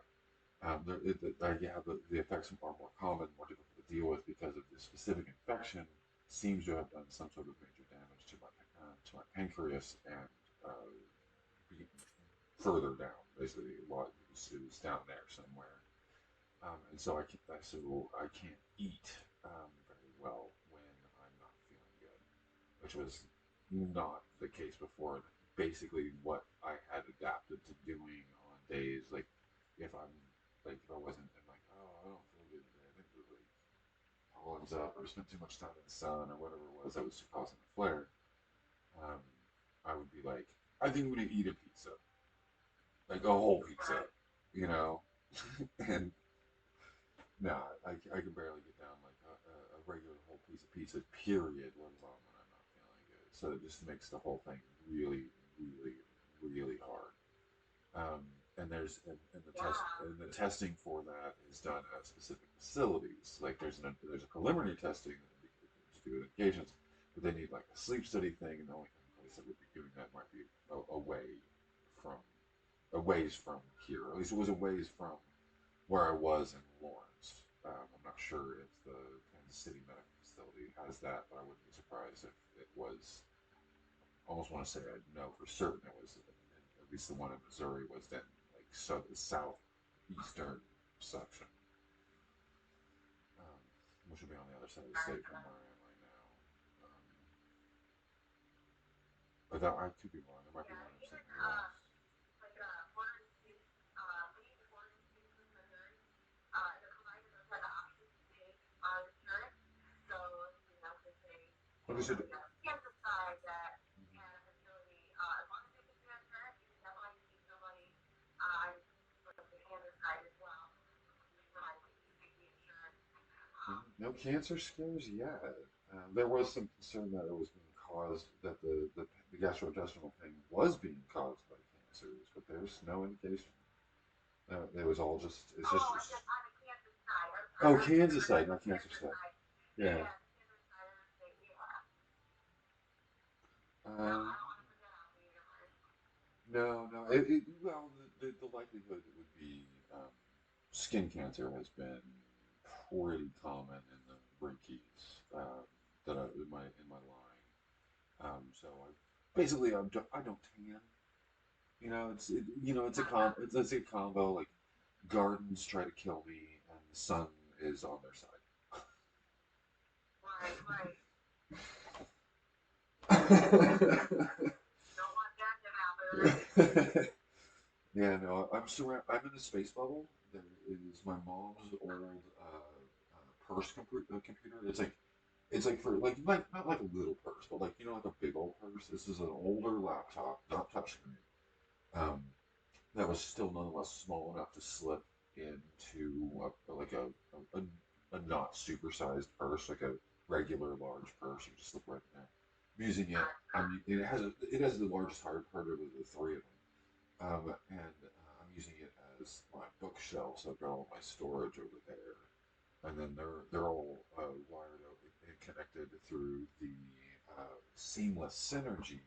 Yeah, the effects are more common, more difficult to deal with because of the specific infection seems to have done some sort of major damage to my pancreas and uh, be further down. Basically, it was down there somewhere, and so I can't eat very well when I'm not feeling good, which was not the case before. Basically, what I had adapted to doing on days if I wasn't, I'm like, oh, I don't feel good today. I think the like pollen's up or spent too much time in the sun or whatever it was that was causing the flare. Um, I would be like, I think I'm gonna eat a pizza, like a whole pizza, you know, and nah, I can barely get down like a regular whole piece of pizza, period, let alone when I'm not feeling good. So it just makes the whole thing really, really, really hard. Um, and the testing for that is done at specific facilities. Like there's a preliminary testing that to do with occasions, but they need like a sleep study thing, and the only place that would be doing that might be from a ways from here. At least it was a ways from where I was in Lawrence. I'm not sure if the Kansas City Medical Facility has that, but I wouldn't be surprised if it was. Almost want to say I know for certain it was. At least the one in Missouri was then like the southeastern section, um, which would be on the other side of the state from where I am right now. Um, but that, I could be wrong. There might be Yeah, one I'm even saying else. like border disputes, being the border disputes in Missouri, the provider does have the option to take insurance. So, you know, if they Okay, so can't decide that at a facility, as long as they take the insurance, you can definitely see somebody on like the other side as well. Provided that you take the insurance. no cancer scares yet. There was some concern that it was being caused, that the gastrointestinal pain was being caused by cancers, but there's no indication. It was all just, it's just, Oh, I guess on the Kansas side. oh, Kansas side, not cancer side. Yeah. Yeah, Kansas side of the state, yeah. No, I Um, don't want to put that out there either. no, no. Well, the likelihood it would be skin cancer has been pretty common in the Brinkies in my line. So I don't tan. It's a combo. Like gardens try to kill me, and the sun is on their side. Right, right. Yeah, Don't want that to happen. I'm in a space bubble. There is my mom's old computer. It's like for like not like a little purse, but like like a big old purse. This is an older laptop, not touchscreen. Um, that was still nonetheless small enough to slip into a not supersized purse, like a regular large purse. You just slip right in there. I'm using it. It has the largest hard part of the three of them. And I'm using it as my bookshelf, so I've got all my storage over there, and then they're all wired up and connected through the Seamless Synergy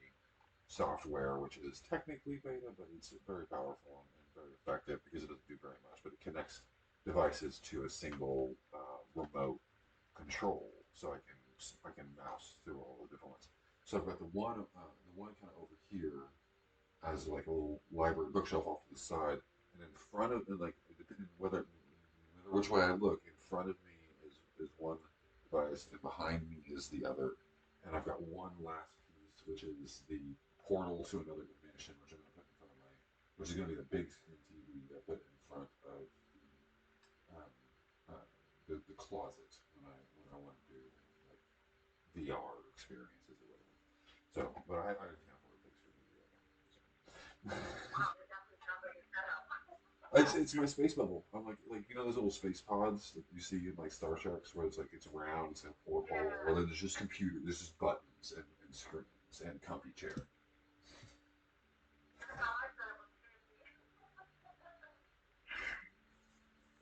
software, which is technically beta, but it's very powerful and very effective because it doesn't do very much, but it connects devices to a single remote control, so I can mouse through all the different ones. So I've got the one kind of over here has like a little library bookshelf off to the side, and in front of like depending on whether which way I look, in front of me is one device, and behind me is the other, and I've got one last piece, which is the portal to another dimension, which I'm going to put in front of which is going to be the big screen TV that I put in front of um, the closet when I want to do like VR experiences or whatever. So, but I can't afford a big screen TV right now. Wow, that definitely sounds like a setup. It's my space bubble. I'm like those little space pods that you see in like Star Treks where it's round, it's got a porthole, or then there's just there's just buttons and screens and comfy chair.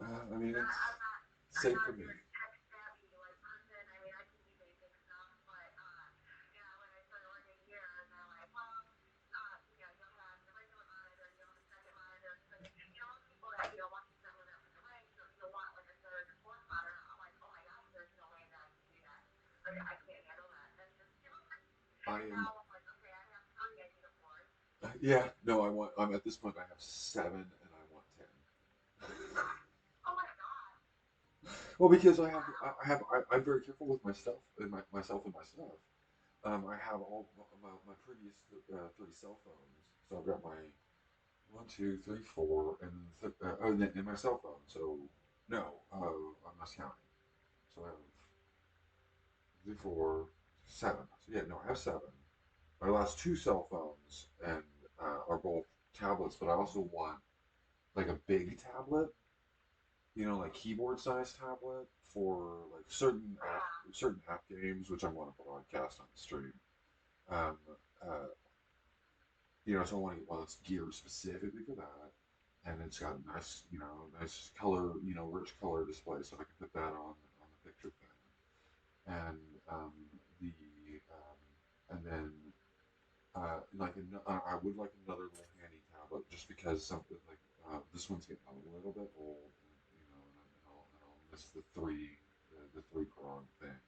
I mean, it's safe for me. I can't handle that. And just give them I now am. I'm like, okay, I have three, I need a fourth. Yeah. No, I'm at this point. I have 7, and I want 10. Oh my god. Well, because I'm very careful with my stuff and myself and my stuff. I have all my previous 3 cell phones. So I've got my 1, 2, 3, 4, and my cell phone. So no, I'm not counting. So I have 3, 4, 7. So yeah, no, I have 7. My last 2 cell phones and are both tablets, but I also want like a big tablet, like keyboard size tablet for like certain app games, which I want to broadcast on the stream. Um, uh, so I want to get one that's geared specifically for that, and it's got a nice color, rich color display, so I can put that on the picture thing, and the and then I would like another little handy tablet just because something like this one's getting a little bit old, and I'll miss the 3 prong thing.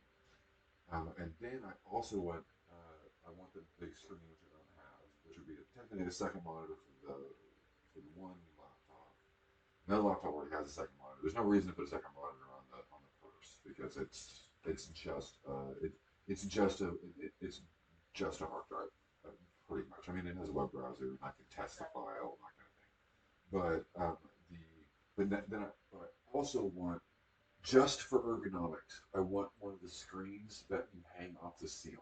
And then I want the big screen, which I don't have, which would be technically a second monitor for the one laptop. Another laptop already has a second monitor. There's no reason to put a second monitor on the purse because it's just it's just a hard drive, pretty much. I mean, it has a web browser, and I can test the file, and that kind of thing. But I also want, just for ergonomics, I want one of the screens that you hang off the ceiling.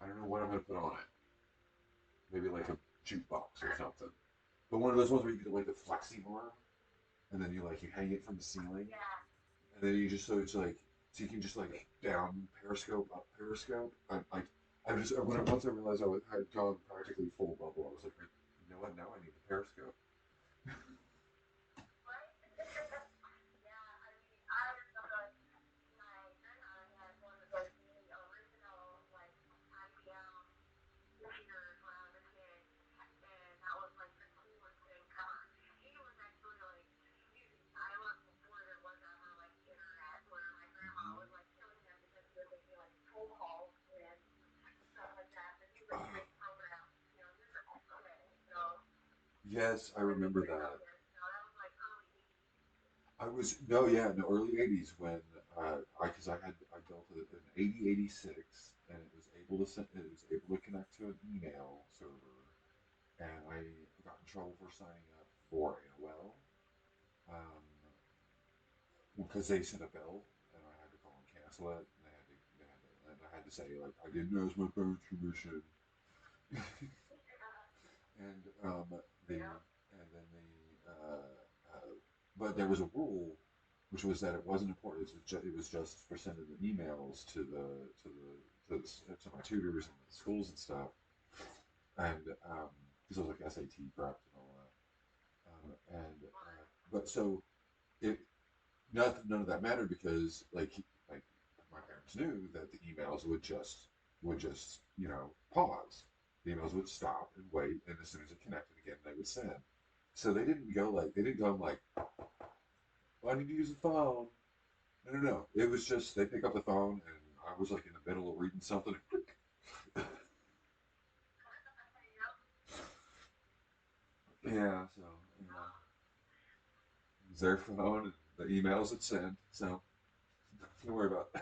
I don't know what I'm gonna put on it. Maybe like a jukebox or something. But one of those ones where you get like the flexi arm, and then you hang it from the ceiling, and then you just so you can just like down periscope up periscope. Once I realized I had gone practically full bubble, I was like, you know what? Now I need the periscope. Yes, I remember that. I was no, yeah, in the early '80s when I built an 8086 and it was able to connect to an email server, and I got in trouble for signing up for AOL um, because they sent a bill and I had to call and cancel it, and and I had to say like I didn't ask my parents' permission, and then but there was a rule, which was that it wasn't important. It was just for sending the emails to my tutors and the schools and stuff, and because it was like SAT prep and all that, but so it none of that mattered because like my parents knew that the emails would just pause. The emails would stop and wait, and as soon as it connected again, they would send. So they didn't go like, well, I need to use the phone. No, no, no. It was just they pick up the phone, and I was like in the middle of reading something. Yeah, so it was their phone, and the emails it sent. So don't worry about it.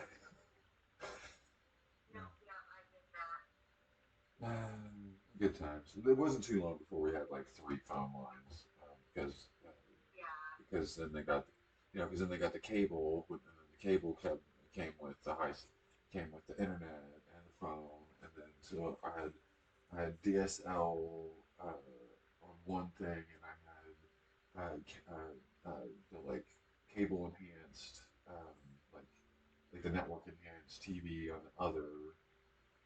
Good times. It wasn't too long before we had like 3 phone lines because then they got because then they got the cable, and then the cable came with came with the internet and the phone, and then so I had DSL on one thing, and the like cable enhanced like the network enhanced TV on the other,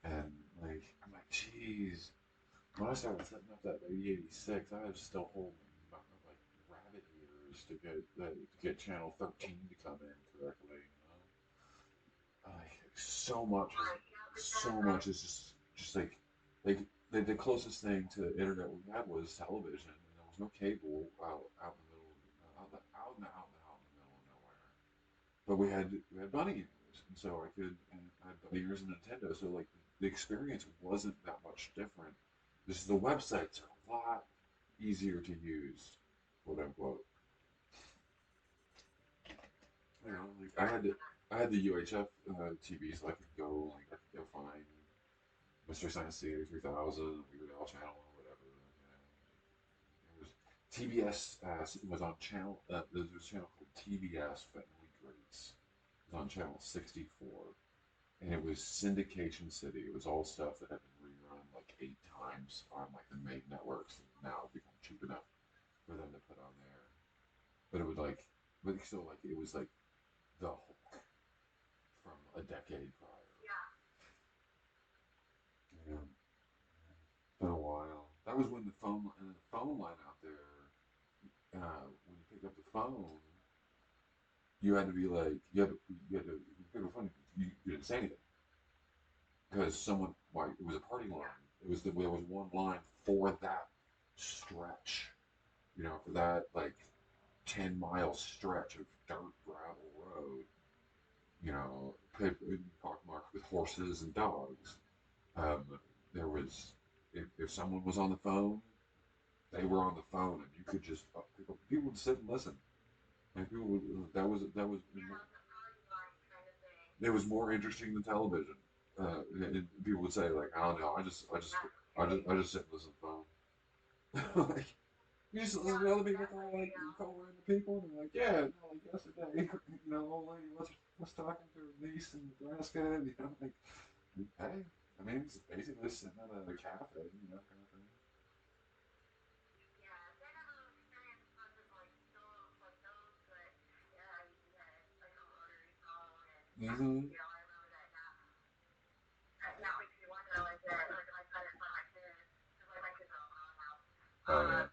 and I'm like, geez. When I started setting up that 8086, I was still holding like rabbit ears to get channel 13 to come in correctly. Like so much is just like the closest thing to internet we had was television, and there was no cable out in the middle, out in the middle of nowhere. but we had bunny ears, and so I had bunny ears and Nintendo, so like the experience wasn't that much different. Just the websites are a lot easier to use, quote unquote. You know, like I had the UHF TV, so I could go like I could go find Mystery Science Theater 3000, Weird Al Channel, or whatever. You know, it was TBS was on channel. There was a channel called TBS Family Grace. It was on channel 64, and it was syndication city. It was all stuff that had been rerun like 8 times on like the main networks, and now it's become cheap enough for them to put on there. But it would like, but still like it was like the Hulk from a decade prior. Yeah, it's been a while. That was when the phone line out there. When you picked up the phone, you had to be like you had to if you pick up the phone. You didn't say anything because someone like it was a party line. There was one line for that stretch. You know, for that like 10 mile stretch of dirt gravel road. You know, pockmarked with horses and dogs. Um, there was if someone was on the phone, they were on the phone, and you could just people would sit and listen. And people would, that was it was more interesting than television. And people would say like, I don't know, I just sit and listen to the phone. Like, you just listen to other people call like you call random people and they're like, yeah, no, like yesterday, you know, old lady was talking to her niece in Nebraska, and you know, like, hey, I mean, it's basically sitting at a cafe, you know, kind of thing. Mm-hmm. Oh yeah.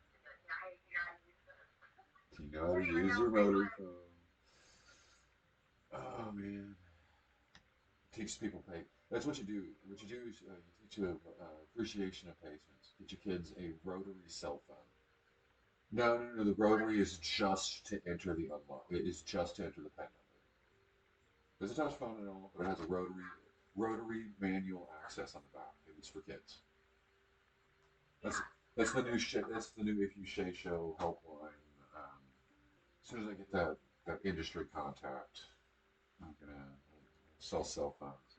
You know how to use your rotary phone. Oh man. Teach people pay. That's what you do. What you do is you teach them appreciation of patience. Teach your kids a rotary cell phone. No, no, no. The rotary is just to enter the unlock. It is just to enter the PIN number. There's a touch phone and all, but it has a rotary manual access on the back. It's for kids. That's that's the new shit. That's the new if you say show helpline. As soon as I get that industry contact, I'm gonna sell cell phones.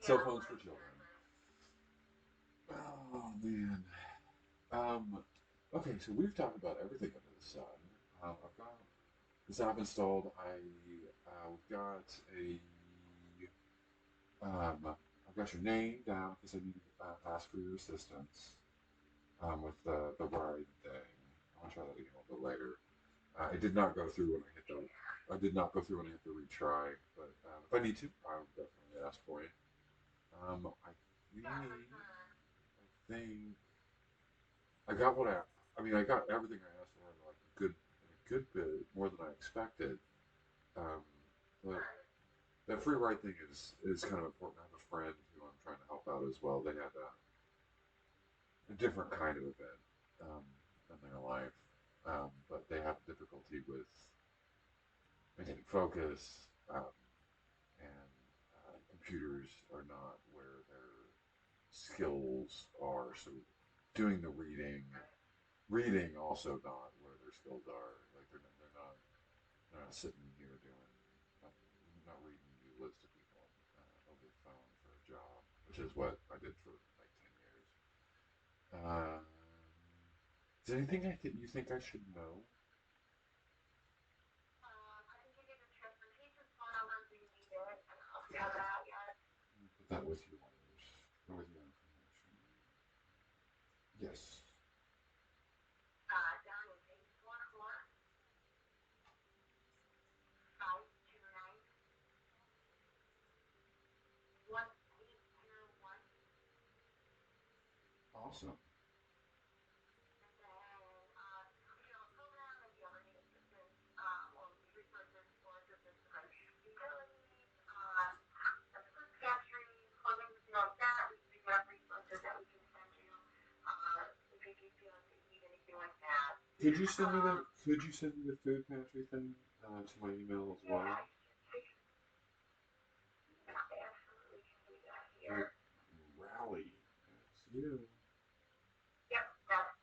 Cell phones for children. Oh man. Um. Okay, so we've talked about everything under the sun. I've got this app installed. We've got a I've got your name down because I need to ask for your assistance with the ride thing. I'll try that again a little bit later. It did not go through when I hit the. I did not go through when I hit the retry, but if I need to, I will definitely ask for you. I think I got what I mean, I got everything I asked for in like a good bit more than I expected. Um, but that free ride thing is kind of important. I have a friend who I'm trying to help out as well. They had a different kind of event in their life, but they have difficulty with maintaining focus, and computers are not where their skills are. So doing the reading also not where their skills are. Like they're not sitting here doing not, not reading you list of people over the phone for a job, which is what I did for like 10 years. Um, is there anything you think I should know? Put that with yours. Or with your information. Yes. Awesome. Could you send me that? Could you send me the food pantry thing to my email as well? I absolutely can do that Like, here. rally. That's you. Yep, that's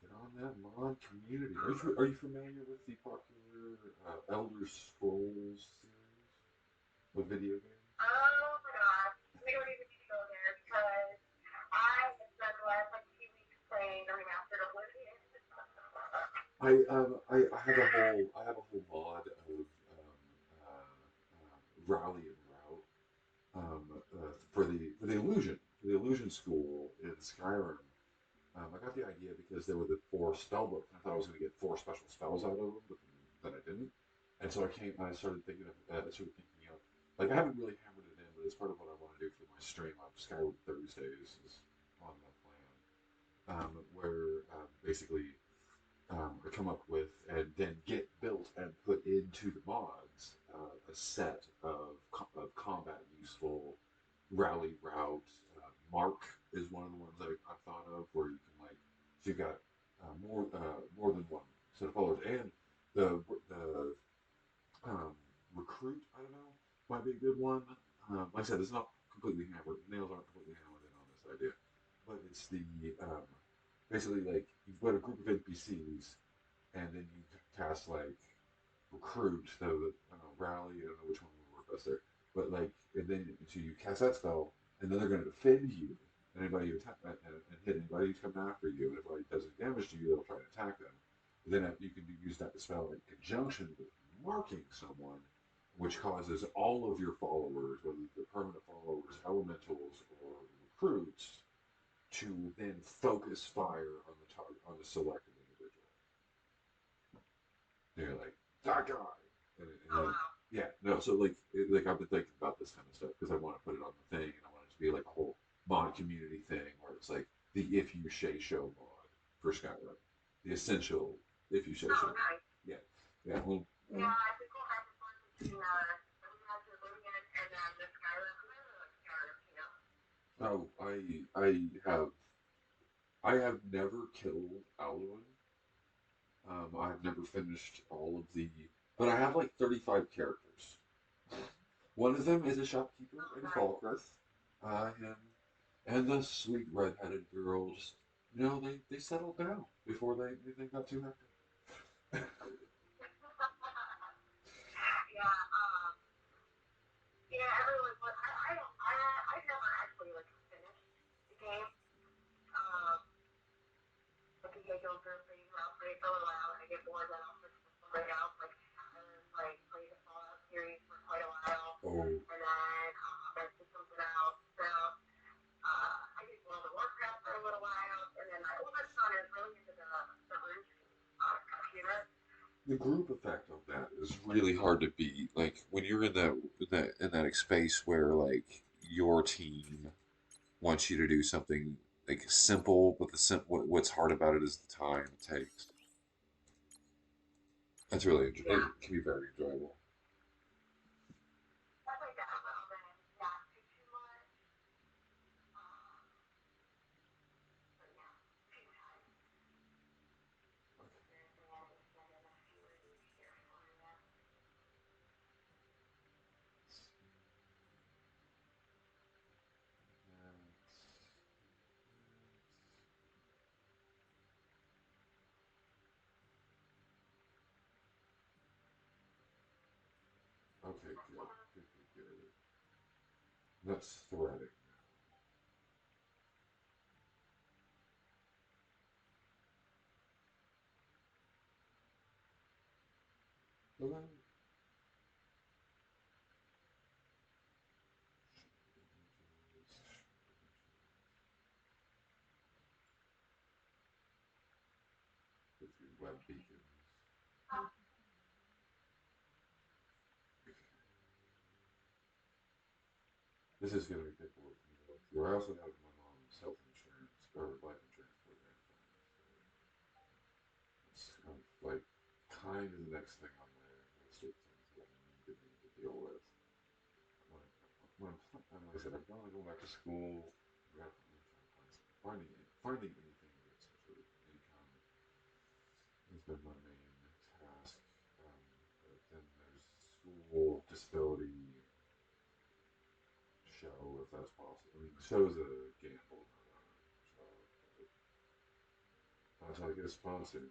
Get on that mod community. Are you familiar with the popular Elder Scrolls series of video games? oh my gosh. We don't even need to go there because I have spent the last like 2 weeks playing the remastered Oblivion. I have a whole mod of rally and route for the illusion school in Skyrim. I got the idea because there were the four spell books, and I thought I was going to get four special spells out of them, but then I didn't. And so I started thinking of, like I haven't really hammered it in, but it's part of what I want to do for my stream on Skyward Thursdays is on the plan, where basically I come up with and then get built and put into the mods a set of combat useful rally route. Mark is one of the ones I've thought of where you can like so you've got more than one set of followers and the recruit I don't know might be a good one. Like I said, it's not completely hammered. Nails aren't completely hammered in on this idea, but it's the basically like you've got a group of NPCs and then you cast like recruit, so that rally. I don't know which one would work best there, but like and then so you cast that spell, and then they're going to defend you. Anybody who attack and hit anybody who's coming after you, and if anybody does any damage to you, they'll try to attack them. But then you can use that spell in conjunction with marking someone, which causes all of your followers, whether they're permanent followers, elementals, or recruits, to then focus fire on the target on the selected individual. And you're like that guy, Oh and wow. yeah, no. So like I've been thinking about this kind of stuff because I want to put it on the thing, and I want it to be like a whole mod community thing where it's like the if you say show mod for Skyrim, the essential if you say Oh show. nice. Yeah, yeah. Well, Yeah, I think we'll have the fun between the remastered Oblivion and then the Skyrim. I really like Skyrim, you know. oh, I have never killed Alduin. I've never finished all of the, but I have like 35 characters. One of them is a shopkeeper Oh in nice. Falkirk. Him and the sweet red-headed girls, they settled down before they got too hectic. Yeah, yeah, everyone, but I don't, I've never actually, like, finished the game. Um, I think I go through things where I'll play for a little while and I get bored, then I'll switch to something else. Like, I played the Fallout series for quite a while, Oh, and then went to something else. So, I did World of Warcraft for a little while, and then my oldest son is really into the RuneScape computer. the group effect of that is really hard to beat. Like when you're in that space where like your team wants you to do something like simple, but what's hard about it is the time it takes. That's really it Yeah, can be very enjoyable. I played that a little bit, not too much. Um, but yeah, a few times. And then I just send in a few reviews here for you. Okay, good. That's threading now. With your web beacons. This is going to be paperwork for me to look through. I also have my mom's health insurance or life insurance program planned. So it's kind of the next thing on my list of things that I need to deal with. Like I said, I'm going to go back to school. I got to find anything to get some sort of income. possibility show if that's possible. I mean, show's a gamble, so that's how I get sponsored.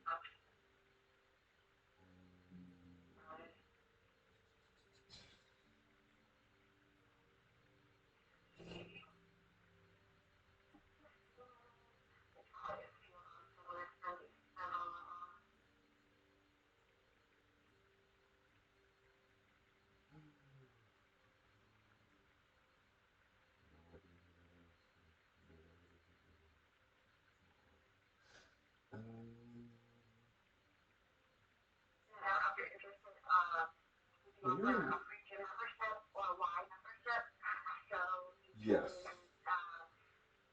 After interested, you Well, offer you're a free gym membership or a Y membership. So you yes, can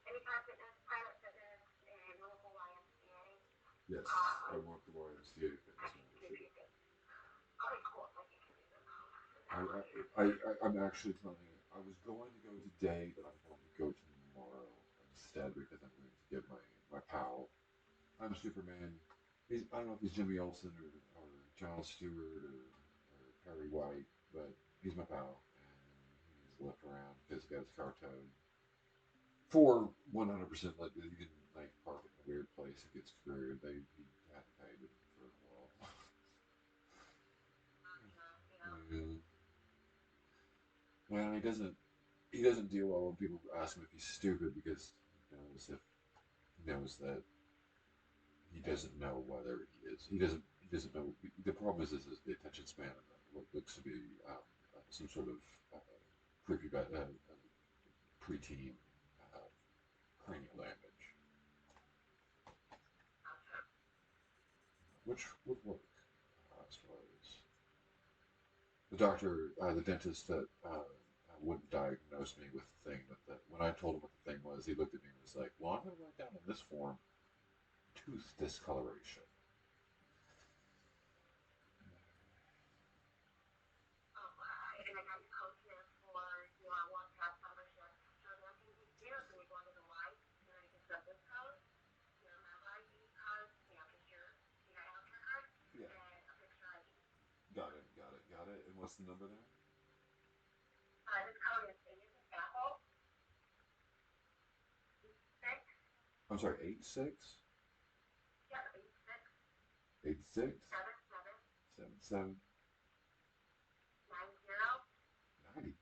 Anytime Fitness, Planet Fitness, and local YMCA. yes. I want the YMCA I fitness can give membership. you this. Okay, cool. I can give you this. I'm actually planning. I was going to go today, but I'm going to go tomorrow instead because I'm going to get my pal. I'm Superman. I don't know if he's Jimmy Olsen or John Stewart or Perry White, but he's my pal, and he needs a lift around because he got his car towed for 100%. Like he didn't like park in a weird place and get screwed. He had to pay for it all. Yeah. Well, he doesn't deal well when people ask him if he's stupid because he knows that he doesn't know whether he is. He doesn't know. The problem is the attention span of what looks to be some sort of uh, preteen uh, cranial damage, which would work, I suppose. The dentist that wouldn't diagnose me with the thing, but when I told him what the thing was, he looked at me and was like, "Well, I'm going to write down on this form tooth discoloration." And I got you code here for your one pass membership. So the only thing you do is when you go into the Y, you can set this code, your member ID card, just your healthcare card, Yeah. and a picture ID. Got it. And what's the number there? This code is A as in apple, 6. I'm sorry, 86? Yep, 86. 86? 77. 77? 90. 90.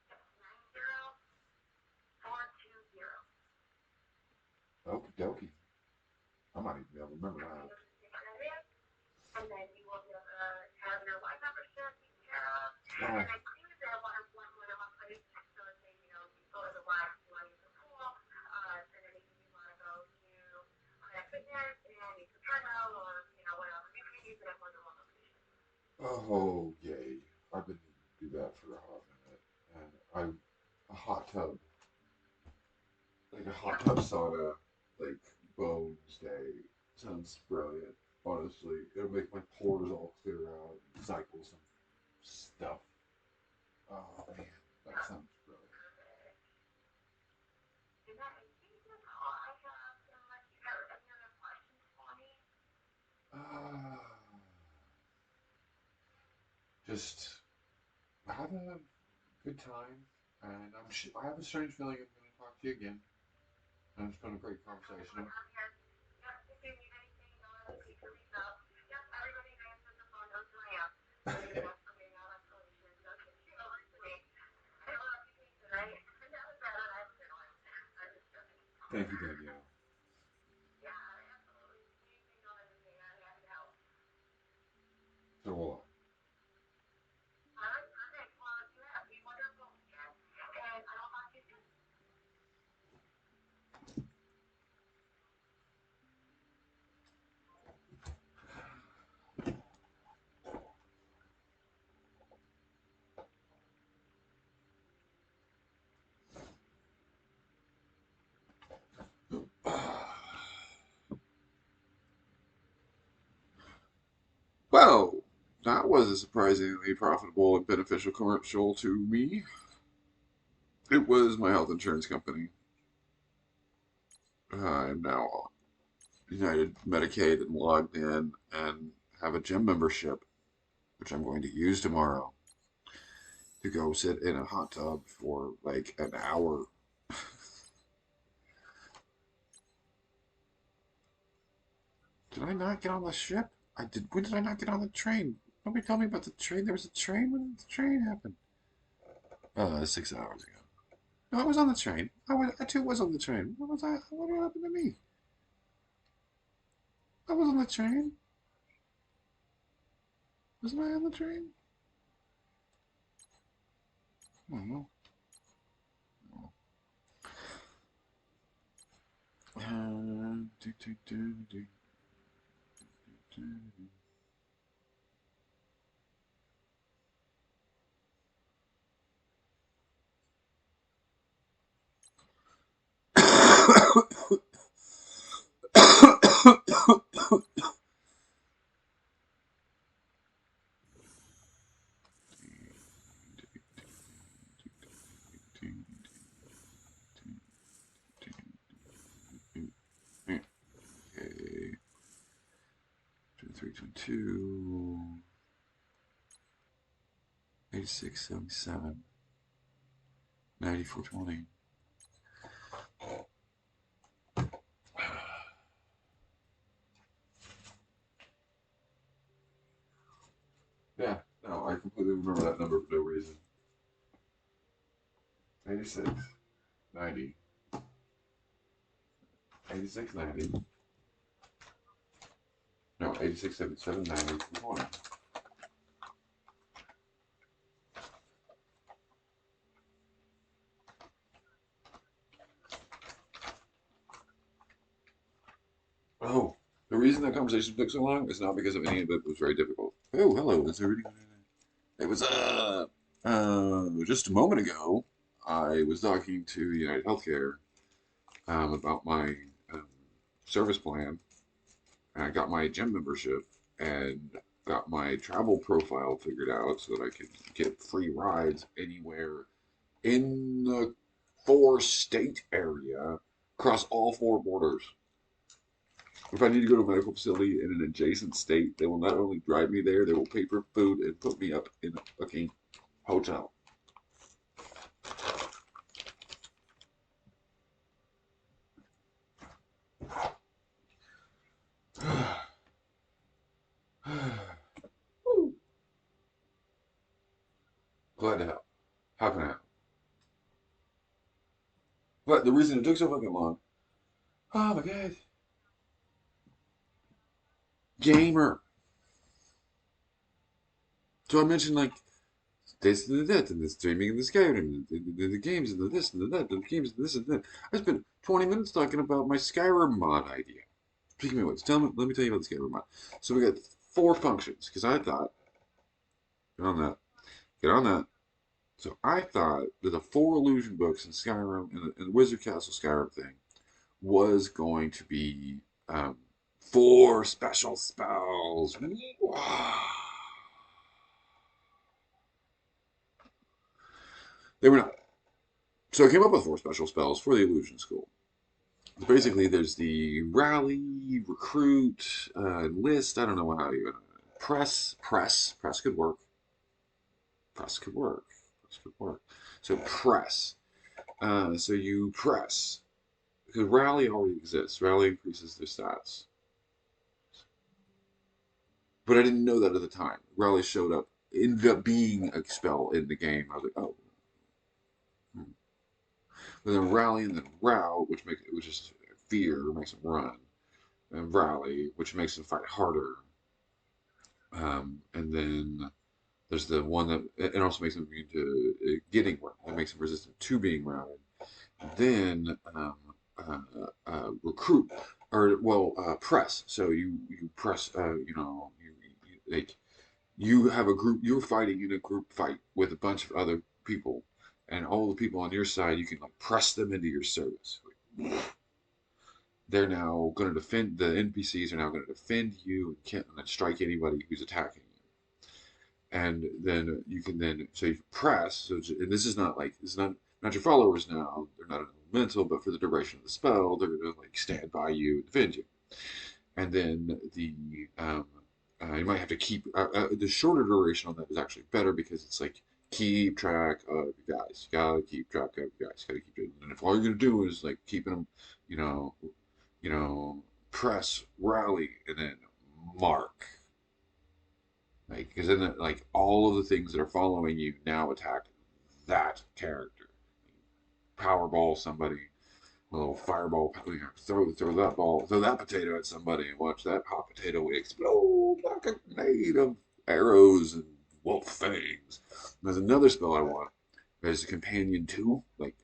Yep, 90. 420. Okie dokie. I might even be able to remember that. And then you will be able to have your Y membership taken care of. Oh. And I believe that one of my place, so let's say, you go to the Y, you want to use the pool, and then maybe you want to go to Planet Fitness and use the treadmill or, whatever. You can use it at more than one location. Oh, yay. I've been needing to do that for a hot minute. And a hot tub. Like a hot tub sauna, like Bones Day. Sounds brilliant. Honestly, it'll make my pores all clear out and cycle some stuff. Oh man, that sounds brilliant. And that, I think that's all I have. Unless you have any other questions for me. Just have a good time, and I have a strange feeling I'm going to talk to you again. And it's been a great conversation. Yep, if you need anything, don't hesitate to reach out. Yep, everybody who answers the phone knows who I am. That's for me, now that's solution. So just get over to me. I don't know if you think tonight. That was better. I have a good one. I'm just joking. Thank you, Danielle. Yeah, absolutely. Anything, don't hesitate. I'm happy to help. So will I. All right, perfect. Well, you have a wonderful weekend, and I'll talk to you soon. Well, that was a surprisingly profitable and beneficial commercial to me. It was my health insurance company. I'm now on United Medicaid and logged in and have a gym membership, which I'm going to use tomorrow. to go sit in a hot tub for like an hour. Did I not get on the ship? I did. When did I not get on the train? Nobody told me about the train. There was a train. When did the train happen? 6 hours ago. No, I was on the train. I too was on the train. What was I? What happened to me? I was on the train. Wasn't I on the train? I don't know. Do, do, do, do, do, do. Okay. 2322. 8677. 9420. Yeah, no, I completely remember that number for no reason. 86, 90, 86, 90. No, 86, 77, 90, 20. Oh, the reason that conversation took so long is not because of any of it was very difficult. Oh, hello, is there reading? It was, just a moment ago, I was talking to United Healthcare about my um, service plan. And I got my gym membership and got my travel profile figured out so that I could get free rides anywhere in the 4-state area across all 4 borders. If I need to go to a medical facility in an adjacent state, they will not only drive me there, they will pay for food and put me up in a fucking hotel. Glad to help. How can I help? But the reason it took so fucking long, oh my god, gamer. So I mentioned like this and that, and the streaming and the Skyrim, and the games and the this and the that, and the games and this and that. I spent 20 minutes talking about my Skyrim mod idea. Speaking of which, let me tell you about the Skyrim mod. So we got 4 functions, because I thought, get on that, get on that. So I thought that the 4 illusion books in Skyrim and the Wizard Castle Skyrim thing was going to be 4 special spells. They were not. So I came up with 4 special spells for the illusion school. Basically, there's the rally, recruit, enlist. I don't know how you press could work. Press could work. Press could work. So press. So you press because rally already exists. Rally increases their stats, but I didn't know that at the time. Rally showed up, ended up being a spell in the game. I was like, oh. But then rally and then row, which is fear, makes them run, and rally, which makes them fight harder. And then there's the one that it also makes them immune to getting run. It makes them resistant to being routed. Then recruit or press. So you press. Like you have a group. You're fighting in a group fight with a bunch of other people, and all the people on your side, you can like press them into your service. They're now going to defend. The NPCs are now going to defend you and can't strike anybody who's attacking you. And then you can so you press. So and this is not not your followers now. They're not an elemental, but for the duration of the spell, they're going to like stand by you and defend you. And then you might have to keep the shorter duration on that is actually better because it's like keep track of your guys. You gotta keep track of your guys. Gotta keep it. And if all you're gonna do is like keeping them, you know, press, rally, and then mark. Like, because then, like, all of the things that are following you now attack that character. Powerball somebody, a little fireball, throw that ball, throw that potato at somebody, and watch that hot potato explode like a grenade of arrows and wolf fangs. There's another spell I want. There's a companion too, like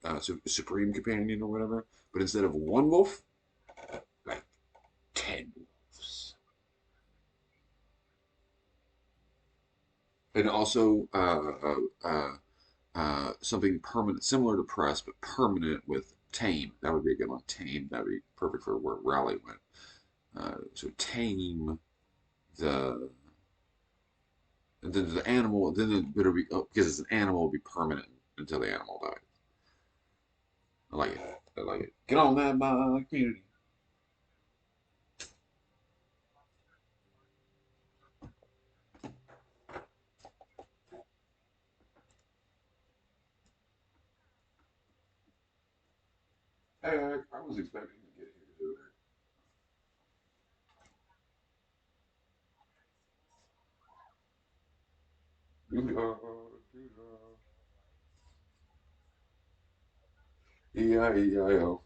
supreme companion or whatever. But instead of one wolf, like 10 wolves. And also something permanent, similar to press, but permanent with tame. That would be a good one. Tame. That would be perfect for where rally went. So tame the and then the animal. Then it'll be because it's an animal, will be permanent until the animal dies. I like it. I like it. Get on that, my community. Hey, I was expecting to get here today. E-I-E-I-O.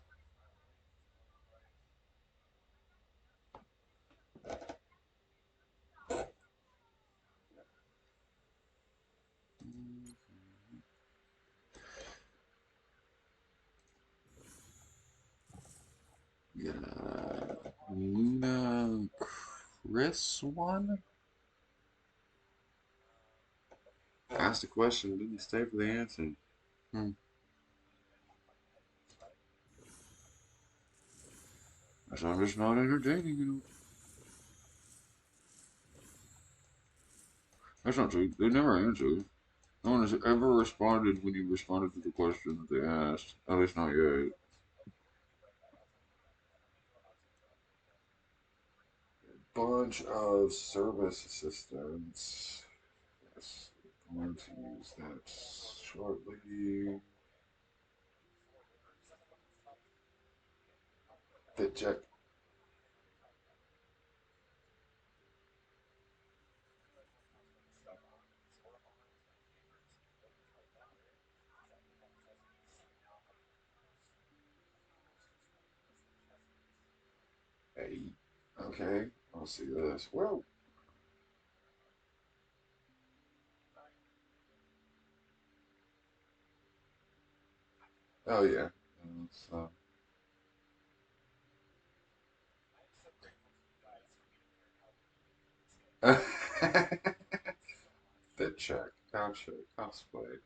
Yeah. Luna Chris one? Asked a question, didn't stay for the answer. Hmm. I'm just not entertaining enough. That's not true. They never answered. No one has ever responded when you responded to the question that they asked. At least not yet. Bunch of service assistants. Yes, I'm going to use that shortly. Fit check. Hey. Okay, I'll see this. Whoa. Oh yeah. It's, Fit check. Gotcha. Cosplay.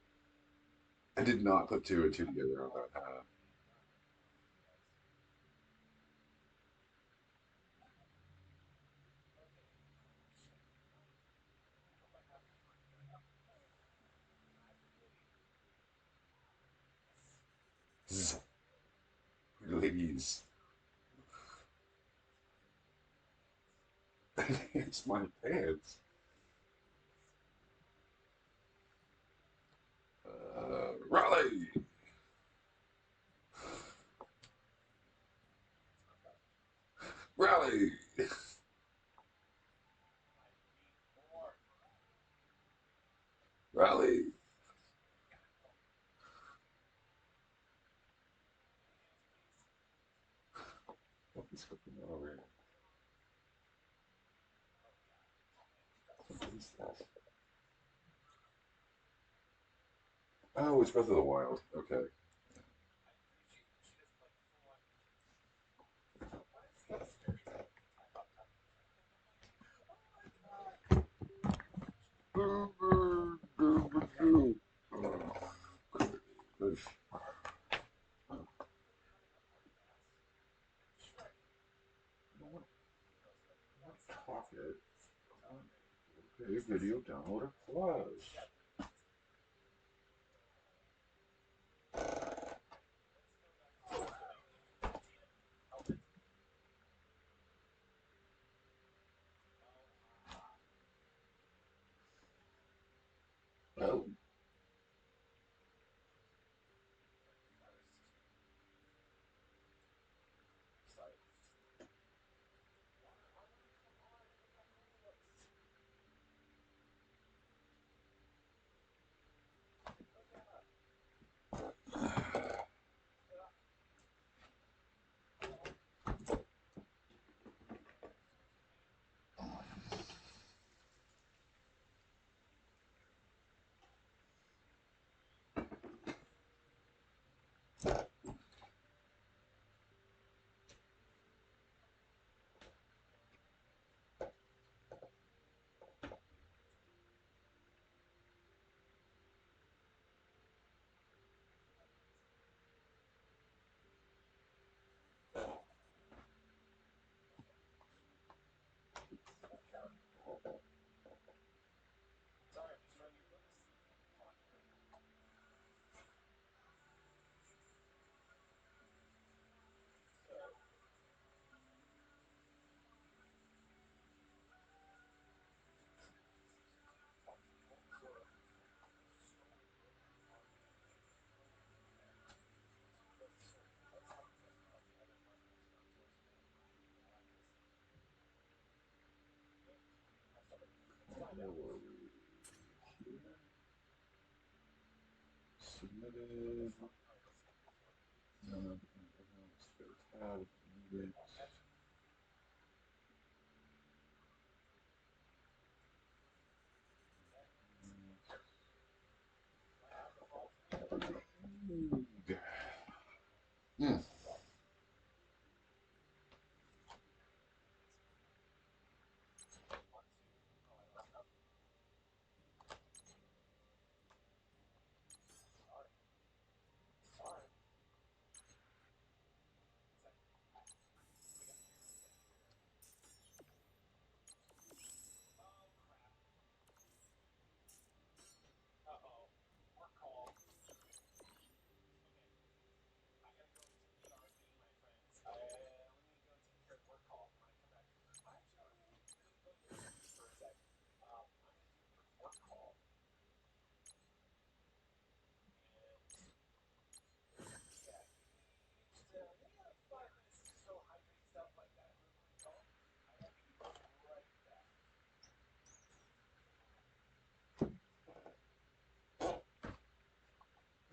I did not put two and two together on that hat. Ladies. It's my pants. Raleigh. Raleigh. Raleigh. What is going on over here? What is that? Oh, it's Breath of the Wild. Okay. Okay, video downloader plus. Oh, submitted. Spare tab if you need it. Hmm.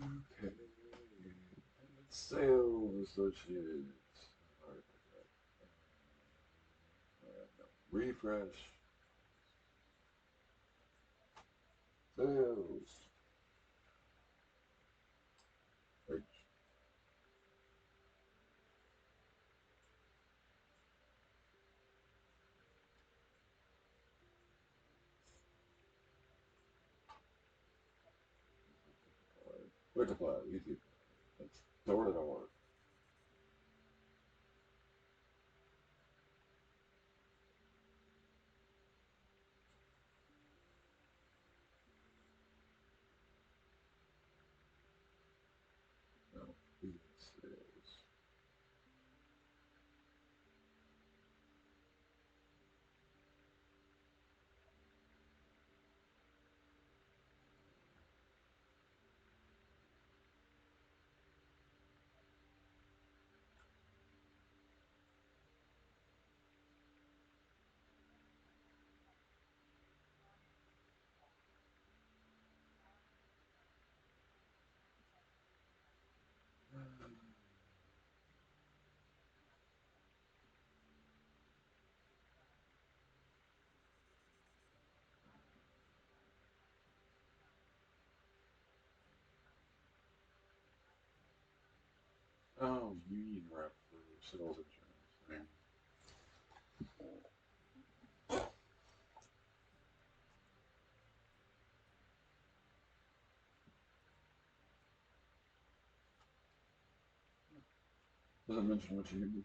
Okay. Sales associates. Alright, no. Refresh. Sales. H. Quick apply. Easy. It's door to door. No. Sales. Oh, union rep for sales insurance thing. Doesn't mention what you need.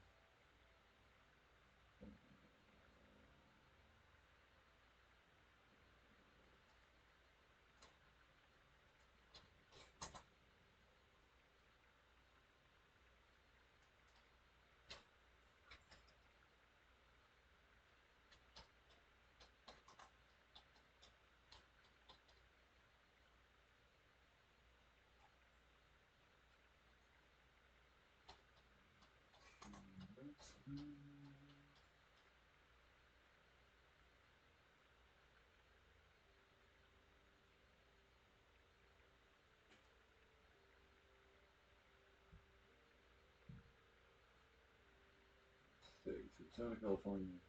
Southern California.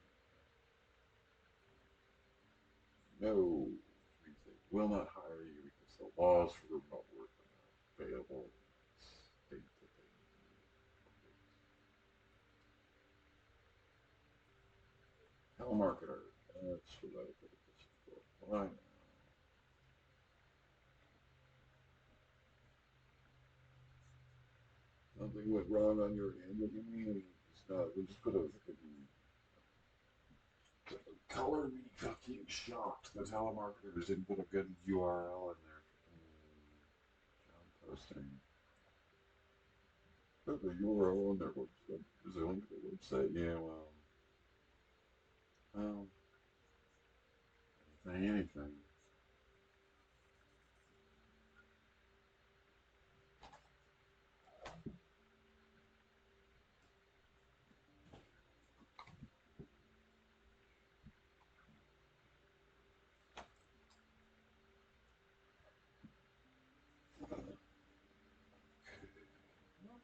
No, which means they will not hire you because the laws for remote work are not available in that state that they need. Telemarketer. That's what I put this for. Why now? Something went wrong on your end. What do you mean? It's not. We just put a fucking color me fucking shocked. The telemarketers didn't put a good URL in their job posting. Put the URL on their website. Is it a link to the website? Yeah, well, anything.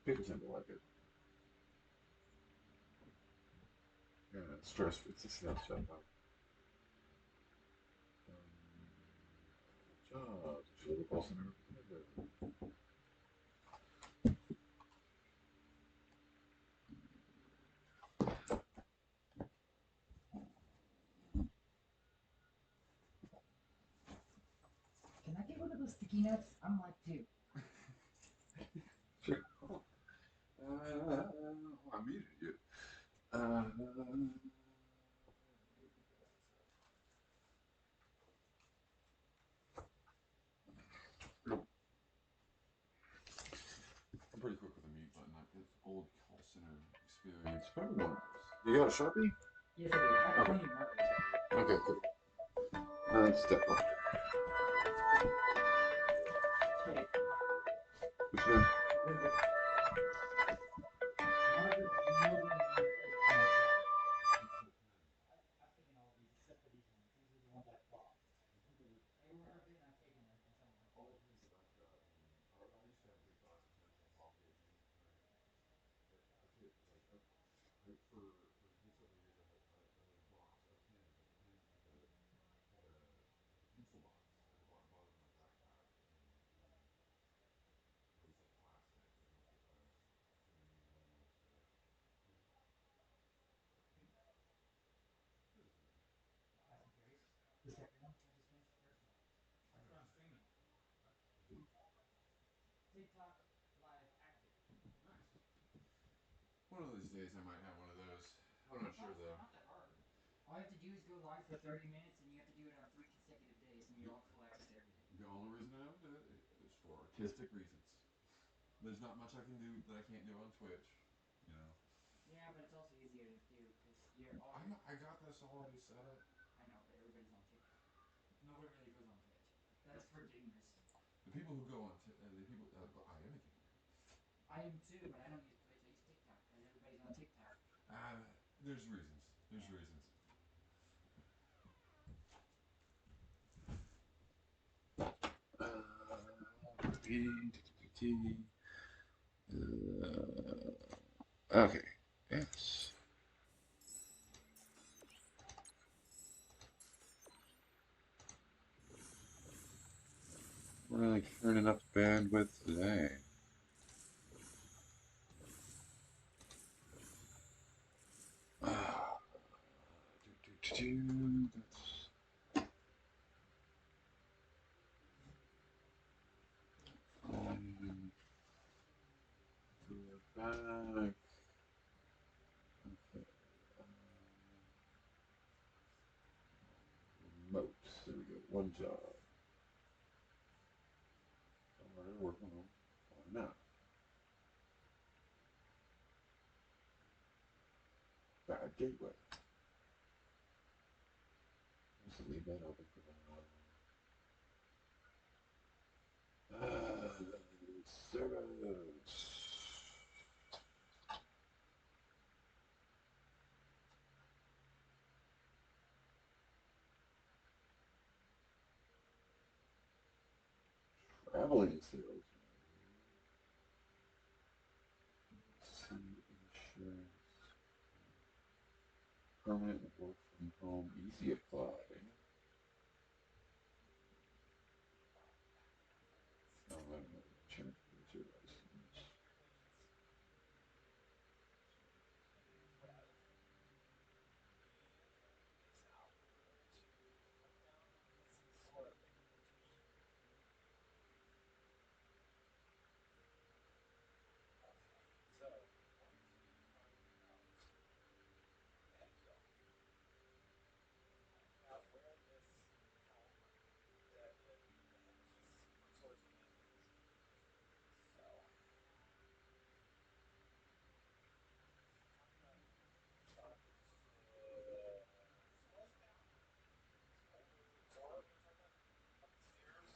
People seem to like it. Yeah, it's stress. It's a stress job. Jobs. Should the call center. Can I get one of those sticky nuts? I'm like two. Sure. I muted you. I'm pretty quick with the mute button. Like this old call center experience. Probably one of those. You got a Sharpie? Yes, I do. I have plenty of markers. Okay, cool. Step up. Okay. Which one? TikTok live active. Nice. One of these days I might have one of those. I'm not sure though. Not that hard. All you have to do is go live for 30 minutes, and you have to do it on 3 consecutive days, and you'll have full access to everything. The only reason I don't do it is for artistic reasons. There's not much I can do that I can't do on Twitch, you know. Yeah, but it's also easier to do because you're all. I got this already set up. I know, but everybody's on TikTok. Nobody really goes on Twitch. That's for gamers. The people who go on, the people, I am a gamer. I am too, but I don't use Twitch. I use TikTok because everybody's on TikTok. There's reasons. There's reasons. Okay. Yes. We're like turning up bandwidth today. We're back. Okay. Remote. There we go. One job. Alright, working on. Why not? Bad gateway. Let's leave that open for now. Service. Traveling sales. Insurance. Permanent work from home. Easy apply. Insurance producer license.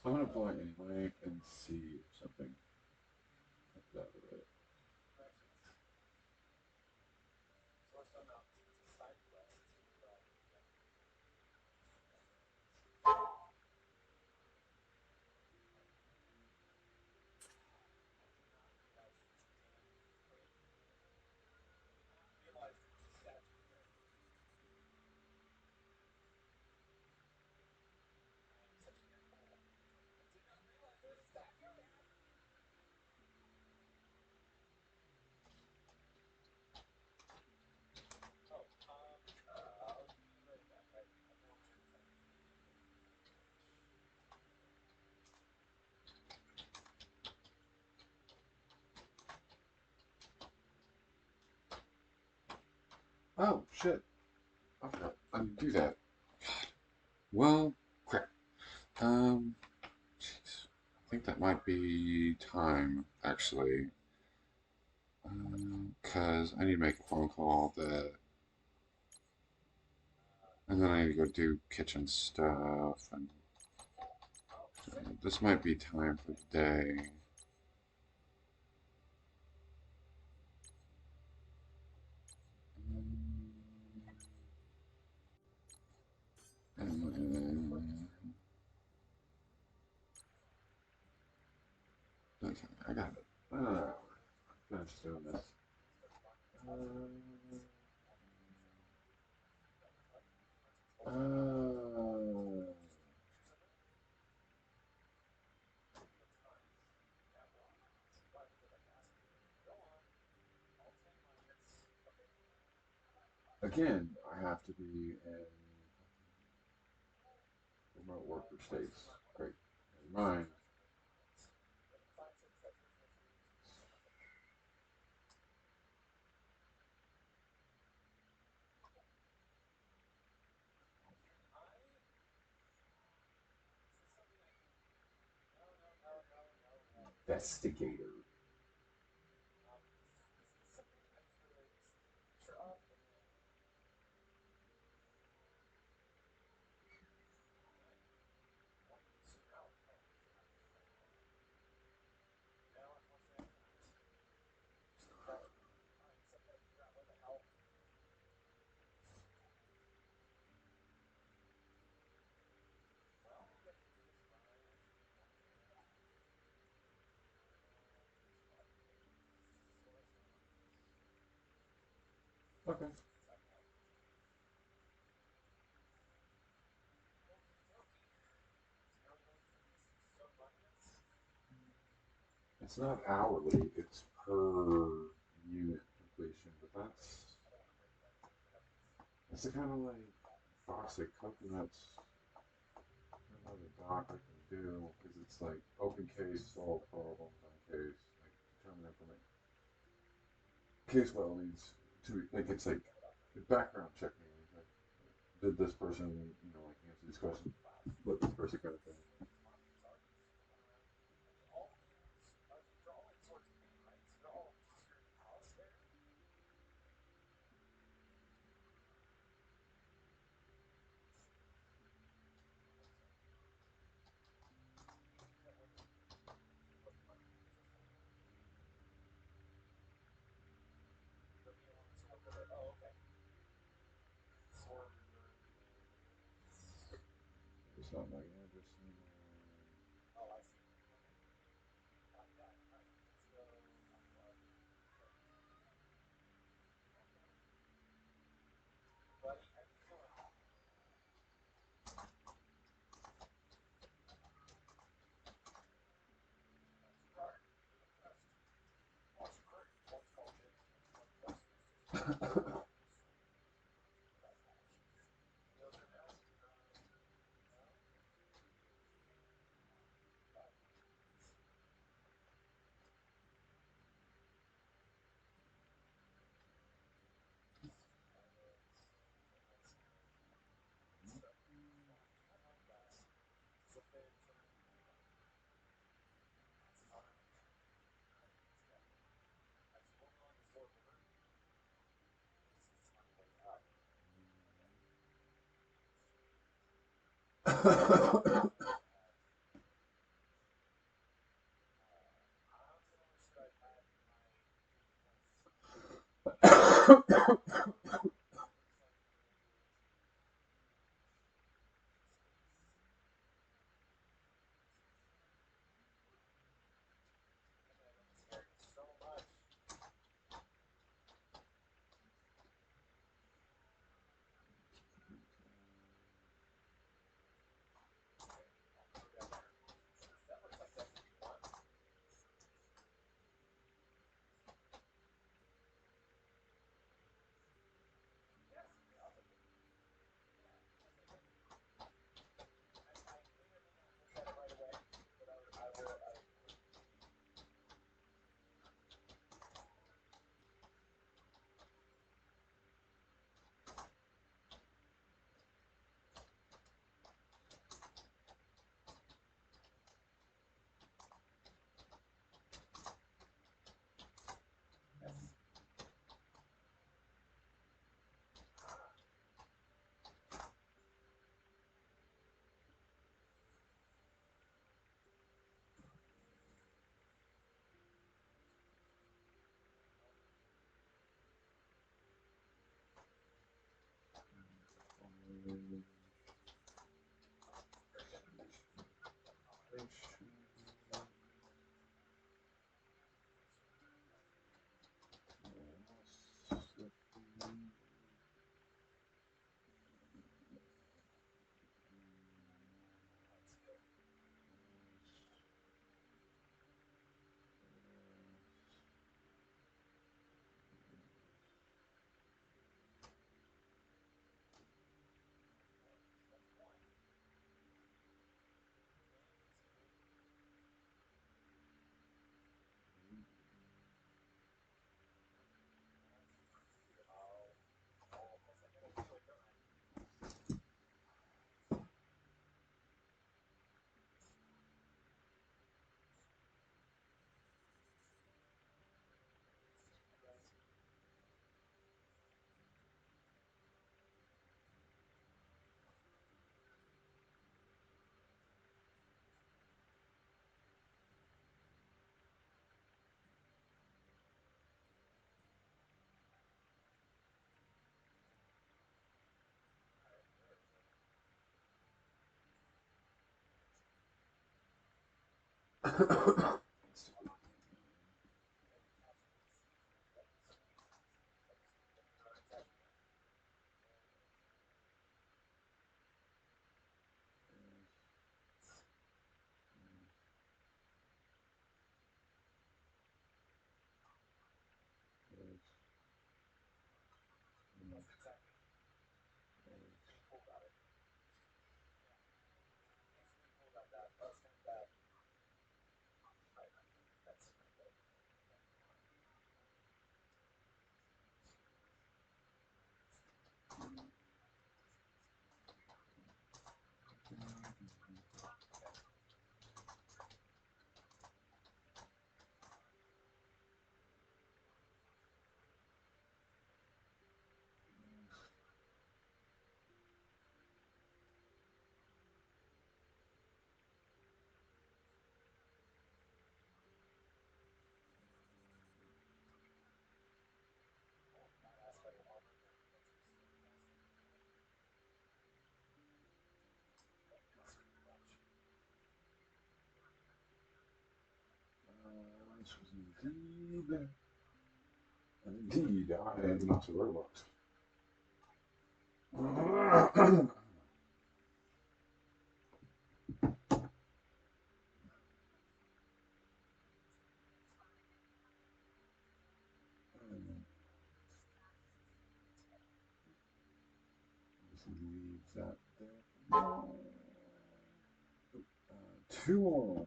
I'm gonna apply anyway and see if something comes out of it. Oh, shit. I forgot. I didn't do that. Well, crap. Jeez. I think that might be time, actually. Because I need to make a phone call and then I need to go do kitchen stuff, and this might be time for the day. Okay, I got it. Finished doing this. Again, I have to be in remote worker states. Great. Never mind. Investigator. Okay. It's not hourly, it's per unit completion, but that's the kind of like toxic coconuts kind of the doc I can do, because it's like open case, solve problem, done case, like determine information. Case well needs to, like, it's like background check me. Like, did this person, like answer these questions? What this person kind of thing. It's not my address anymore. Indeed, I am not a robot. Just leave that there. Two on.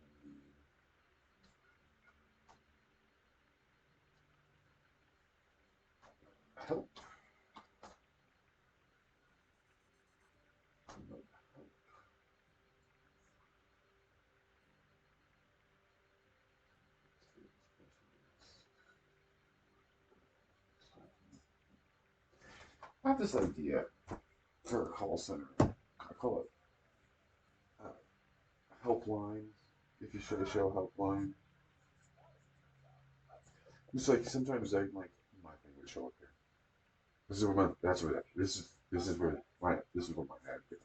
Help. I have this idea for a call center. I call it helpline. If you show helpline, it's like sometimes I like my thing would show up here. This is where my that's where that this is where my ad goes.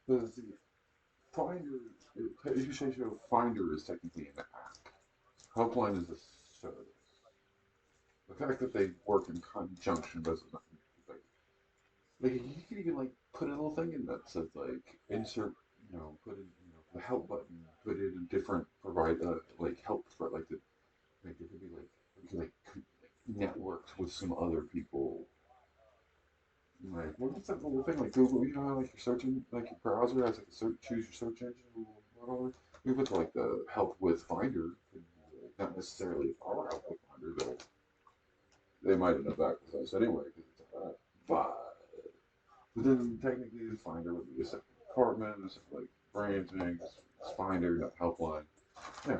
The Finder, if you say so, Finder is technically an app. Helpline is a service. The fact that they work in conjunction doesn't like you can even like put a little thing in that says like insert, put in the help button, put it in different provide like help for like the like it could be like you could networked with some other people. Like what's that little thing like Google? You know how like you're searching like your browser has like a search choose your search engine or whatever. We put like the help with Finder, not necessarily our help with Finder, though they might end up back with us anyway because it's a app. But then technically the Finder would be a separate department, a separate like brand thing, it's Finder, not helpline. Yeah.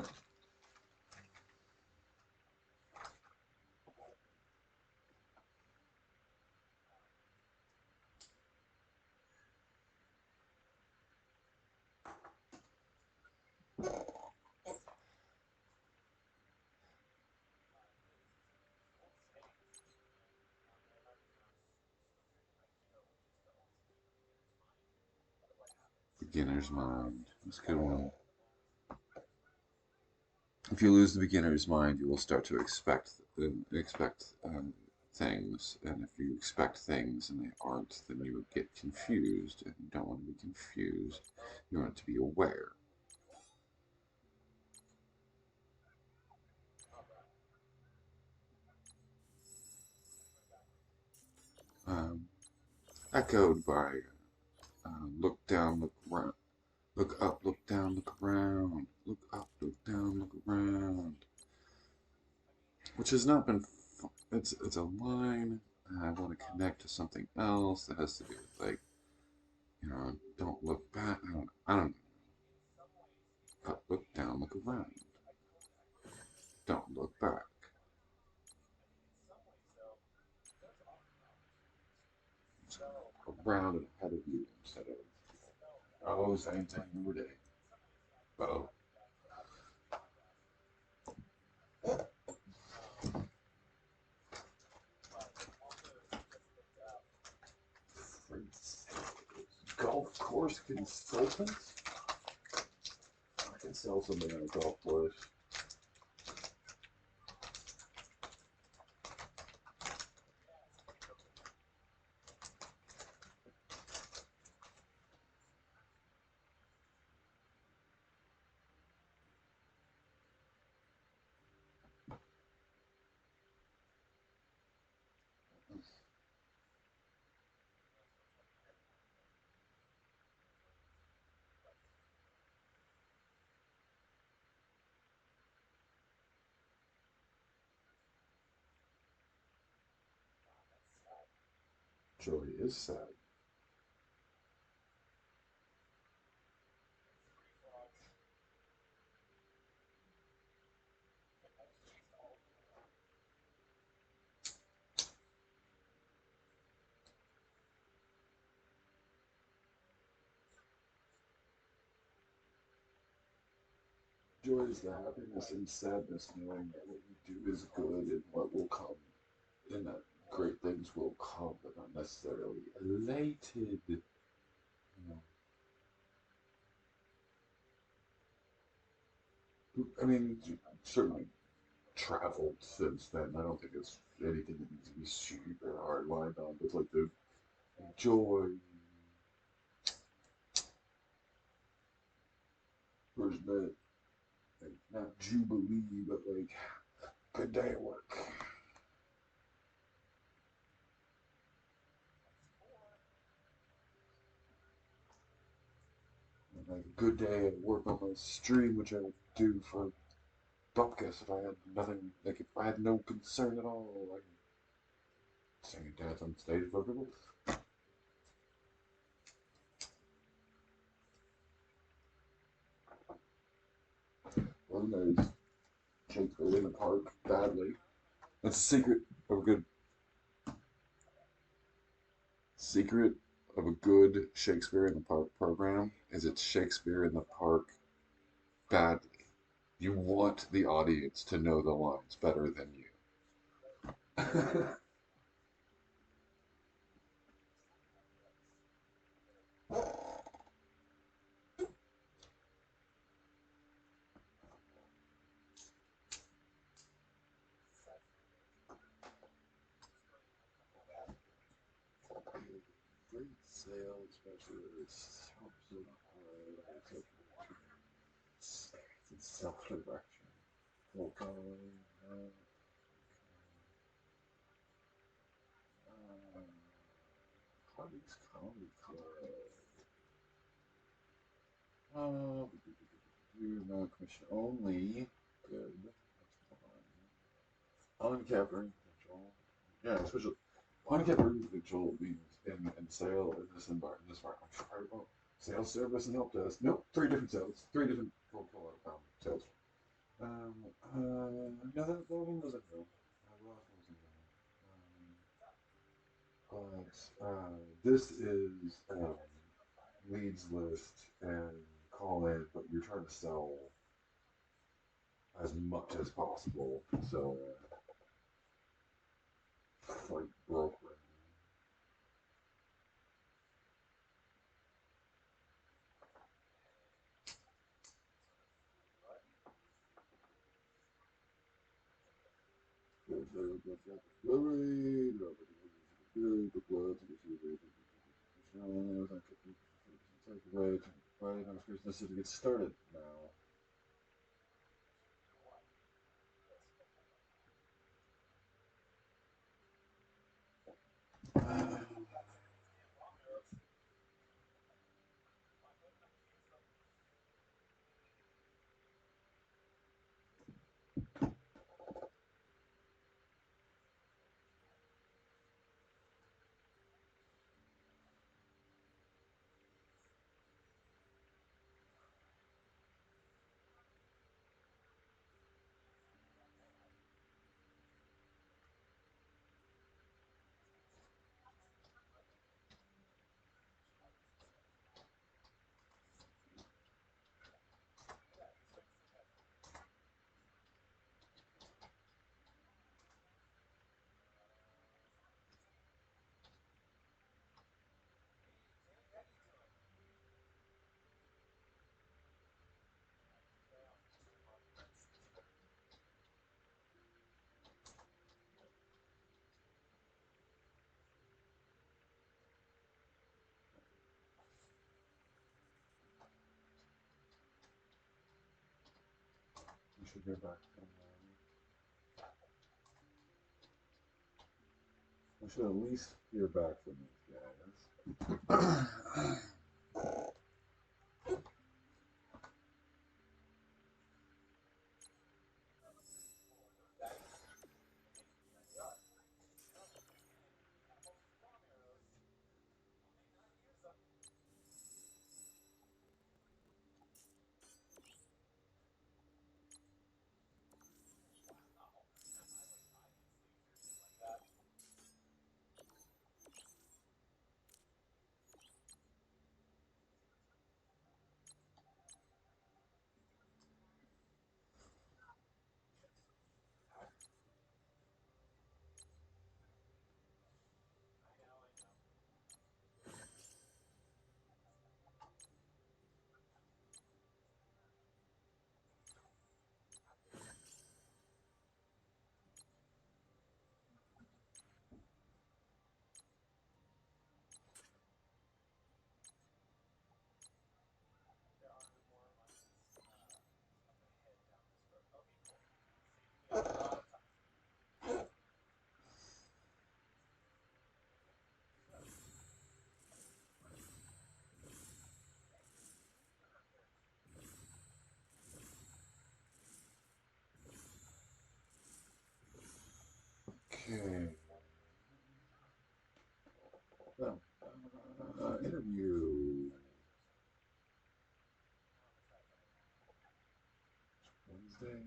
Beginner's mind. That's a good one. If you lose the beginner's mind, you will start to expect things, and if you expect things and they aren't, then you would get confused, and you don't want to be confused. You want to be aware. Um, Echoed by look down, look around, look up, look down, look around, look up, look down, look around, which has not been. It's a line. I want to connect to something else that has to do with like don't look back. I don't know. Up, look down, look around. Don't look back. around and ahead of you instead of, oh, same thing every day. But golf course consultant? I can sell something on a golf course. Joy is sad. Joy is the happiness and sadness knowing that what you do is good and what will come, and that great things will come, but not necessarily elated. You know. I mean, certainly traveled since then. I don't think it's anything that needs to be super hard lined on, but like the joy version that, like, not jubilee, but like good day at work. Like a good day at work on my stream, which I would do for Bupkis if I had nothing, like if I had no concern at all. I can sing and dance on stage for people. Well, there's Shakespeare in the Park badly. That's a secret of a good Shakespeare in the Park program is it's Shakespeare in the Park badly. You want the audience to know the lines better than you. Great sales specialist helps in self-direction. Full time. Hardy's Comedy Club. Non-commission only. Good. That's fine. Uncapped earning potential. Yeah, especially uncapped earning potential means in sale in this environment. Well, sales, service, and help desk. Nope, three different sales. Three different sales. No, that one wasn't new. That last one wasn't new. But this is leads list and call in, but you're trying to sell as much as possible. So, like broker. This is to get started now. should hear back from them. I should at least hear back from these guys. Okay. Well, interview. Wednesday.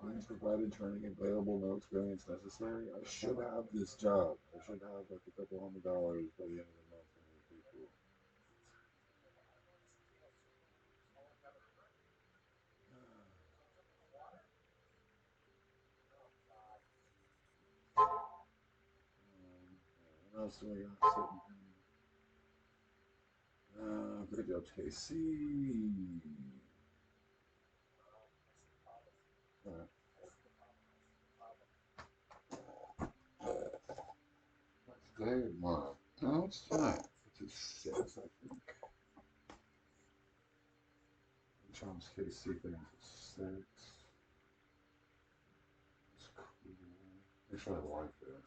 Please provided training and available, no experience necessary. I should have this job. I should have like a couple $100 by the end of the month. It would be cool. What else do we got sitting here? Good job, KC. Alright. What's today or tomorrow? No, it's tonight. It's at 6, I think. Charles KC thing is at 6. It's cool. Make sure I have a life there.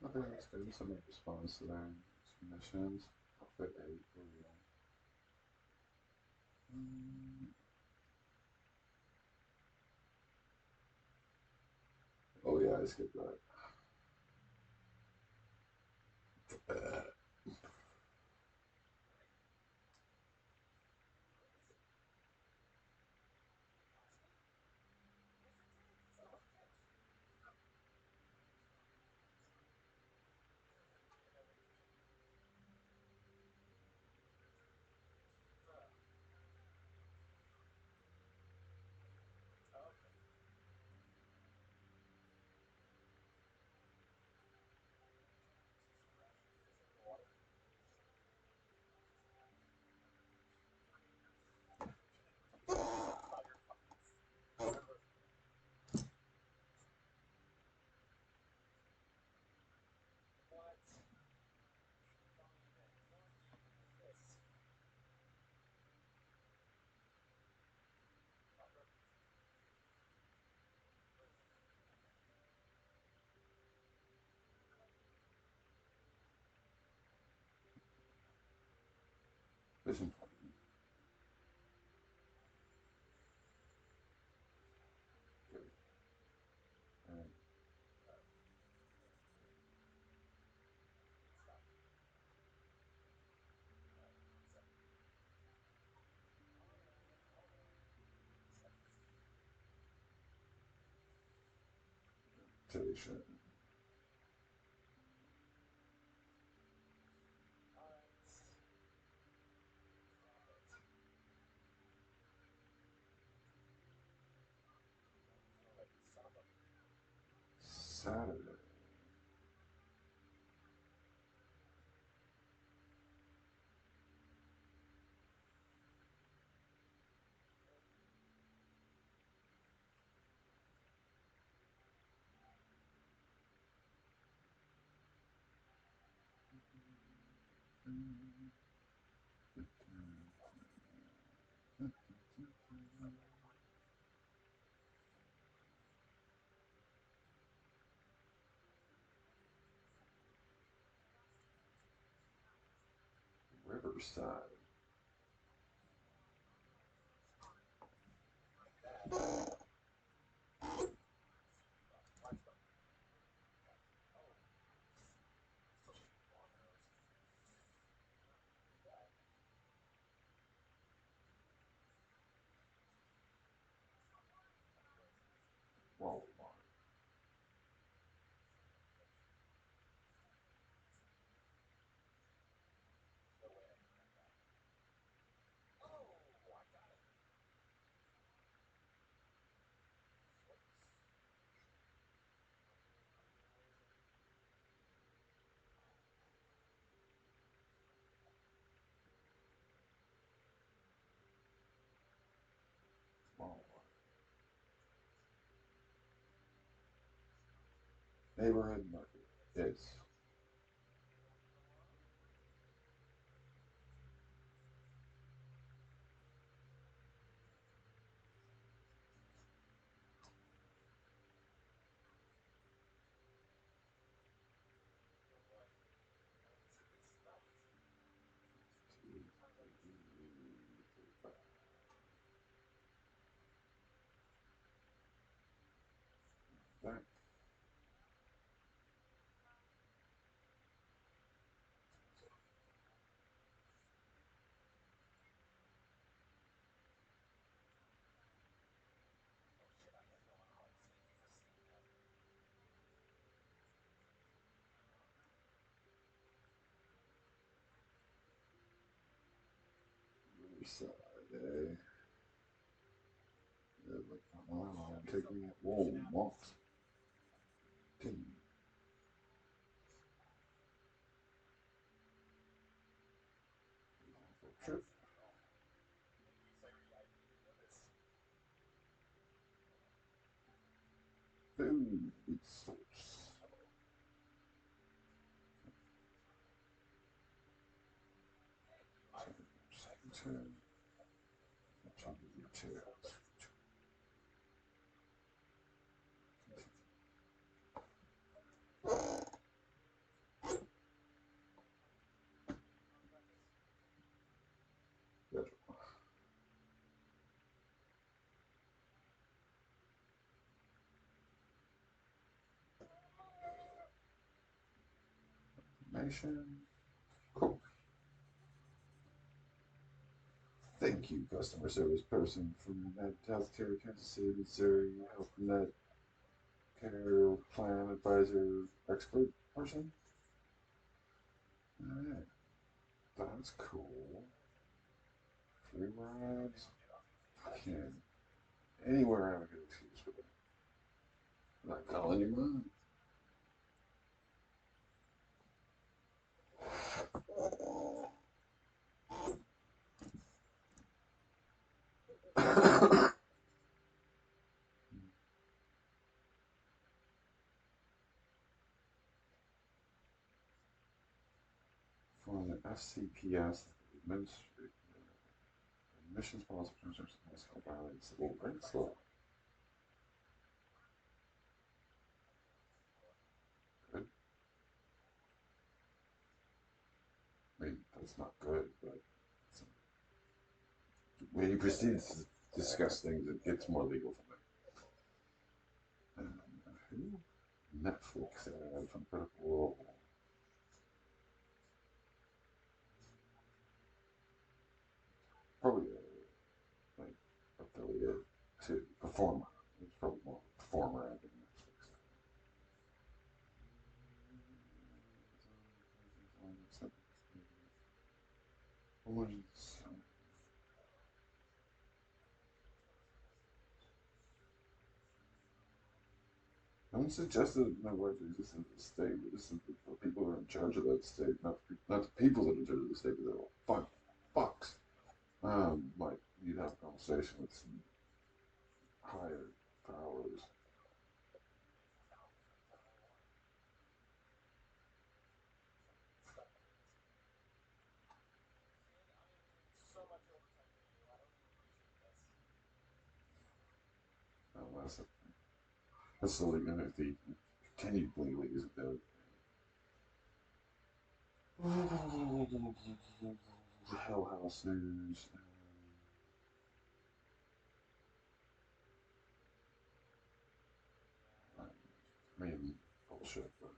Okay, that's good. Somebody responds to their submissions. I'll fit 8 for you. Oh yeah, I skipped that. Fishing. Good. Alright. Station. Saturday. Riverside. Walmart. Walmart. Neighborhood market. Yes. Back. Riverside. Eh? Yeah, like, take me at Walmart. Team. Trip. Food source. Retail. Retail. Information. Cool. Thank you, customer service person from Net Healthcare, Kansas City, Missouri, Health Net Care Plan Advisor Expert person. Alright, that's cool. Free rides. Fucking anywhere I have a good excuse for that. I'm not calling your mom. For the FCPS, admissions policy procedures must violate civil rights law. Good. I mean, that's not good, but when he proceeds to discuss things, it gets more legal for me. Netflix ad from Critical Role. Probably like affiliate to Performer. It's probably more Performer ad than Netflix. No one suggested my wife exists in the state, but this is for people who are in charge of that state, not the people that are in charge of the state, but they're all fucks. Like you'd have a conversation with some higher powers. That's that's the league, and if the continued Blue League is about Hell Houses. I mean, bullshit, but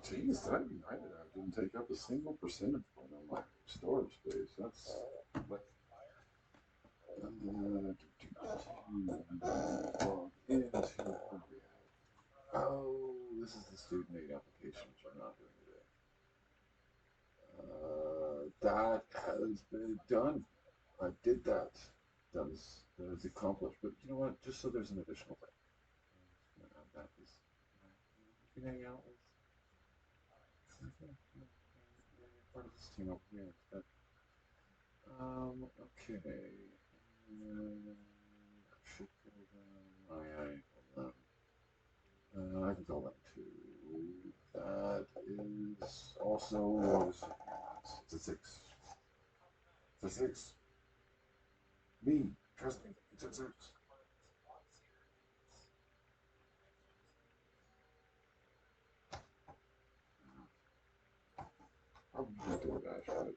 Jeez, that United app didn't take up a single percentage point on my storage space. That's like log into Oh, this is the student aid application, which I'm not doing today. That has been done. I did that. That is accomplished. But you know what? Just so there's an additional thing. That is, you can hang out with part of this team over here instead. Okay. Should kill them. Hold on. I can kill them too. That is also it's a 6. It's a 6. Me, trust me, it's a 6. I'll do that, right?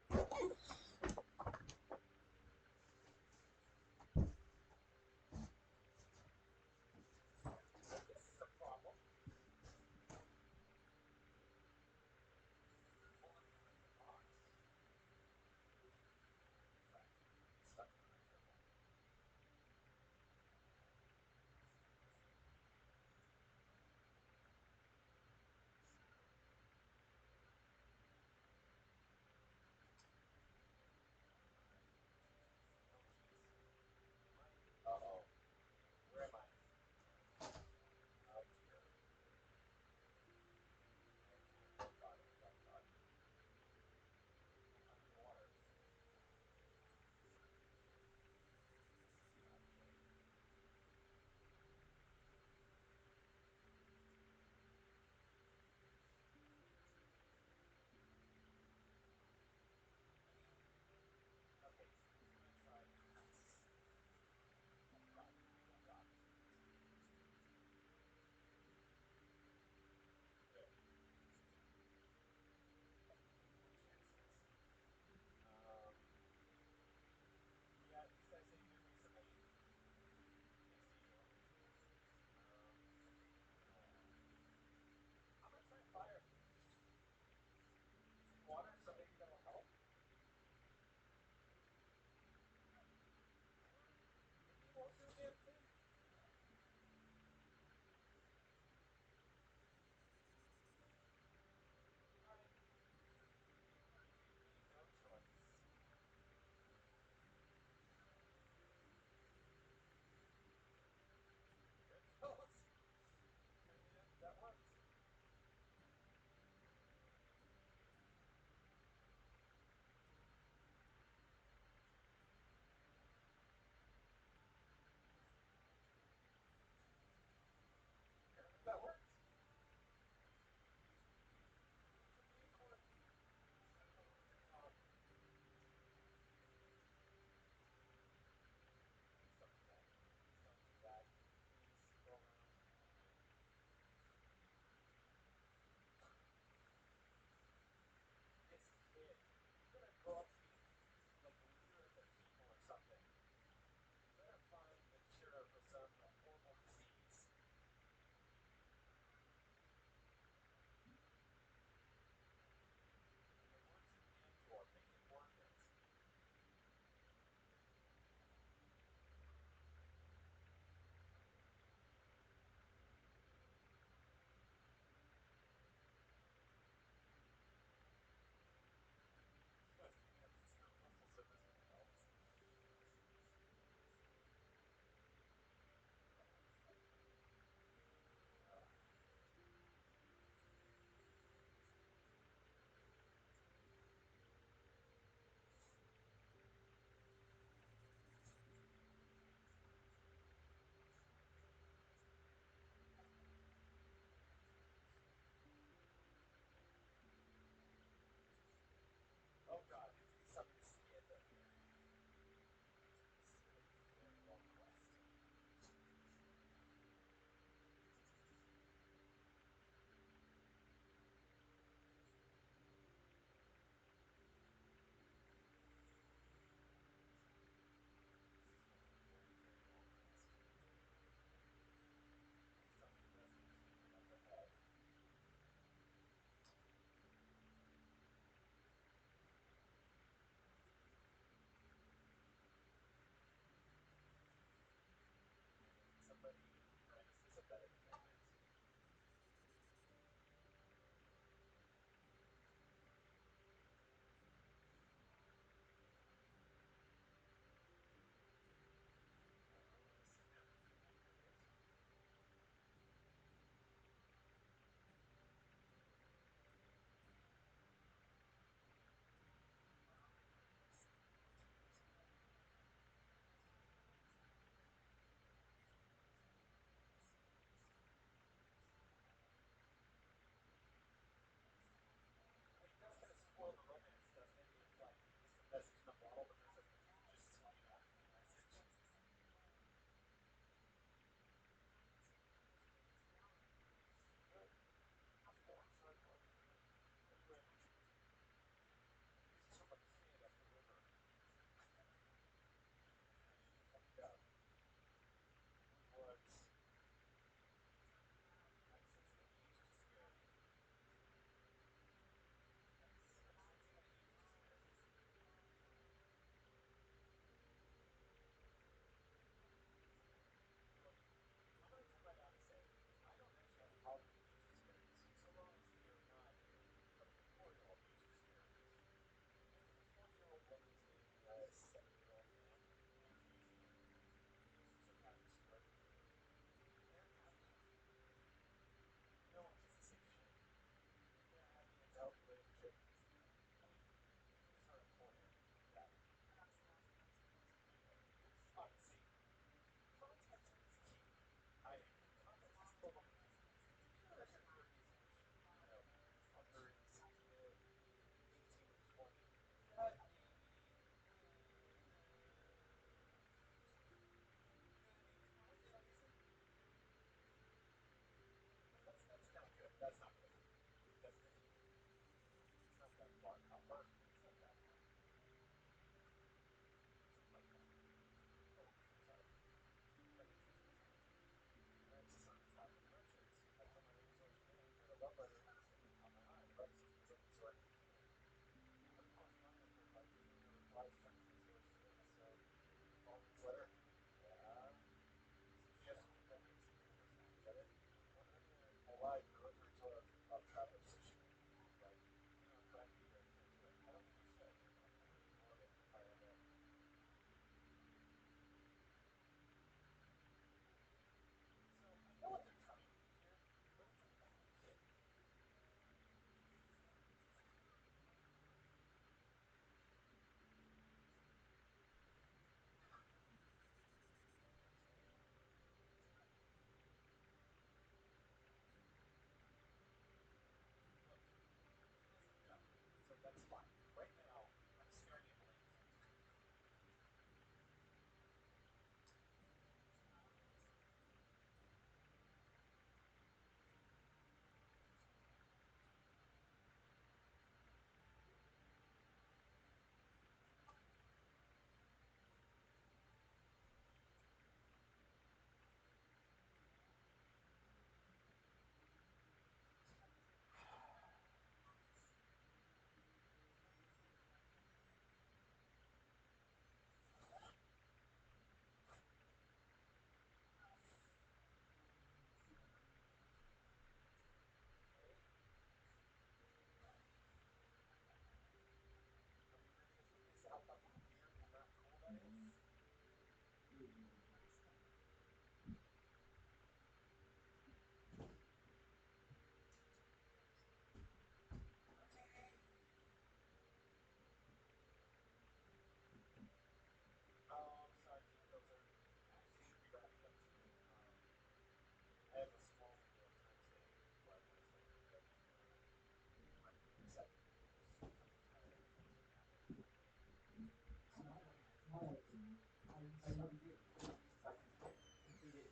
Completed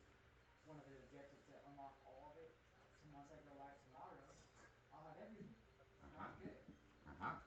one of his objectives to unlock all of it. So once I go live tomorrow, I'll have everything. I'll be good. Uh-huh.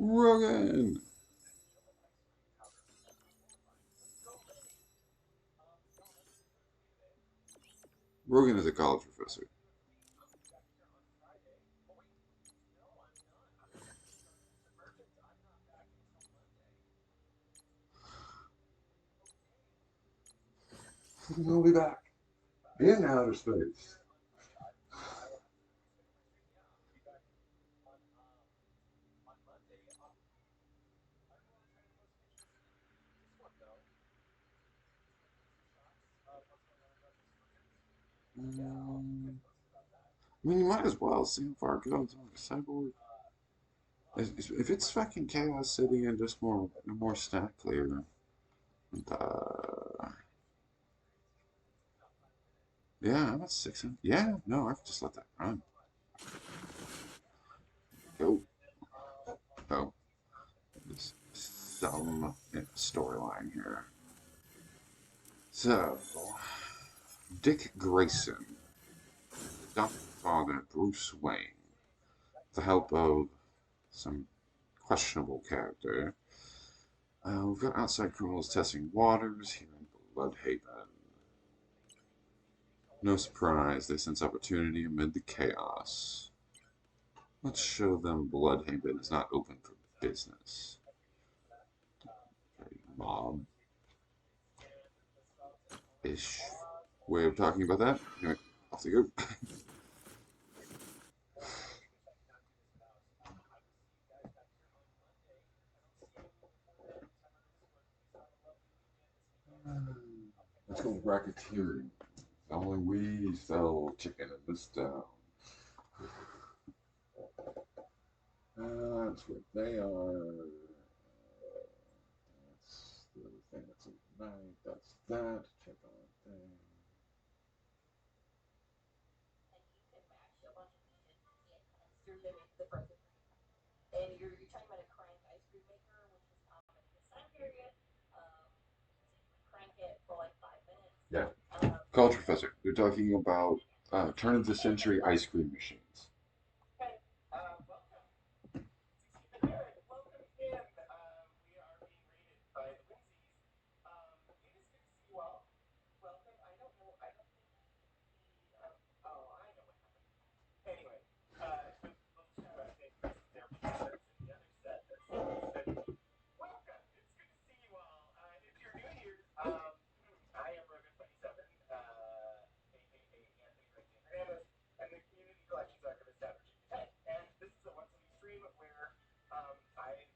Rogan. Rogan is a college professor. He'll be back in outer space. I mean, you might as well see how far it goes. Cyborg. If it's fucking Chaos City and just more stat clear, yeah, I'm at 600. Yeah, no, I could just let that run. Go. Oh, there's some storyline here. So, Dick Grayson, adopted father Bruce Wayne, with the help of some questionable character. We've got outside criminals testing waters here in Bloodhaven. No surprise, they sense opportunity amid the chaos. Let's show them Bloodhaven is not open for business. Very mob-ish way of talking about that. Anyway, off they go. Let's go racketeering. Only we sell chicken in this town. That's what they are. That's the thing that's overnight. That's that. Check on thing. And you can mash a bunch of these and stir them into the frozen cream. And you're talking about a crank ice cream maker, which was common in this time period. So you would crank it for like 5 minutes. Yeah. College professor, they're talking about turn of the century ice cream machines. Hey, welcome. Welcome in. We are being rated by the Whimsies. It is good to see you all. Welcome. I don't know. I don't think oh, I know what happened. Anyway, those two they're producers in the other set that said, welcome. It's good to see you all. If you're new here, I am Rogan27, aka Anthony Ray Hernandez, and the community collections archivist at Virginia Tech. And this is a once a week stream where I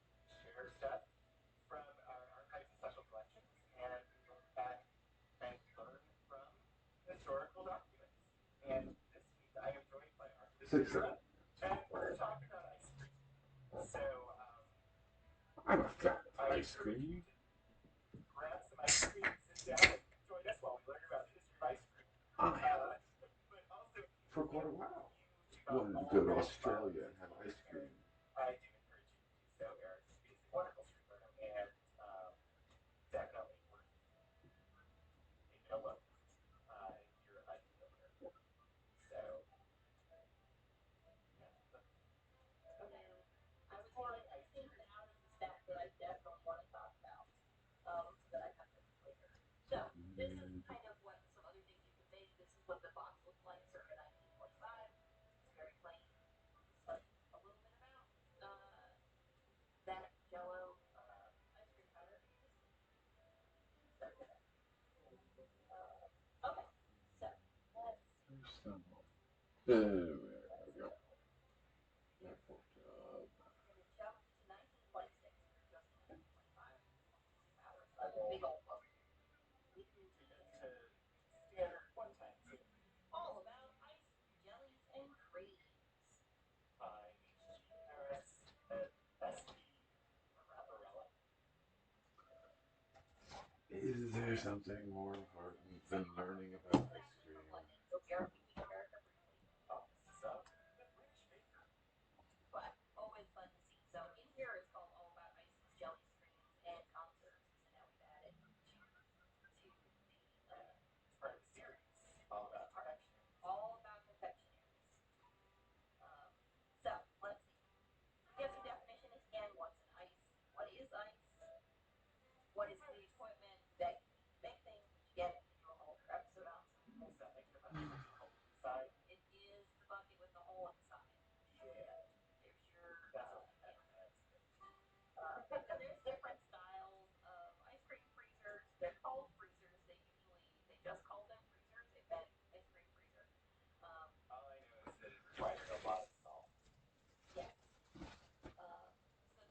share stuff from our archives and special collections and learn from historical documents. And this week I am joined by archivist Sarah, and we're talking about ice cream. So I'm a fan of ice cream. Grab some ice cream, sit down, and join us while we learn about the history of ice cream. But also, For quite a while. Wanted to go to Australia and have ice cream. I do encourage you to do so. Eric is a wonderful streamer and definitely worth taking a look. You're a deal here. So, I was like, I think out of the stack that I definitely want to talk about, so that I have them later. So this is kind of what some other things you could make. This is what the box looked like circa 1925. It's very plain. But a little bit about that Jello ice cream powder. Okay, so let's There we go. We're going to jump to 1926. We're just in 1925. A big old book. looking to get to standard one-time food. All about ice, jellies, and creams. By H.G. Harris and S.P. Barbarella. Is there something more important than learning about ice cream? So we are leaving America briefly. So, the British baker. But always fun to see. So in here it's called All About Ices, Jellies, Creams, and Conserves. So now we've added to the It's part of the series. All about confectionery. all about confectionaries. So let's see. Get some definition again. What's an ice? What is ice? What is the equipment that you need to make things? Which again, we can do a whole other episode on. So Is that like the bucket with the hole inside? it is the bucket with the hole inside. Yeah. There's your That's what we have. and there's different styles of ice cream freezers. They're called freezers. They just call them freezers. They've been ice cream freezer. All I know is that it requires a lot of salt. Yes. So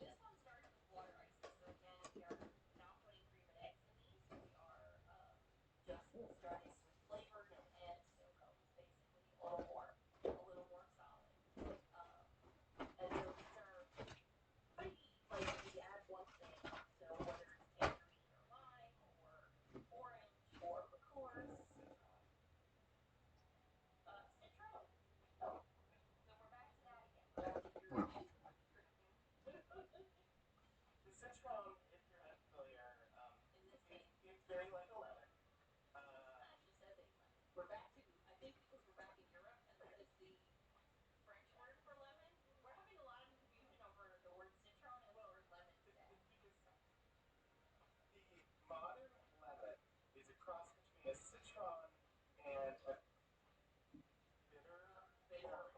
this one started with water ices. So again, we are not putting cream and eggs in these. We are just starting with flavored and snow cones, basically, a little more solid. And so these are pretty, like, we add one thing. So whether it's tangerine or lime or orange or liqueurs, citron. So we're back to that again. We're back to your The citron, if you're unfamiliar, in this case, it's very like a lemon. just says a lemon. We're back to, I think because we're back in Europe, and that is the French word for lemon. We're having a lot of confusion over the word citron and the word lemon today. It's because the modern lemon is a cross between a citron and a bitter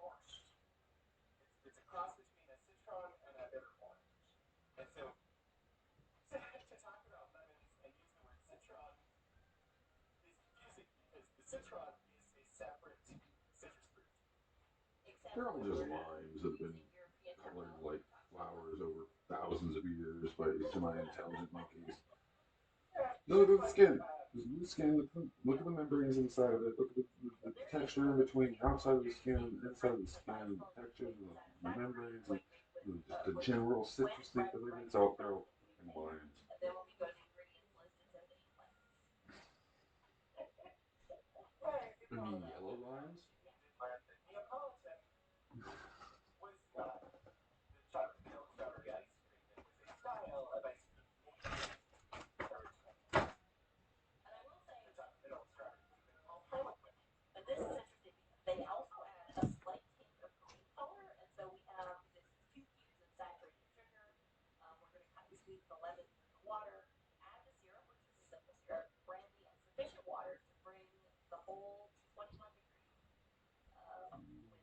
orange. It's a cross between a citron and a bitter orange. And so to talk about lemons and use the word citron is confusing because the citron is a separate citrus fruit. Except They're all just we're limes that have been using European colored terminology. like flowers over thousands of years by semi-intelligent monkeys. Look at the skin. Just look at the skin. Look at the membranes inside of it. Look at the texture in between outside of the skin and inside of the skin. The texture of the membranes. Just a general citrus leaf, I think it's out there in wines. And then when we go to the ingredients list, it says eggplant. You mean yellow limes? Neapolitan was not the milk strawberry ice cream. It was a style of ice cream made originally. And I will say, The chocolate milk strawberry would have been all but this is interesting because they also add a slight hint of green color, and so we have this is 2 cubes of saturated sugar. We're going to cut and squeeze the lemons in the water, add the syrup, which is a simple syrup, brandy, and sufficient water to bring the whole to 21 degrees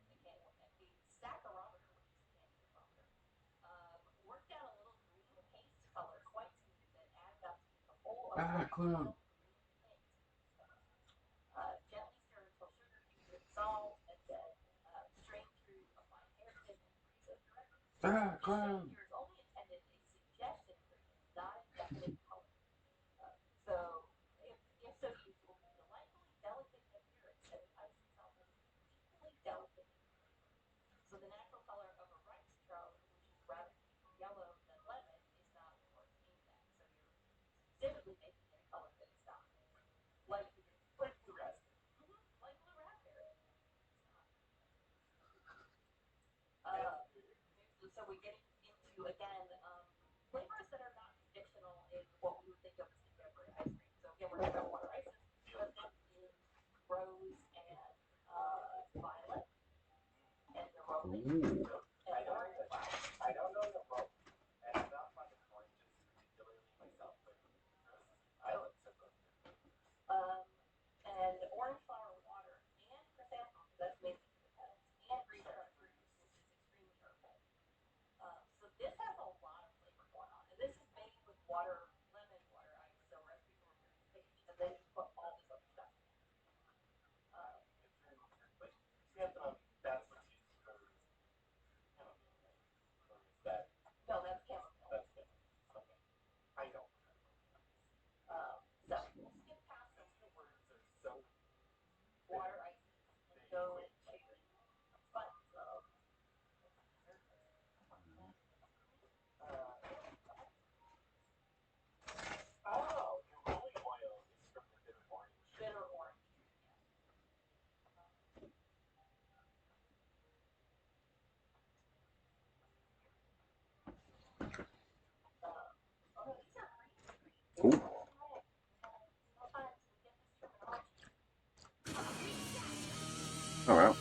with a saccharometer, which is a candy thermometer. Work down a little green paste color, quite smooth, that adds up to the whole of the Clown. green paint. Gently stir until sugar fused with salt, and then strain through a fine hair sieve and freeze as directed. Clown. Here is only intended a suggested ingredient, not a definite color. So, if so used, it will be delightfully delicate in appearance, and the ice itself will be equally delicate in flavor. So the natural color of a rice citron, which is rather deeper yellow than lemon, is not what we're aimed at. So you're specifically making it a color that it's not. Like blue raspberry. Like blue raspberry. So we get into, again, flavors that are not traditional in what we would think of as contemporary ice cream. So again, we're talking about water ices. But this is rose and violet. And the rose. I don't know the rose. And I'm not fond of oranges particularly myself, but roses and violets are both good. And orange flower water and chrysanthemum, that's mainly for the petals, and green chartreuse, which is extremely herbal. So this has a lot of flavor going on. And this is made with lemon water ice, so recipes are over here on this page. And then you put all this other stuff in. It's very weird, but chrysanthemum, that's what's used for chamomile, right? Or is that? No, that's chamomile. That's chamomile. Okay. I don't remember. So we'll skip past Some of the words are so water ices and go into buttons of neroli oil is from the bitter orange. bitter orange. Although these are green screens. Cool. Sometimes we get this terminology. Oh, wow.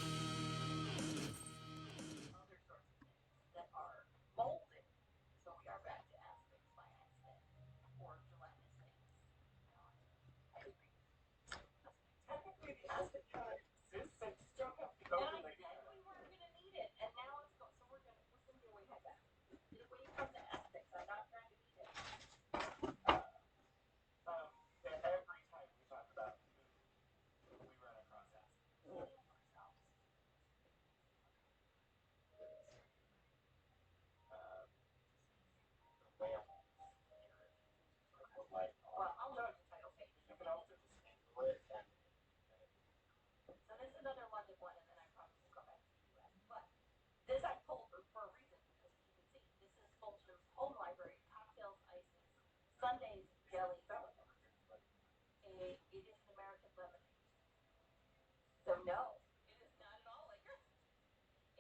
Other sorts of things that are molded. So we are back to aspects by accident or gelatinous things. Technically, the acid color exists, but you still have to go And to I the said we weren't going to need it, and now it's going. So we're going to get away from that. Get away from the aspects. I'm not trying to need it. every time we talk about food, we run across acid. Lamp, Well, I'll look at the title page. you can also just angle it and So this is another London one, and then I probably will come back to the U.S. But this I pulled for a reason, because as you can see, this is Fulcher's home library, cocktails, ices, sundaes, jellies. It is an American lemonade. So no, it is not at all like yours.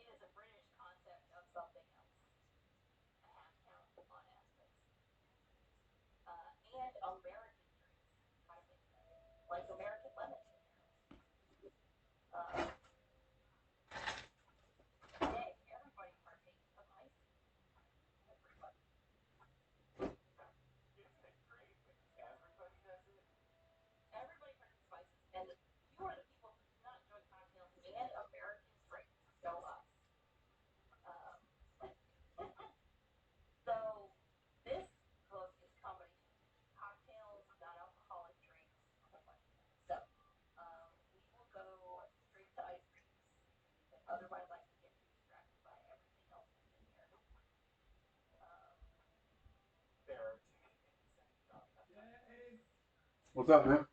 It is a British concept of something else. A half count on aspects. And American drinks. How to make them. Like American lemonade. Yay, everybody partakes of ice. Everybody. isn't it great when everybody does it? Everybody partakes of ices. And you are the people who do not enjoy cocktails and American drinks. So us. So this book is a combination of cocktails, non-alcoholic drinks, a whole bunch of things. So we will go straight to ice creams, because otherwise I can get too distracted by everything else that's in here. There are too many things to say. What's up, man?